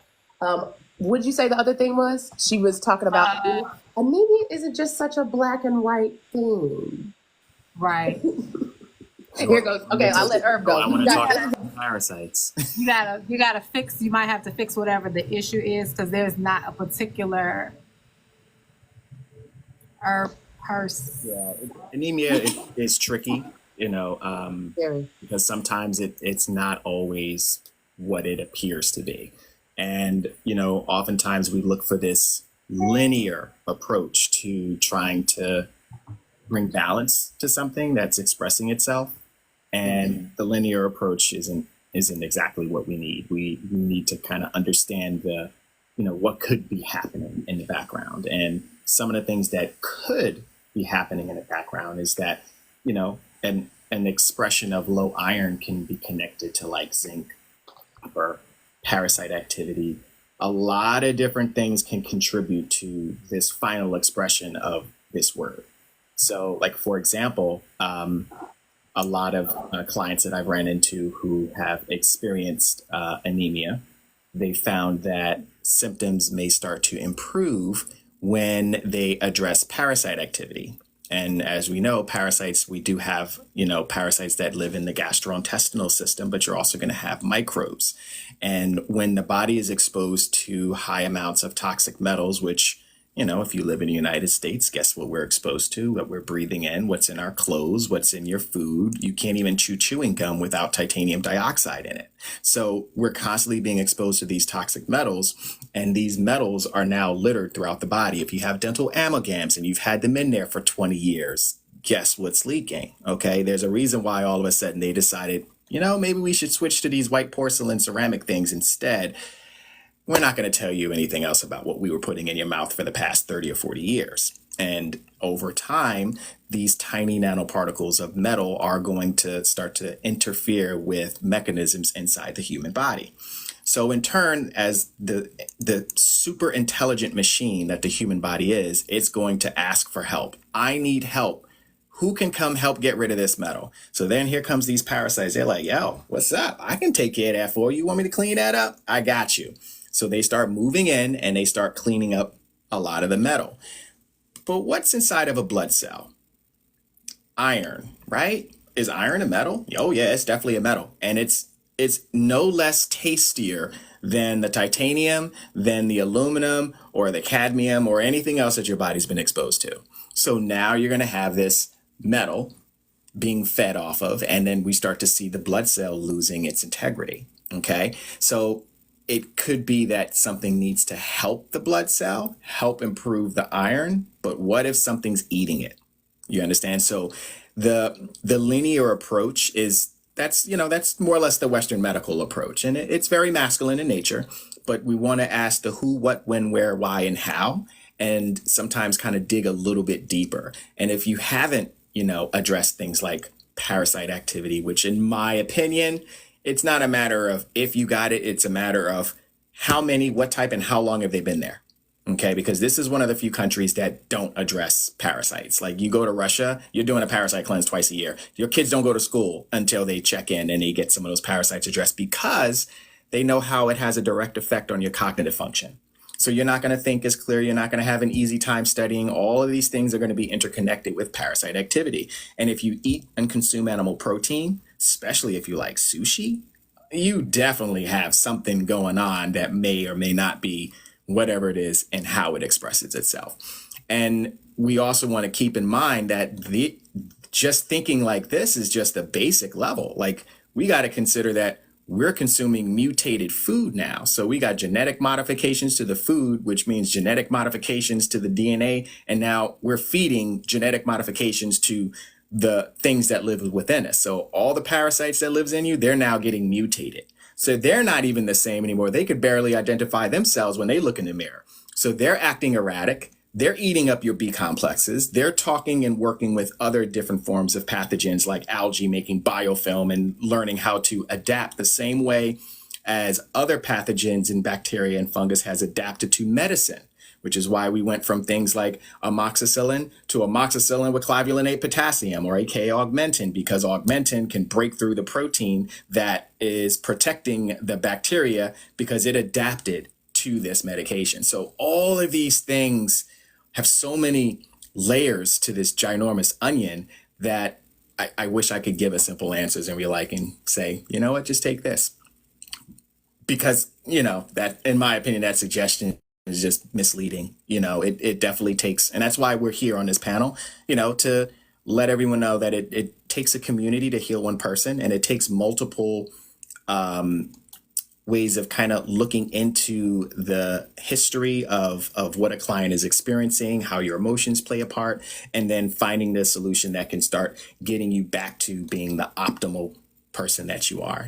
Would you say the other thing was? She was talking about anemia isn't just such a black and white thing. Right. Here goes. Okay, I'll let Herb go. I want You to got- talk about parasites. You gotta fix. You might have to fix whatever the issue is because there's not a particular herb person. Yeah, anemia is tricky, Very. because sometimes it's not always what it appears to be. And, oftentimes we look for this linear approach to trying to bring balance to something that's expressing itself. And the linear approach isn't exactly what we need. We need to kind of understand what could be happening in the background. And some of the things that could be happening in the background is that, an expression of low iron can be connected to like zinc, copper, parasite activity. A lot of different things can contribute to this final expression of this word. So, like, for example, a lot of clients that I've ran into who have experienced anemia, they found that symptoms may start to improve when they address parasite activity. And as we know, parasites, we do have, parasites that live in the gastrointestinal system, but you're also going to have microbes. And when the body is exposed to high amounts of toxic metals, which, if you live in the United States, guess what we're exposed to, what we're breathing in, what's in our clothes, what's in your food. You can't even chew chewing gum without titanium dioxide in it. So we're constantly being exposed to these toxic metals, and these metals are now littered throughout the body. If you have dental amalgams and you've had them in there for 20 years, guess what's leaking? Okay, there's a reason why all of a sudden they decided, maybe we should switch to these white porcelain ceramic things instead. We're not going to tell you anything else about what we were putting in your mouth for the past 30 or 40 years. And over time, these tiny nanoparticles of metal are going to start to interfere with mechanisms inside the human body. So in turn, as the super intelligent machine that the human body is, it's going to ask for help. I need help. Who can come help get rid of this metal? So then here comes these parasites. They're like, yo, what's up? I can take care of that for you. You want me to clean that up? I got you. So they start moving in and they start cleaning up a lot of the metal. But what's inside of a blood cell? Iron, right? Is iron a metal? Oh yeah, it's definitely a metal. And it's no less tastier than the titanium, than the aluminum or the cadmium or anything else that your body's been exposed to. So now you're going to have this metal being fed off of, and then we start to see the blood cell losing its integrity. Okay, so it could be that something needs to help the blood cell, help improve the iron, but what if something's eating it? You understand? So the linear approach that's more or less the Western medical approach, and it's very masculine in nature, but we want to ask the who, what, when, where, why, and how, and sometimes kind of dig a little bit deeper. And if you haven't, addressed things like parasite activity, which in my opinion, it's not a matter of if you got it, it's a matter of how many, what type, and how long have they been there? Okay, because this is one of the few countries that don't address parasites. Like you go to Russia, you're doing a parasite cleanse twice a year. Your kids don't go to school until they check in and they get some of those parasites addressed because they know how it has a direct effect on your cognitive function. So you're not going to think as clear. You're not going to have an easy time studying. All of these things are going to be interconnected with parasite activity. And if you eat and consume animal protein, especially if you like sushi, you definitely have something going on that may or may not be whatever it is and how it expresses itself. And we also want to keep in mind that just thinking like this is just a basic level. Like we got to consider that we're consuming mutated food now. So we got genetic modifications to the food, which means genetic modifications to the DNA. And now we're feeding genetic modifications to the things that live within us. So all the parasites that lives in you, they're now getting mutated. So they're not even the same anymore. They could barely identify themselves when they look in the mirror. So they're acting erratic. they're eating up your B complexes. They're talking and working with other different forms of pathogens like algae, making biofilm and learning how to adapt the same way as other pathogens and bacteria and fungus has adapted to medicine, which is why we went from things like amoxicillin to amoxicillin with clavulanate potassium, or aka augmentin, because augmentin can break through the protein that is protecting the bacteria because it adapted to this medication. So all of these things have so many layers to this ginormous onion that I wish I could give a simple answers and be like, and say, you know what, just take this. Because, that, in my opinion, that suggestion is just misleading. It definitely takes, and that's why we're here on this panel, to let everyone know that it takes a community to heal one person, and it takes multiple ways of kind of looking into the history of what a client is experiencing, how your emotions play a part, and then finding the solution that can start getting you back to being the optimal person that you are,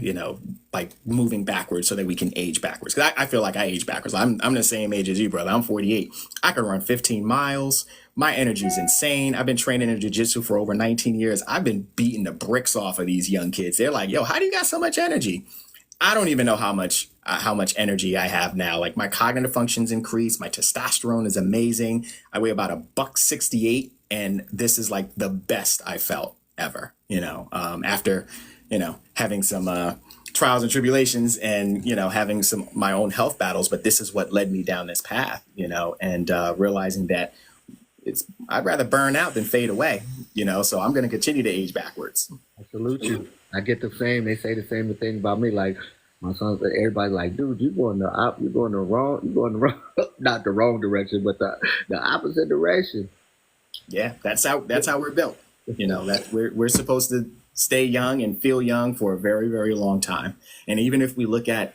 like moving backwards so that we can age backwards. Because I feel like I age backwards. I'm the same age as you, brother. I'm 48. I can run 15 miles. My energy is insane. I've been training in jiu-jitsu for over 19 years. I've been beating the bricks off of these young kids. They're like, yo, how do you got so much energy? I don't even know how much energy I have now. Like, my cognitive functions increased. My testosterone is amazing. I weigh about $168, and this is like the best I felt ever, after having some trials and tribulations and, having some my own health battles. But this is what led me down this path, and realizing that I'd rather burn out than fade away, so I'm going to continue to age backwards. I salute you. I get the same. They say the same thing about me. Like, my sons, everybody's like, dude, you're going the wrong, not the wrong direction, but the opposite direction. Yeah, that's how we're built. That we're supposed to stay young and feel young for a very, very long time. And even if we look at,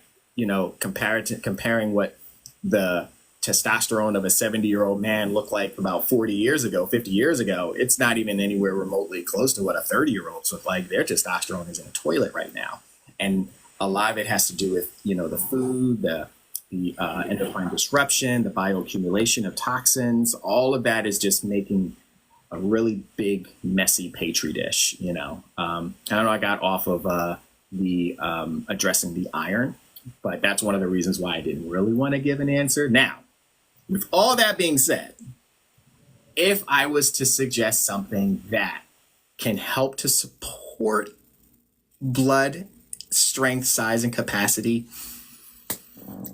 comparing what the testosterone of a 70-year-old man looked like about 40 years ago, 50 years ago, it's not even anywhere remotely close to what a 30-year-old look like. Their testosterone is in a toilet right now. And a lot of it has to do with, the food, the endocrine disruption, the bioaccumulation of toxins. All of that is just making a really big, messy petri dish. I know I got off of the addressing the iron, but that's one of the reasons why I didn't really want to give an answer. Now, with all that being said, if I was to suggest something that can help to support blood strength, size, and capacity,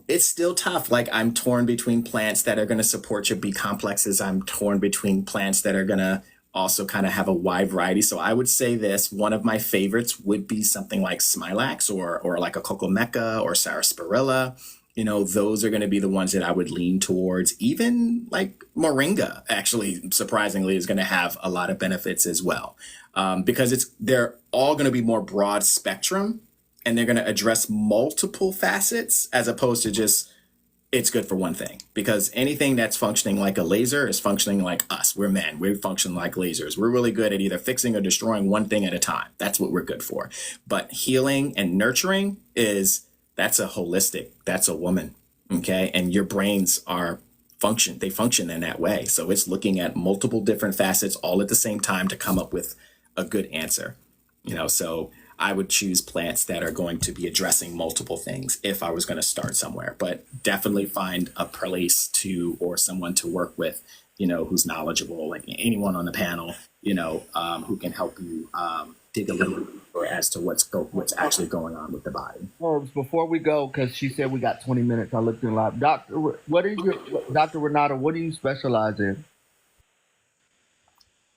it's still tough. Like, I'm torn between plants that are going to support your B complexes. I'm torn between plants that are going to also kind of have a wide variety. So I would say this, one of my favorites would be something like Smilax or like a Cocomeca or Sarsaparilla. Those are going to be the ones that I would lean towards. Even like Moringa, actually, surprisingly, is going to have a lot of benefits as well, because they're all going to be more broad spectrum, and they're going to address multiple facets as opposed to just it's good for one thing. Because anything that's functioning like a laser is functioning like us. We're men. We function like lasers. We're really good at either fixing or destroying one thing at a time. That's what we're good for. But healing and nurturing that's a holistic, that's a woman, okay? And your brains they function in that way. So it's looking at multiple different facets all at the same time to come up with a good answer, so I would choose plants that are going to be addressing multiple things if I was going to start somewhere, but definitely find a place or someone to work with, who's knowledgeable, like anyone on the panel, who can help you dig a little deeper as to what's actually going on with the body. Before we go, because she said we got 20 minutes, I looked in live. Dr. Renata, what do you specialize in?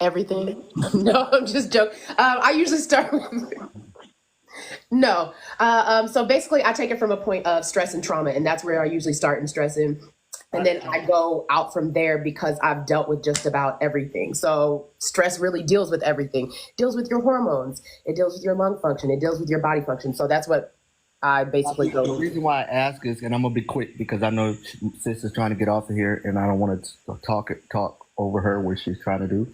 Everything. No, I'm just joking. I usually start with no. So basically, I take it from a point of stress and trauma, and that's where I usually start in stressing. And then I go out from there because I've dealt with just about everything. So stress really deals with everything. It deals with your hormones. It deals with your lung function. It deals with your body function. So that's what I basically go. The reason why I ask is, and I'm gonna be quick because I know sis is trying to get off of here, and I don't want to talk over her what she's trying to do.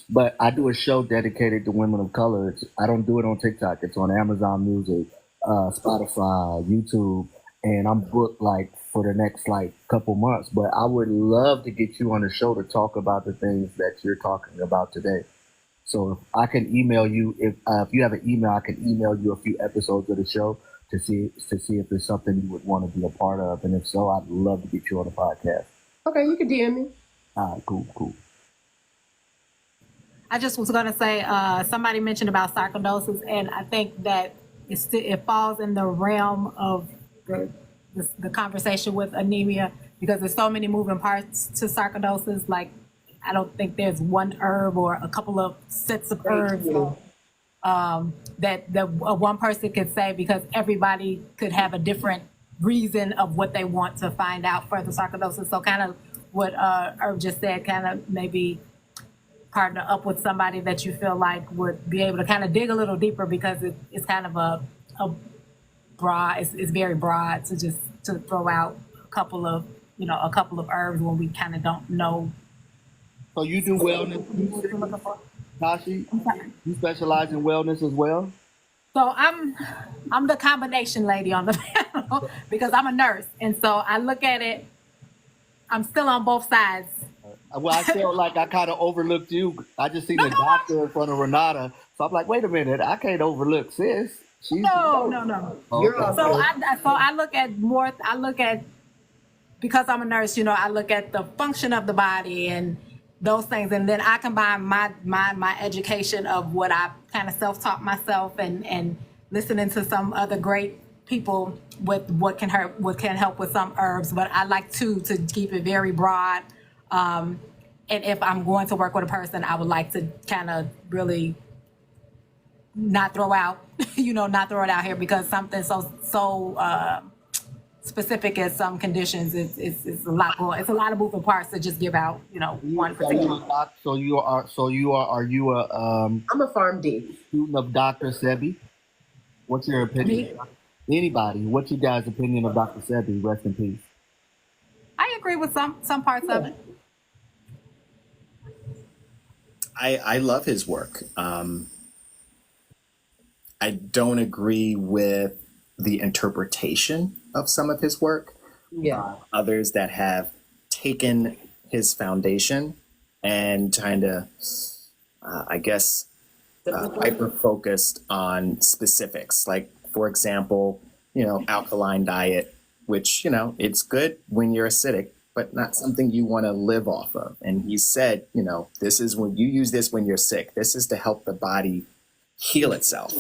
But I do a show dedicated to women of color. I don't do it on TikTok. It's on Amazon Music, Spotify, YouTube, and I'm booked like for the next like couple months. But I would love to get you on the show to talk about the things that you're talking about today. So if I can email you, if you have an email, I can email you a few episodes of the show to see if it's something you would want to be a part of, and if so, I'd love to get you on the podcast. Okay, you can DM me. All right, cool. I just was going to say, somebody mentioned about sarcoidosis, and I think that it falls in the realm of the conversation with anemia, because there's so many moving parts to sarcoidosis. Like, I don't think there's one herb or a couple of sets of herbs that one person could say, because everybody could have a different reason of what they want to find out for the sarcoidosis. So kind of what Herb just said, kind of maybe partner up with somebody that you feel like would be able to kind of dig a little deeper, because it's kind of a broad, it's very broad to just to throw out a couple of herbs when we kind of don't know. So you do wellness, Tashi? You specialize in wellness as well? So I'm the combination lady on the panel because I'm a nurse, and so I look at it. I'm still on both sides. Well, I felt like I kind of overlooked you. I just seen the doctor in front of Renata, so I'm like, wait a minute, I can't overlook sis. She's No. You're okay. So I look at more. I look at, because I'm a nurse. I look at the function of the body and those things, and then I combine my education of what I kind of self-taught myself and listening to some other great people with what can help with some herbs. But I like to keep it very broad. And if I'm going to work with a person, I would like to kind of really not throw it out here, because something so specific as some conditions, it's a lot more. It's a lot of moving parts to just give out, one particular. So are you a I'm a PharmD. student of Dr. Sebi? What's your opinion? Anybody, what's your guys' opinion of Dr. Sebi? Rest in peace. I agree with some parts of it. I love his work. I don't agree with the interpretation of some of his work. Yeah. Others that have taken his foundation and kind of, hyper focused on specifics. Like, for example, alkaline diet, which, it's good when you're acidic, but not something you want to live off of. And he said, this is when you use this when you're sick. This is to help the body heal itself,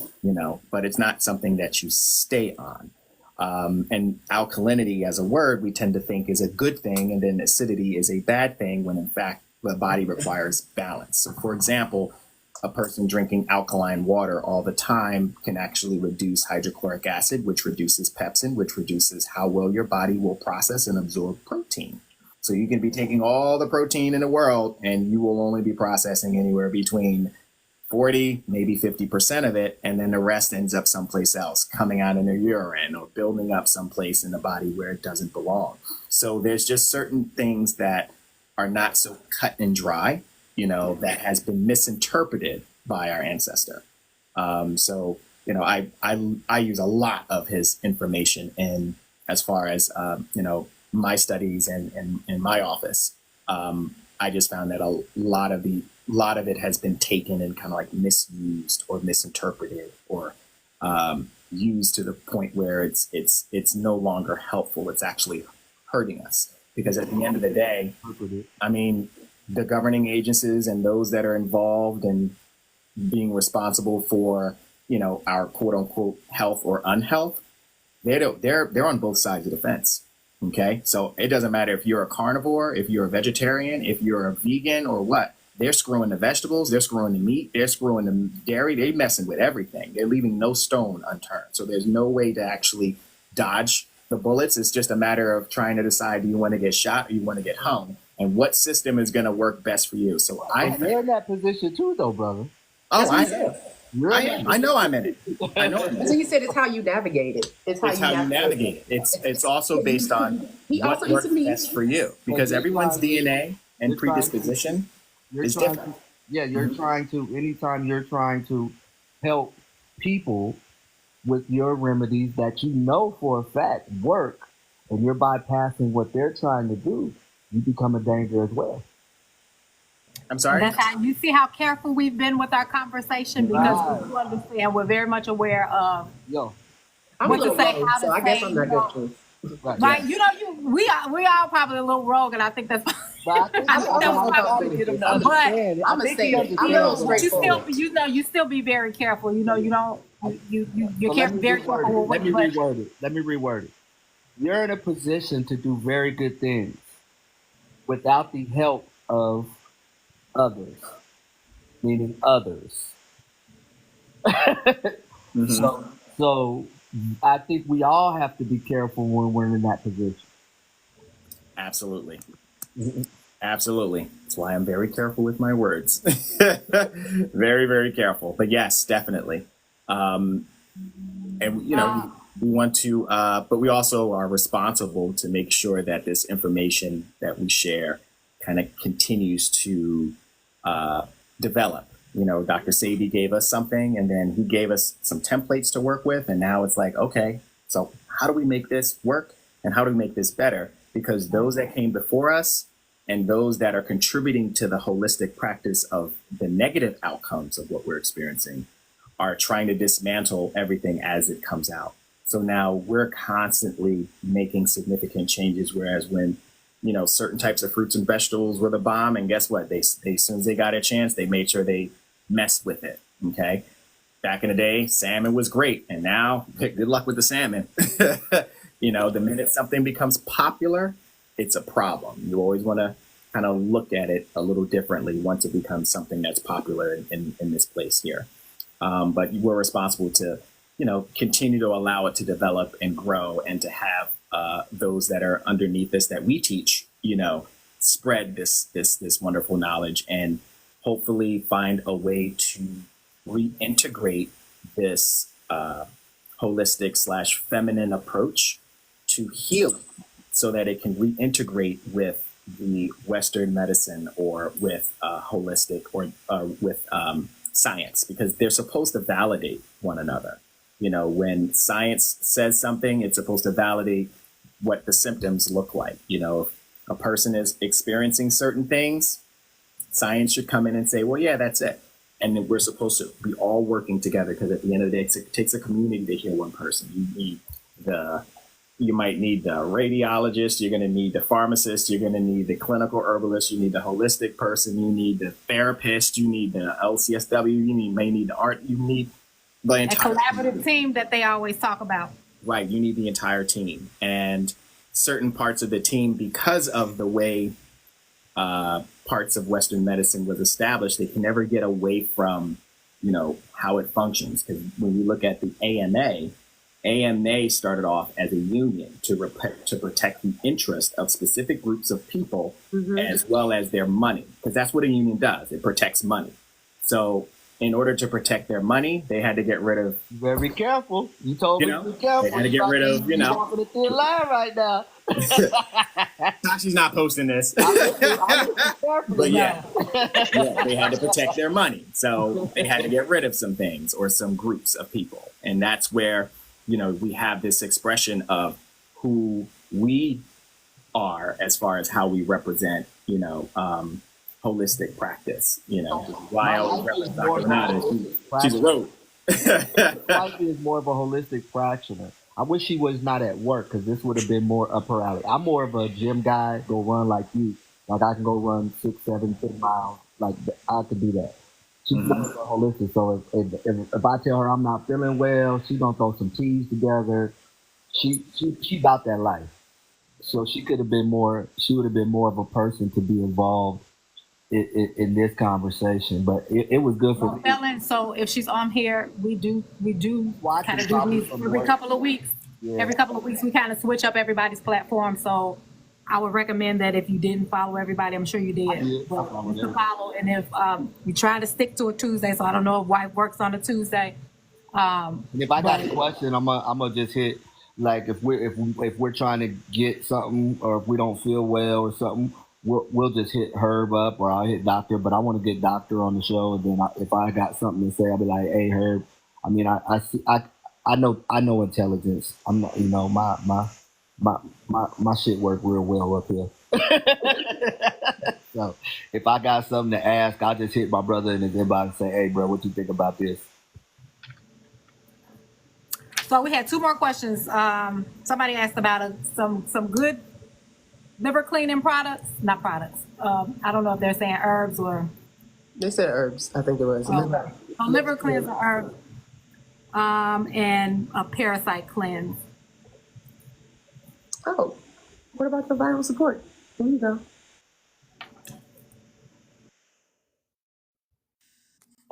but it's not something that you stay on. And alkalinity as a word, we tend to think is a good thing, and then acidity is a bad thing, when in fact the body requires balance. So for example, a person drinking alkaline water all the time can actually reduce hydrochloric acid, which reduces pepsin, which reduces how well your body will process and absorb protein. So you can be taking all the protein in the world, and you will only be processing anywhere between 40, maybe 50% of it, and then the rest ends up someplace else, coming out in the urine or building up someplace in the body where it doesn't belong. So there's just certain things that are not so cut and dry, that has been misinterpreted by our ancestor. So I use a lot of his information in as far as my studies and in my office. I just found that a lot of it has been taken and kind of like misused or misinterpreted or used to the point where it's no longer helpful. It's actually hurting us, because at the end of the day, I mean, the governing agencies and those that are involved in being responsible for, our quote unquote health or unhealth, they're on both sides of the fence. Okay. So it doesn't matter if you're a carnivore, if you're a vegetarian, if you're a vegan or what. They're screwing the vegetables, they're screwing the meat, they're screwing the dairy, they're messing with everything. They're leaving no stone unturned. So there's no way to actually dodge the bullets. It's just a matter of trying to decide, do you want to get shot or you want to get hung? And what system is going to work best for you? So You're in that position too, though, brother. Oh, I am. I know I'm in it. I know. So you said it's how you navigate it. It's how you navigate it. It's also based on what works best for you, because everyone's DNA and predisposition is different. You're trying to, anytime you're trying to help people with your remedies that for a fact work, and you're bypassing what they're trying to do, you become a danger as well. I'm sorry. That's how you see how careful we've been with our conversation because we do understand we're very much aware of Yo, I'm a what to little say, rogue, how so to I guess say, I'm you not know. good too. right. Right, you know, we are probably a little rogue, and I think that's. But I think I think that was trying to get him to understand. I'm I think gonna he say it. I'm a little understands. But you straightforward. still, you still be very careful. You know, you don't, you're But let me very reword careful it. with Let me what. reword it. Let me reword it. You're in a position to do very good things without the help of others, meaning others. Mhm. So I think we all have to be careful when we're in that position. Absolutely. Absolutely. That's why I'm very careful with my words. Very, very careful. But yes, definitely. And you know, we want to, but we also are responsible to make sure that this information that we share kind of continues to develop. You know, Dr. Sabi gave us something, and then he gave us some templates to work with, and now it's like, okay, so how do we make this work, and how do we make this better? Because those that came before us and those that are contributing to the holistic practice of the negative outcomes of what we're experiencing are trying to dismantle everything as it comes out. So now we're constantly making significant changes, whereas when, you know, certain types of fruits and vegetables were the bomb, and guess what? They as soon as they got a chance, they made sure they messed with it. Okay. Back in the day, salmon was great. And now, good luck with the salmon. You know, the minute something becomes popular, it's a problem. You always want to kind of look at it a little differently once it becomes something that's popular in this place here. But we're responsible to, you know, continue to allow it to develop and grow, and to have those that are underneath us that we teach, you know, spread this wonderful knowledge, and hopefully find a way to reintegrate this holistic / feminine approach to healing, so that it can reintegrate with the Western medicine, or with holistic, or with science, because they're supposed to validate one another. You know, when science says something, it's supposed to validate what the symptoms look like. You know, if a person is experiencing certain things, science should come in and say, well, yeah, that's it. And then we're supposed to be all working together, because at the end of the day, it takes a community to heal one person. You might need the radiologist, you're going to need the pharmacist, you're going to need the clinical herbalist, you need the holistic person, you need the therapist, you need the LCSW, may need the art, you need the A entire collaborative team that they always talk about. Right, you need the entire team. And certain parts of the team, because of the way parts of Western medicine was established, they can never get away from, you know, how it functions. Because when you look at the AMA started off as a union to protect the interest of specific groups of people, as well as their money, because that's what a union does. It protects money. So in order to protect their money, they had to get rid of, You better be careful. You told You me know, to be careful. they had to get rid of, you know. You're walking a thin line right now. Tashi's not posting this. I'm careful. But yeah, they had to protect their money. So they had to get rid of some things or some groups of people. And that's where, you know, we have this expression of who we are as far as how we represent, you know, holistic practice. You know, why I always represent Dr. Renata. She's a road. Ivy is more of a holistic practitioner. I wish she was not at work, because this would have been more up her alley. I'm more of a gym guy, go run like you. Like I can go run 6, 7, 10 miles. Like I could do that. She's more of a holistic. So if I tell her I'm not feeling well, she's gonna throw some teas together. She about that life. So she could have been more. She would have been more of a person to be involved in this conversation. But it was good for me. Ellen, so if she's on here, we do Watch kind it of do probably these from every work. couple of weeks. Yeah. Every couple of weeks, we kind of switch up everybody's platform. So I would recommend that if you didn't follow everybody, I'm sure you did, did. I but followed to follow. And if we try to stick to a Tuesday, so I don't know if White works on a Tuesday. And if I got a But- question, I'm gonna just hit, like if we're trying to get something, or if we don't feel well or something, we'll just hit Herb up, or I'll hit Doctor. But I want to get Doctor on the show, and then if I got something to say, I'll be like, hey Herb. I mean, I know intelligence. I'm not, you know, my my my shit work real well up here. So if I got something to ask, I'll just hit my brother in his inbox and say, "Hey, bro, what you think about this?" So we had two more questions. Somebody asked about some good liver cleaning products, not products. I don't know if they're saying herbs or They said herbs. I think it was. a liver cleanser herb, and a parasite cleanse. Oh, what about the viral support? There you go.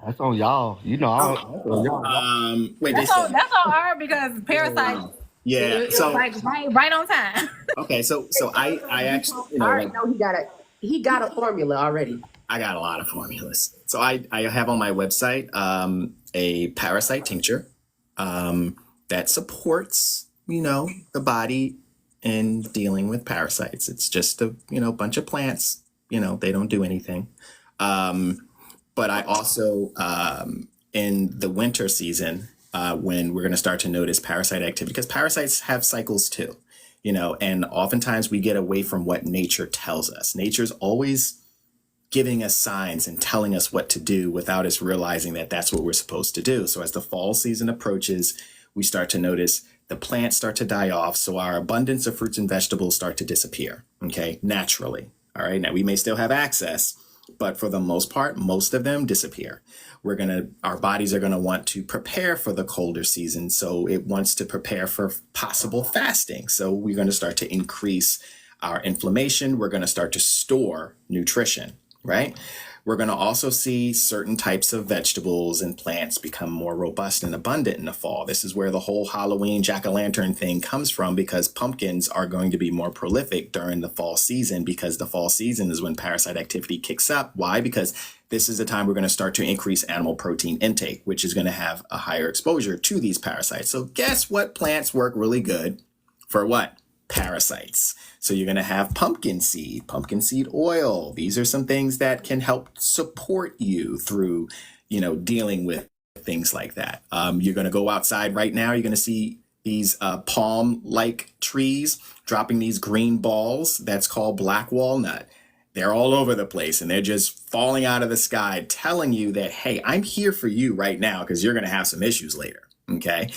That's on y'all. You know, that's on y'all. Wait, they That's all. said, That's all herb because parasites. yeah. It's So like right on time. okay, so I actually, I already know he got a formula already. I got a lot of formulas. So I have on my website a parasite tincture that supports, the body in dealing with parasites. It's just a, bunch of plants, they don't do anything. But I also, in the winter season, when we're going to start to notice parasite activity, because parasites have cycles too, and oftentimes we get away from what nature tells us. Nature's always giving us signs and telling us what to do without us realizing that that's what we're supposed to do. So as the fall season approaches, we start to notice the plants start to die off. So our abundance of fruits and vegetables start to disappear, okay, naturally. All right, now we may still have access, but for the most part, most of them disappear. Our bodies are going to want to prepare for the colder season. So it wants to prepare for possible fasting. So we're going to start to increase our inflammation. We're going to start to store nutrition, right? We're going to also see certain types of vegetables and plants become more robust and abundant in the fall. This is where the whole Halloween jack-o'-lantern thing comes from, because pumpkins are going to be more prolific during the fall season, because the fall season is when parasite activity kicks up. Why? Because this is the time we're going to start to increase animal protein intake, which is going to have a higher exposure to these parasites. So guess what plants work really good for what? Parasites. So you're going to have pumpkin seed oil. These are some things that can help support you through, dealing with things like that. You're going to go outside right now. You're going to see these palm-like trees dropping these green balls. That's called black walnut. They're all over the place, and they're just falling out of the sky, telling you that, hey, I'm here for you right now, because you're going to have some issues later. Okay.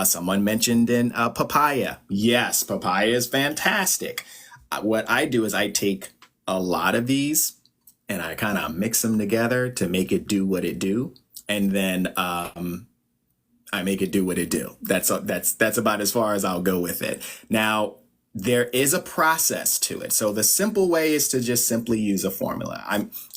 Someone mentioned in papaya. Yes, papaya is fantastic. What I do is I take a lot of these and I kind of mix them together to make it do what it do. And then I make it do what it do. That's about as far as I'll go with it. Now, there is a process to it. So the simple way is to just simply use a formula.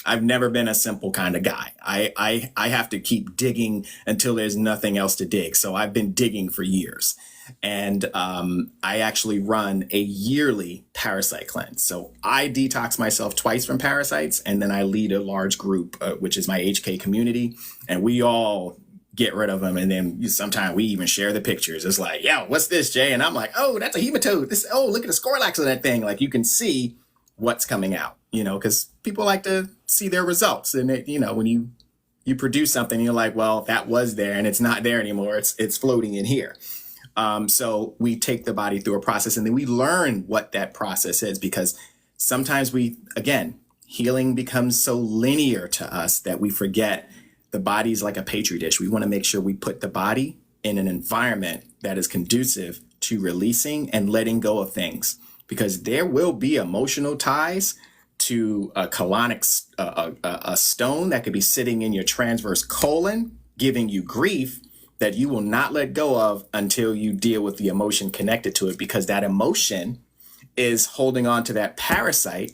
I've never been a simple kind of guy. I have to keep digging until there's nothing else to dig. So I've been digging for years. And I actually run a yearly parasite cleanse. So I detox myself twice from parasites, and then I lead a large group, which is my HK community, and we all get rid of them. And then sometimes we even share the pictures. It's like, yo, what's this, Jay? And I'm like, oh, that's a hematode. Look at the Scorlax on that thing. Like, you can see what's coming out, because people like to see their results. And when you produce something, you're like, well, that was there and it's not there anymore. It's floating in here. So we take the body through a process, and then we learn what that process is, because sometimes healing becomes so linear to us that we forget the body's like a petri dish. We want to make sure we put the body in an environment that is conducive to releasing and letting go of things, because there will be emotional ties to a colonic, a stone that could be sitting in your transverse colon, giving you grief that you will not let go of until you deal with the emotion connected to it, because that emotion is holding on to that parasite.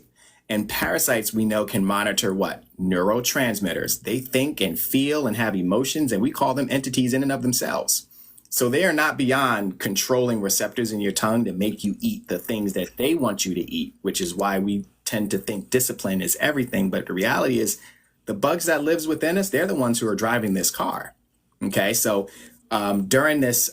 And parasites, we know, can monitor what? Neurotransmitters. They think and feel and have emotions, and we call them entities in and of themselves. So they are not beyond controlling receptors in your tongue to make you eat the things that they want you to eat, which is why we tend to think discipline is everything. But the reality is, the bugs that lives within us, they're the ones who are driving this car. Okay, so during this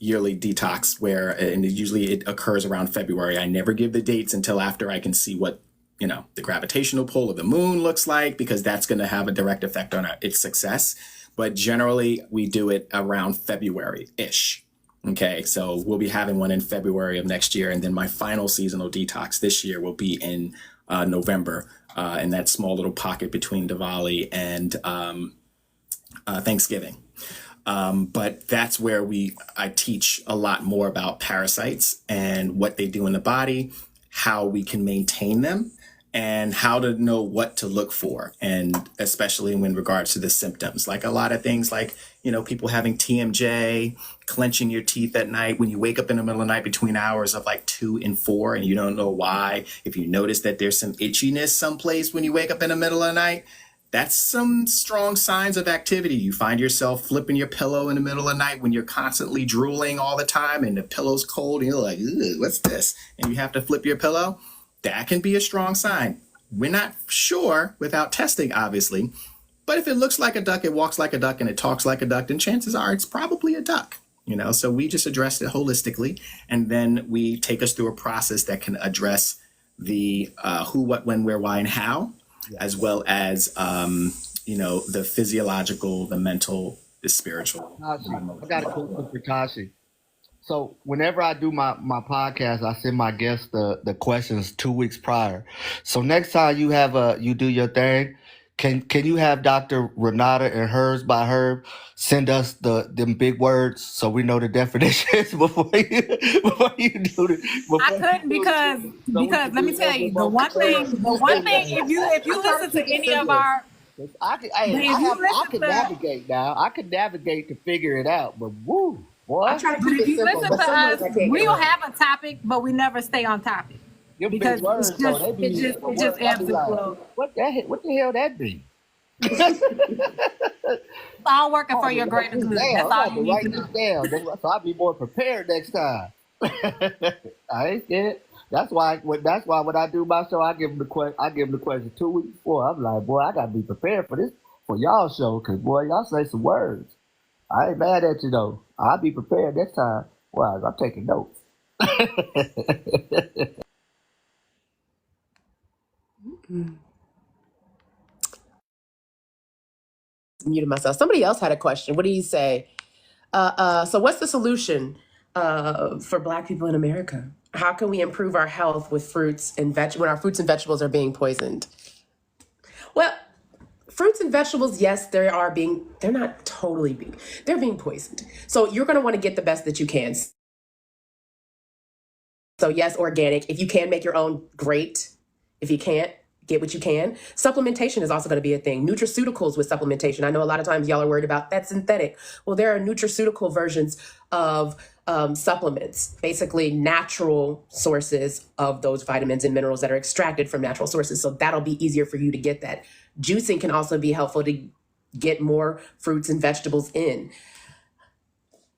yearly detox, and usually it occurs around February, I never give the dates until after I can see what the gravitational pull of the moon looks like, because that's going to have a direct effect on its success. But generally, we do it around February-ish. Okay, so we'll be having one in February of next year, and then my final seasonal detox this year will be in November, in that small little pocket between Diwali and Thanksgiving. But that's where I teach a lot more about parasites and what they do in the body, how we can maintain them, and how to know what to look for. And especially in regards to the symptoms, like a lot of things like, people having TMJ, clenching your teeth at night when you wake up in the middle of the night between hours of like 2 and 4, and you don't know why. If you notice that there's some itchiness someplace when you wake up in the middle of the night, that's some strong signs of activity. You find yourself flipping your pillow in the middle of the night when you're constantly drooling all the time and the pillow's cold and you're like, what's this? And you have to flip your pillow. That can be a strong sign. We're not sure without testing, obviously. But if it looks like a duck, it walks like a duck, and it talks like a duck, then chances are it's probably a duck. So we just address it holistically. And then we take us through a process that can address the who, what, when, where, why, and how, as well as, the physiological, the mental, the spiritual. Tashi, I got a question for Tashi. So whenever I do my podcast, I send my guests the questions 2 weeks prior. So next time you do your thing, can you have Dr. Renata and Herbs by Herb send us them big words so we know the definitions before you do it? I couldn't because let me tell you the one thing if you listen to any of our I can navigate now. I can navigate to figure it out, but woo, boy. I try to keep if it you simple, listen but to sometimes us, I can't we'll get it. have a topic, but we never stay on topic Your big because words, it though, they be- just ebbs and like, flows. What the hell that be? It's all working for your greater good. That's all you need to write know. this down, so I'll be more prepared next time. I ain't scared. That's why when I do my show, I give them the question 2 weeks before. I'm like, boy, I gotta be prepared for this for y'all show, cause boy, y'all say some words. I ain't mad at you though. I'll be prepared next time. Well, I'm taking notes. Muted myself. Somebody else had a question. What do you say? So what's the solution for Black people in America? How can we improve our health with fruits and when our fruits and vegetables are being poisoned? Well, fruits and vegetables, yes, they're not totally they're being poisoned. So you're going to want to get the best that you can. So yes, organic. If you can make your own, great. If you can't, get what you can. Supplementation is also going to be a thing. Nutraceuticals with supplementation. I know a lot of times y'all are worried about that synthetic. Well, there are nutraceutical versions of supplements, basically natural sources of those vitamins and minerals that are extracted from natural sources. So that'll be easier for you to get that. Juicing can also be helpful to get more fruits and vegetables in.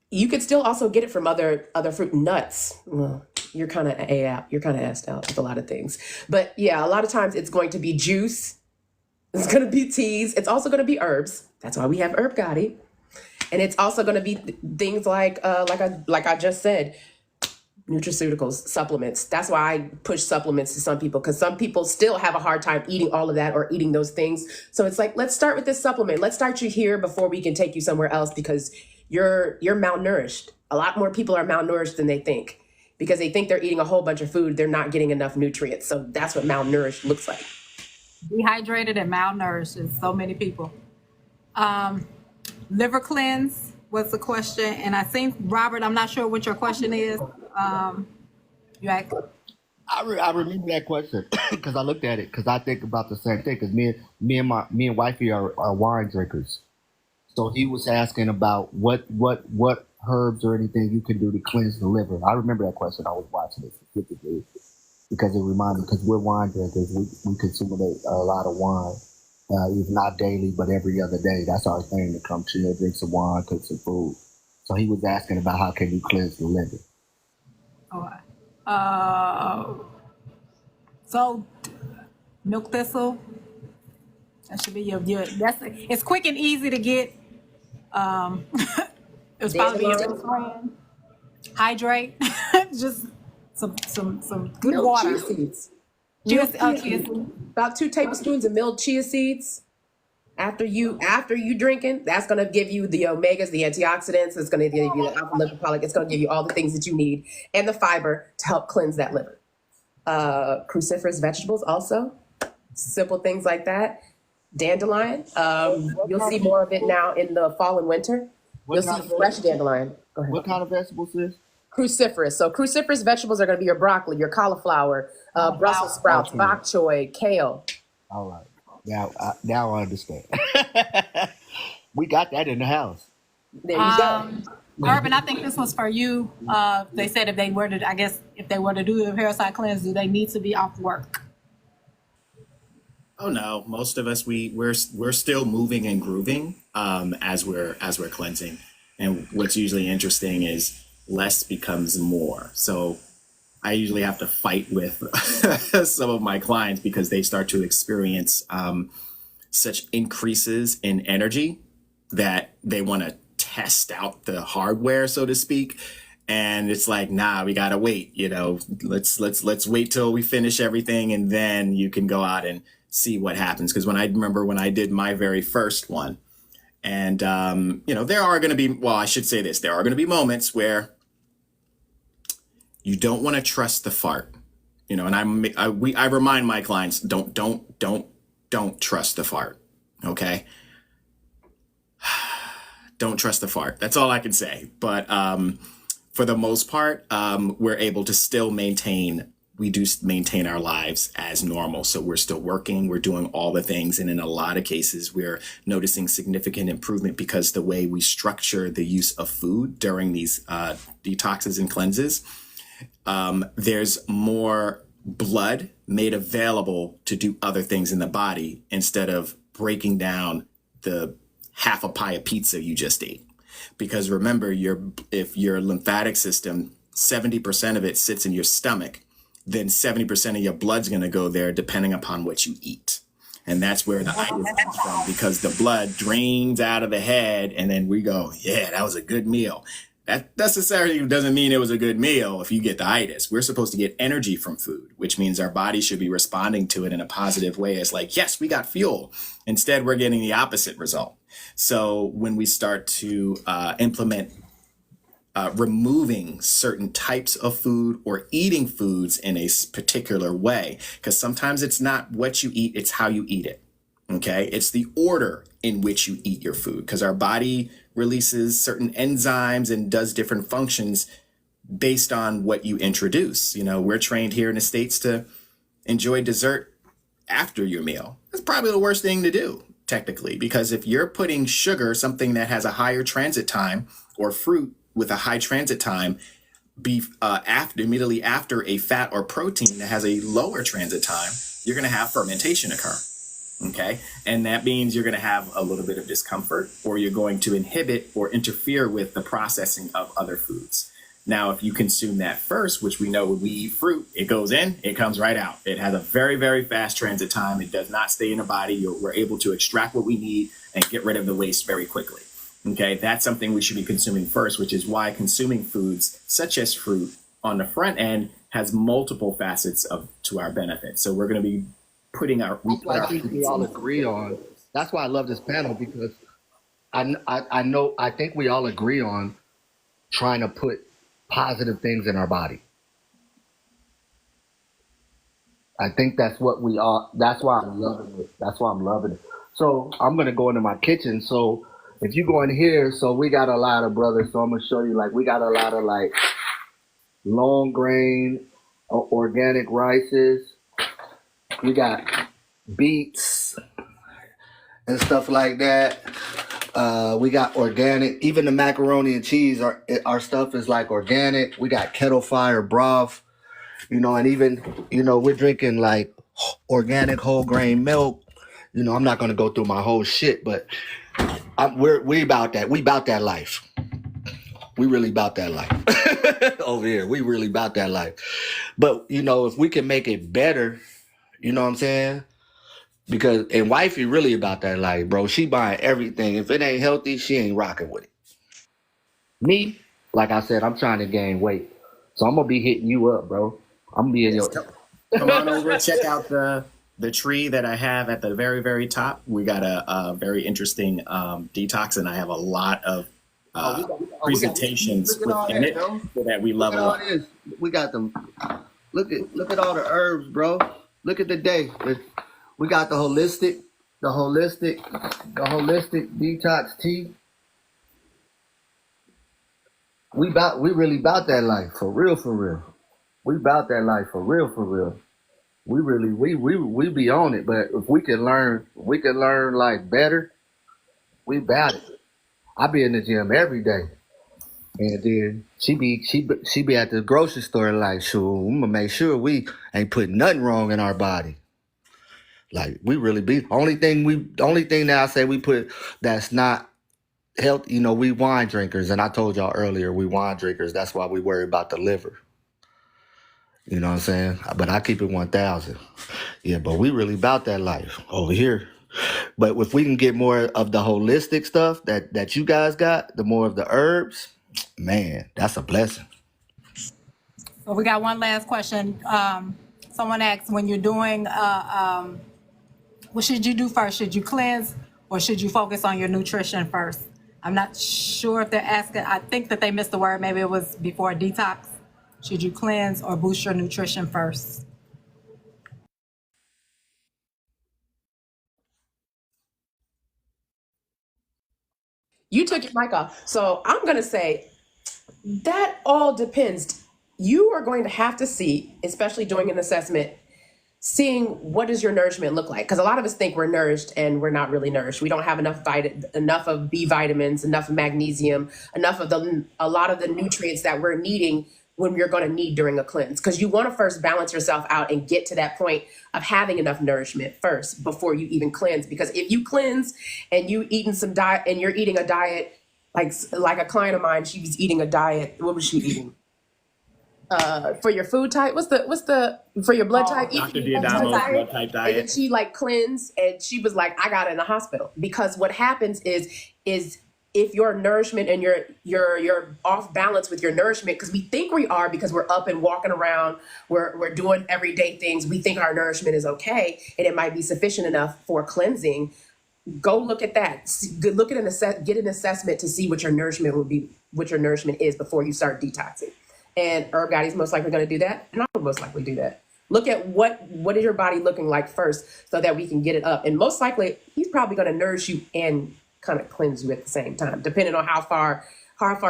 You could still also get it from other fruit and nuts. Well, you're kind of assed out with a lot of things. But yeah, a lot of times it's going to be juice. It's going to be teas. It's also going to be herbs. That's why we have Herb Gotti. And it's also going to be things like I just said, nutraceuticals, supplements. That's why I push supplements to some people, because some people still have a hard time eating all of that or eating those things. So it's like, let's start with this supplement. Let's start you here before we can take you somewhere else, because you're malnourished. A lot more people are malnourished than they think, because they think they're eating a whole bunch of food. They're not getting enough nutrients. So that's what malnourished looks like. Dehydrated and malnourished is so many people. Liver cleanse was the question, and I think, Robert, I'm not sure what your question is. You asked. I remember that question because I looked at it, because I think about the same thing, because me and wifey are wine drinkers. So he was asking about what herbs or anything you can do to cleanse the liver. I remember that question. I was watching it specifically because it reminded me, because we're wine drinkers, we consume a lot of wine, if not daily, but every other day. That's our thing, to come chill, drink some wine, cook some food. So he was asking about how can you cleanse the liver. So milk thistle, that should be your it's quick and easy to get. It's probably your best friend. Hydrate. Just some good Milled water. chia seeds. Chia seeds. About 2 tablespoons of milled chia seeds. After you drinking, that's gonna give you the omegas, the antioxidants. It's gonna give you the alpha lipoprolic. It's gonna give you all the things that you need and the fiber to help cleanse that liver. Cruciferous vegetables also, simple things like that. Dandelion. You'll see more of it now in the fall and winter. You'll see fresh dandelion. Go ahead. What kind of vegetables is? Cruciferous. So cruciferous vegetables are going to be your broccoli, your cauliflower, Brussels sprouts, Okay. bok choy, kale. All right. Now I understand. We got that in the house. There you go. Urban, I think this was for you. They said if they were to do the parasite cleanse, do they need to be off work? Oh no, most of us we're still moving and grooving as we're cleansing. And what's usually interesting is less becomes more. So I usually have to fight with some of my clients because they start to experience such increases in energy that they want to test out the hardware, so to speak. And it's like, nah, we gotta wait. Let's wait till we finish everything, and then you can go out and see what happens. Because when I did my very first one, and there are going to be, well, I should say this, there are going to be moments where you don't want to trust the fart, and I remind my clients, don't trust the fart. Okay. Don't trust the fart. That's all I can say. But for the most part, we're able to still maintain our lives as normal. So we're still working, we're doing all the things. And in a lot of cases, we're noticing significant improvement because the way we structure the use of food during these detoxes and cleanses, there's more blood made available to do other things in the body instead of breaking down the half a pie of pizza you just ate. Because remember, if your lymphatic system, 70% of it sits in your stomach, then 70% of your blood's going to go there depending upon what you eat. And that's where the itis comes from, because the blood drains out of the head and then we go, yeah, that was a good meal. That necessarily doesn't mean it was a good meal if you get the itis. We're supposed to get energy from food, which means our body should be responding to it in a positive way. It's like, yes, we got fuel. Instead, we're getting the opposite result. So when we start to implement removing certain types of food or eating foods in a particular way, because sometimes it's not what you eat, it's how you eat it. Okay. It's the order in which you eat your food, because our body releases certain enzymes and does different functions based on what you introduce. We're trained here in the States to enjoy dessert after your meal. That's probably the worst thing to do, technically, because if you're putting sugar, something that has a higher transit time, or fruit with a high transit time, immediately after a fat or protein that has a lower transit time, you're going to have fermentation occur. Okay. And that means you're going to have a little bit of discomfort, or you're going to inhibit or interfere with the processing of other foods. Now, if you consume that first, which we know when we eat fruit, it goes in, it comes right out. It has a very, very fast transit time. It does not stay in the body. We're able to extract what we need and get rid of the waste very quickly. Okay, that's something we should be consuming first, which is why consuming foods such as fruit on the front end has multiple facets to our benefit. So we're going to be putting our. I think we all agree on. That's why I love this panel, because I think we all agree on trying to put positive things in our body. I think that's what we are. That's why I'm loving it. That's why I'm loving it. So I'm gonna go into my kitchen. So if you go in here, so we got a lot of brothers. So I'm gonna show you, we got a lot of long grain, organic rices. We got beets and stuff like that. We got organic, even the macaroni and cheese, our stuff is organic. We got kettle fire broth, and even, we're drinking organic whole grain milk. I'm not going to go through my whole shit, but we about that. We about that life. We really about that life over here. We really about that life. But, if we can make it better, you know what I'm saying? And wifey really about that life, bro. She buying everything. If it ain't healthy, she ain't rocking with it. Me, like I said, I'm trying to gain weight. So I'm going to be hitting you up, bro. I'm going to be in your... Come on over, check out the the tree that I have at the very, very top, we got a very interesting detox, and I have a lot of presentations look at all within that, it bro. so that we Look at level all up. this. We got them. Look at all the herbs, bro. Look at the day. We got the holistic detox tea. We really about that life for real, for real. We about that life for real, for real. We be on it, but if we can learn like better, we about it. I be in the gym every day. And then she be at the grocery store like, sure, I'm gonna make sure we ain't putting nothing wrong in our body. Like we really be only thing that I say we put that's not health, we wine drinkers, and I told y'all earlier we wine drinkers. That's why we worry about the liver. You know what I'm saying? But I keep it 1,000. Yeah, but we really about that life over here. But if we can get more of the holistic stuff that you guys got, the more of the herbs, man, that's a blessing. So we got one last question. Someone asked, when you're doing, what should you do first? Should you cleanse or should you focus on your nutrition first? I'm not sure if they're asking. I think that they missed the word. Maybe it was before detox. Should you cleanse or boost your nutrition first? You took your mic off. So I'm going to say that all depends. You are going to have to see, especially doing an assessment, seeing what does your nourishment look like, because a lot of us think we're nourished and we're not really nourished. We don't have enough of B vitamins, enough of magnesium, enough of a lot of the nutrients that we're needing when you're going to need during a cleanse, because you want to first balance yourself out and get to that point of having enough nourishment first before you even cleanse. Because if you cleanse and you eating some diet and you're eating a diet like a client of mine, she was eating a diet. What was she eating? For your food type, what's the for your blood type? Dr. Blood D'Adamo's type. blood type And then diet. she like cleansed, and she was like, I got it in the hospital. Because what happens is if your nourishment and you're off balance with your nourishment, because we think we are, because we're up and walking around, we're doing everyday things, we think our nourishment is okay and it might be sufficient enough for cleansing. Go look at that. Look at get an assessment to see what your nourishment will be, what your nourishment is before you start detoxing. And Herb Gotti's most likely going to do that, and I will most likely do that. Look at what is your body looking like first, so that we can get it up. And most likely, he's probably going to nourish you and kind of cleanse you at the same time, depending on how far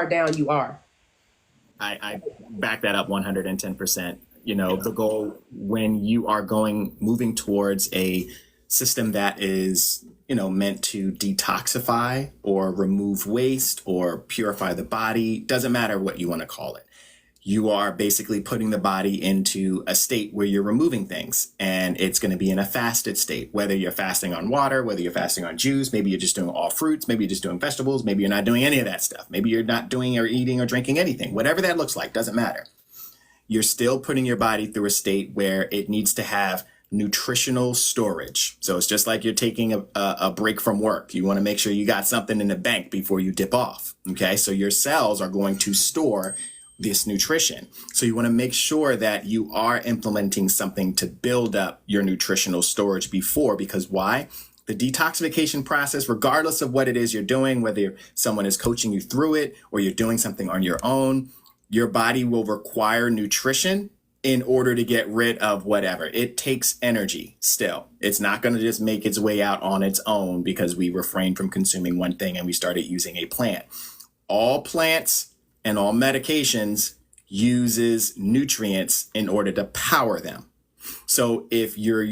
down you are. I back that up 110%. The goal when you are moving towards a system that is, meant to detoxify or remove waste or purify the body, doesn't matter what you want to call it. You are basically putting the body into a state where you're removing things, and it's going to be in a fasted state, whether you're fasting on water, whether you're fasting on juice, maybe you're just doing all fruits, maybe you're just doing vegetables, maybe you're not doing any of that stuff. Maybe you're not doing or eating or drinking anything, whatever that looks like, doesn't matter. You're still putting your body through a state where it needs to have nutritional storage. So it's just like you're taking a break from work. You want to make sure you got something in the bank before you dip off. Okay. So your cells are going to store this nutrition. So you want to make sure that you are implementing something to build up your nutritional storage before, because why? The detoxification process, regardless of what it is you're doing, whether someone is coaching you through it or you're doing something on your own, your body will require nutrition in order to get rid of whatever. It takes energy still. It's not going to just make its way out on its own because we refrained from consuming one thing and we started using a plant. All plants and all medications uses nutrients in order to power them. So if your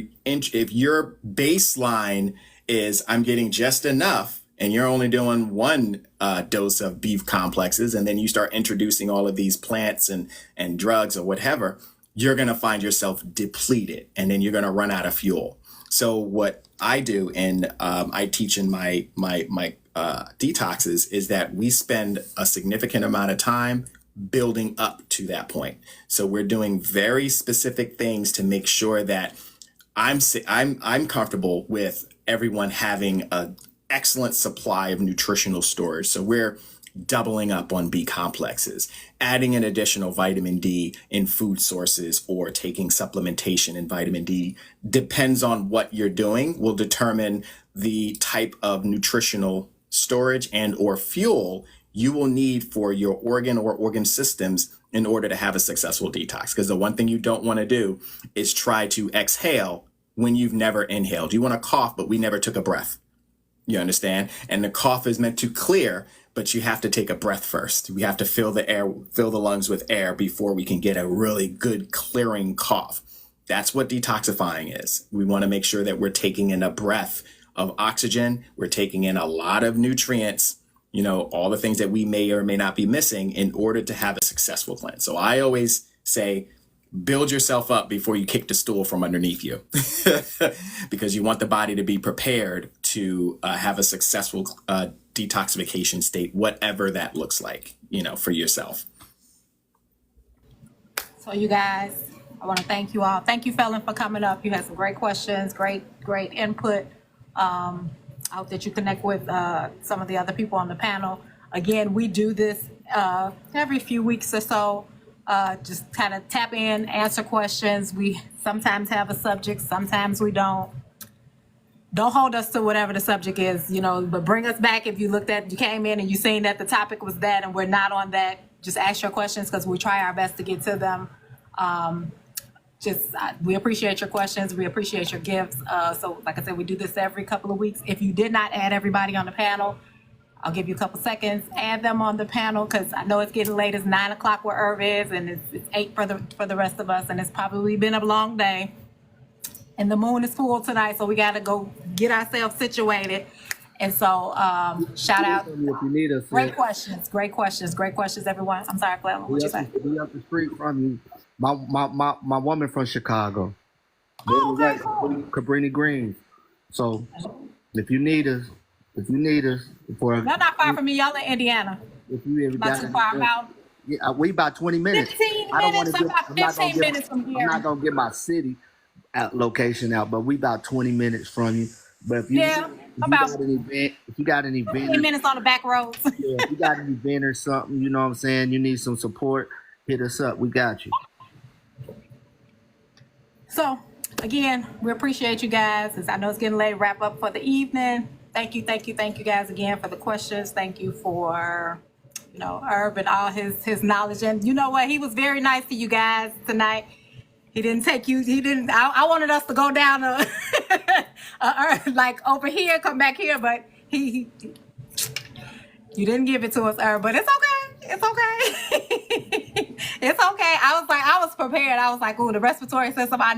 baseline is I'm getting just enough, and you're only doing one dose of beef complexes, and then you start introducing all of these plants and drugs or whatever, you're going to find yourself depleted, and then you're going to run out of fuel. So what I do, and I teach in my detoxes, is that we spend a significant amount of time building up to that point. So we're doing very specific things to make sure that I'm comfortable with everyone having an excellent supply of nutritional storage. So we're doubling up on B complexes, adding an additional vitamin D in food sources, or taking supplementation in vitamin D, depends on what you're doing, will determine the type of nutritional storage and or fuel you will need for your organ or organ systems in order to have a successful detox. Because the one thing you don't want to do is try to exhale when you've never inhaled. You want to cough, but we never took a breath. You understand? And the cough is meant to clear, but you have to take a breath first. We have to fill the lungs with air before we can get a really good clearing cough. That's what detoxifying is. We want to make sure that we're taking in a breath of oxygen. We're taking in a lot of nutrients, all the things that we may or may not be missing in order to have a successful cleanse. So I always say, build yourself up before you kick the stool from underneath you, because you want the body to be prepared to have a successful detoxification state, whatever that looks like, for yourself. So you guys, I want to thank you all. Thank you, Felon, for coming up. You had some great questions, great input. I hope that you connect with some of the other people on the panel. Again, we do this every few weeks or so. Just kind of tap in, answer questions. We sometimes have a subject, sometimes we don't. Don't hold us to whatever the subject is, but bring us back if you came in and you seen that the topic was that and we're not on that. Just ask your questions because we try our best to get to them. We appreciate your questions. We appreciate your gifts. So like I said, we do this every couple of weeks. If you did not add everybody on the panel, I'll give you a couple seconds. Add them on the panel because I know it's getting late. It's 9 o'clock where Irv is, and it's 8 for the rest of us. And it's probably been a long day. And the moon is full tonight, so we got to go get ourselves situated. And so shout out. If you need us, Great questions, everyone. I'm sorry, Clem. What you say? We up the street from you. My woman from Chicago. Oh, okay, cool. Cabrini Greens. So if you need us, for Y'all not far from me. Y'all in Indiana. if you ever Not too far. About we about 20 minutes. 15 I don't want minutes. to About 15 minutes from I'm here. not gonna get my city location out, but we about 20 minutes from you. But if you, Yeah, if you got an event, 15 minutes on the back roads. if you got an event or something, you know what I'm saying, you need some support, hit us up. We got you. So again, we appreciate you guys. As I know it's getting late, wrap up for the evening. Thank you guys again for the questions. Thank you for, Herb and all his knowledge. And you know what? He was very nice to you guys tonight. He didn't take you. He didn't. I wanted us to go down like over here, come back here, but you didn't give it to us, Herb. But it's okay. It's okay. It's okay. I was prepared. I was like, oh, the respiratory system. I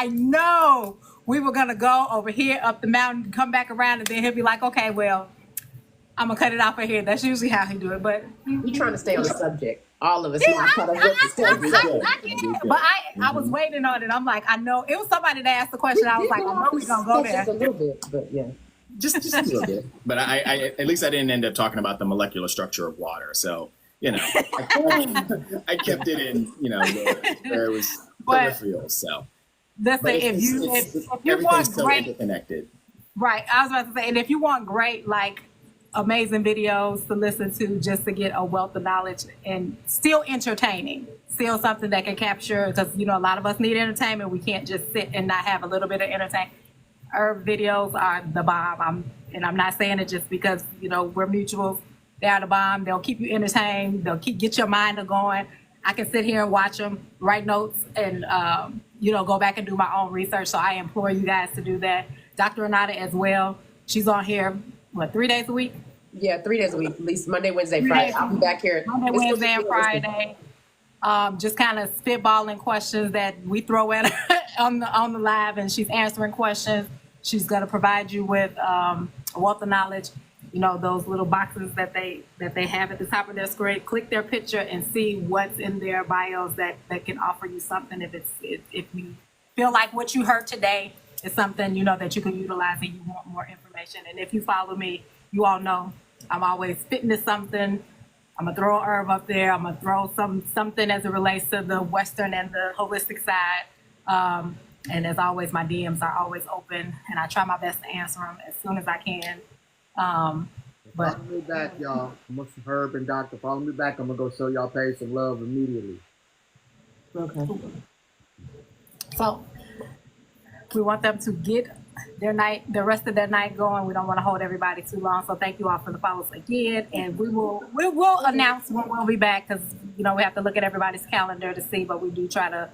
know we were gonna go over here up the mountain, come back around, and then he'll be like, okay, well, I'm gonna cut it off right here. That's usually how he do it. But You're trying to stay on the subject. All of us. yeah, not trying to get the subject. I get it. But I was waiting on it. I'm like, I know it was somebody that asked the question. I was like, I know we're gonna go Just a there. little bit, but yeah. Just a little bit. But I at least I didn't end up talking about the molecular structure of water. So, I kept it in, where it was peripheral. So, Listen, if you everything's want so great, interconnected. right? I was about to say, and if you want great, amazing videos to listen to, just to get a wealth of knowledge and still entertaining, still something that can capture, because a lot of us need entertainment. We can't just sit and not have a little bit of entertainment. Our videos are the bomb. I'm not saying it just because we're mutuals. They are the bomb. They'll keep you entertained. They'll get your mind going. I can sit here and watch them, write notes, and go back and do my own research. So I implore you guys to do that. Dr. Renata as well. She's on here 3 days a week? Yeah, 3 days a week, at least Monday, Wednesday, Friday. I'll be back here. Monday, Wednesday, and Friday. Just kind of spitballing questions that we throw at her on the live, and she's answering questions. She's going to provide you with a wealth of knowledge. Those little boxes that they have at the top of their screen. Click their picture and see what's in their bios that can offer you something. If you feel like what you heard today is something that you can utilize and you want more information. And if you follow me, you all know I'm always fitting to something. I'm gonna throw a herb up there. I'm gonna throw something as it relates to the Western and the holistic side. And as always, my DMs are always open, and I try my best to answer them as soon as I can. But Follow me back, y'all. Mr. Herb and Doctor, follow me back. I'm gonna go show y'all page some love immediately. Okay. so we want them to get the rest of their night going. We don't want to hold everybody too long. So thank you all for the follows again. And we will announce when we'll be back because, we have to look at everybody's calendar to see, but we do try to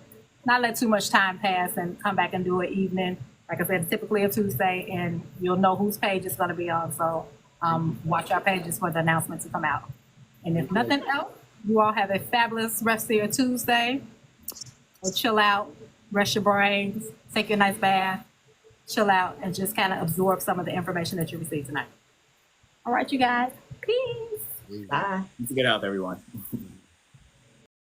not let too much time pass and come back and do it evening. Like I said, typically a Tuesday, and you'll know whose page it's going to be on. So watch our pages for the announcement to come out. And if nothing else, you all have a fabulous rest of your Tuesday. Go chill out, rest your brains, take your nice bath, chill out, and just kind of absorb some of the information that you received tonight. All right, you guys. Peace. Bye. Get out, everyone.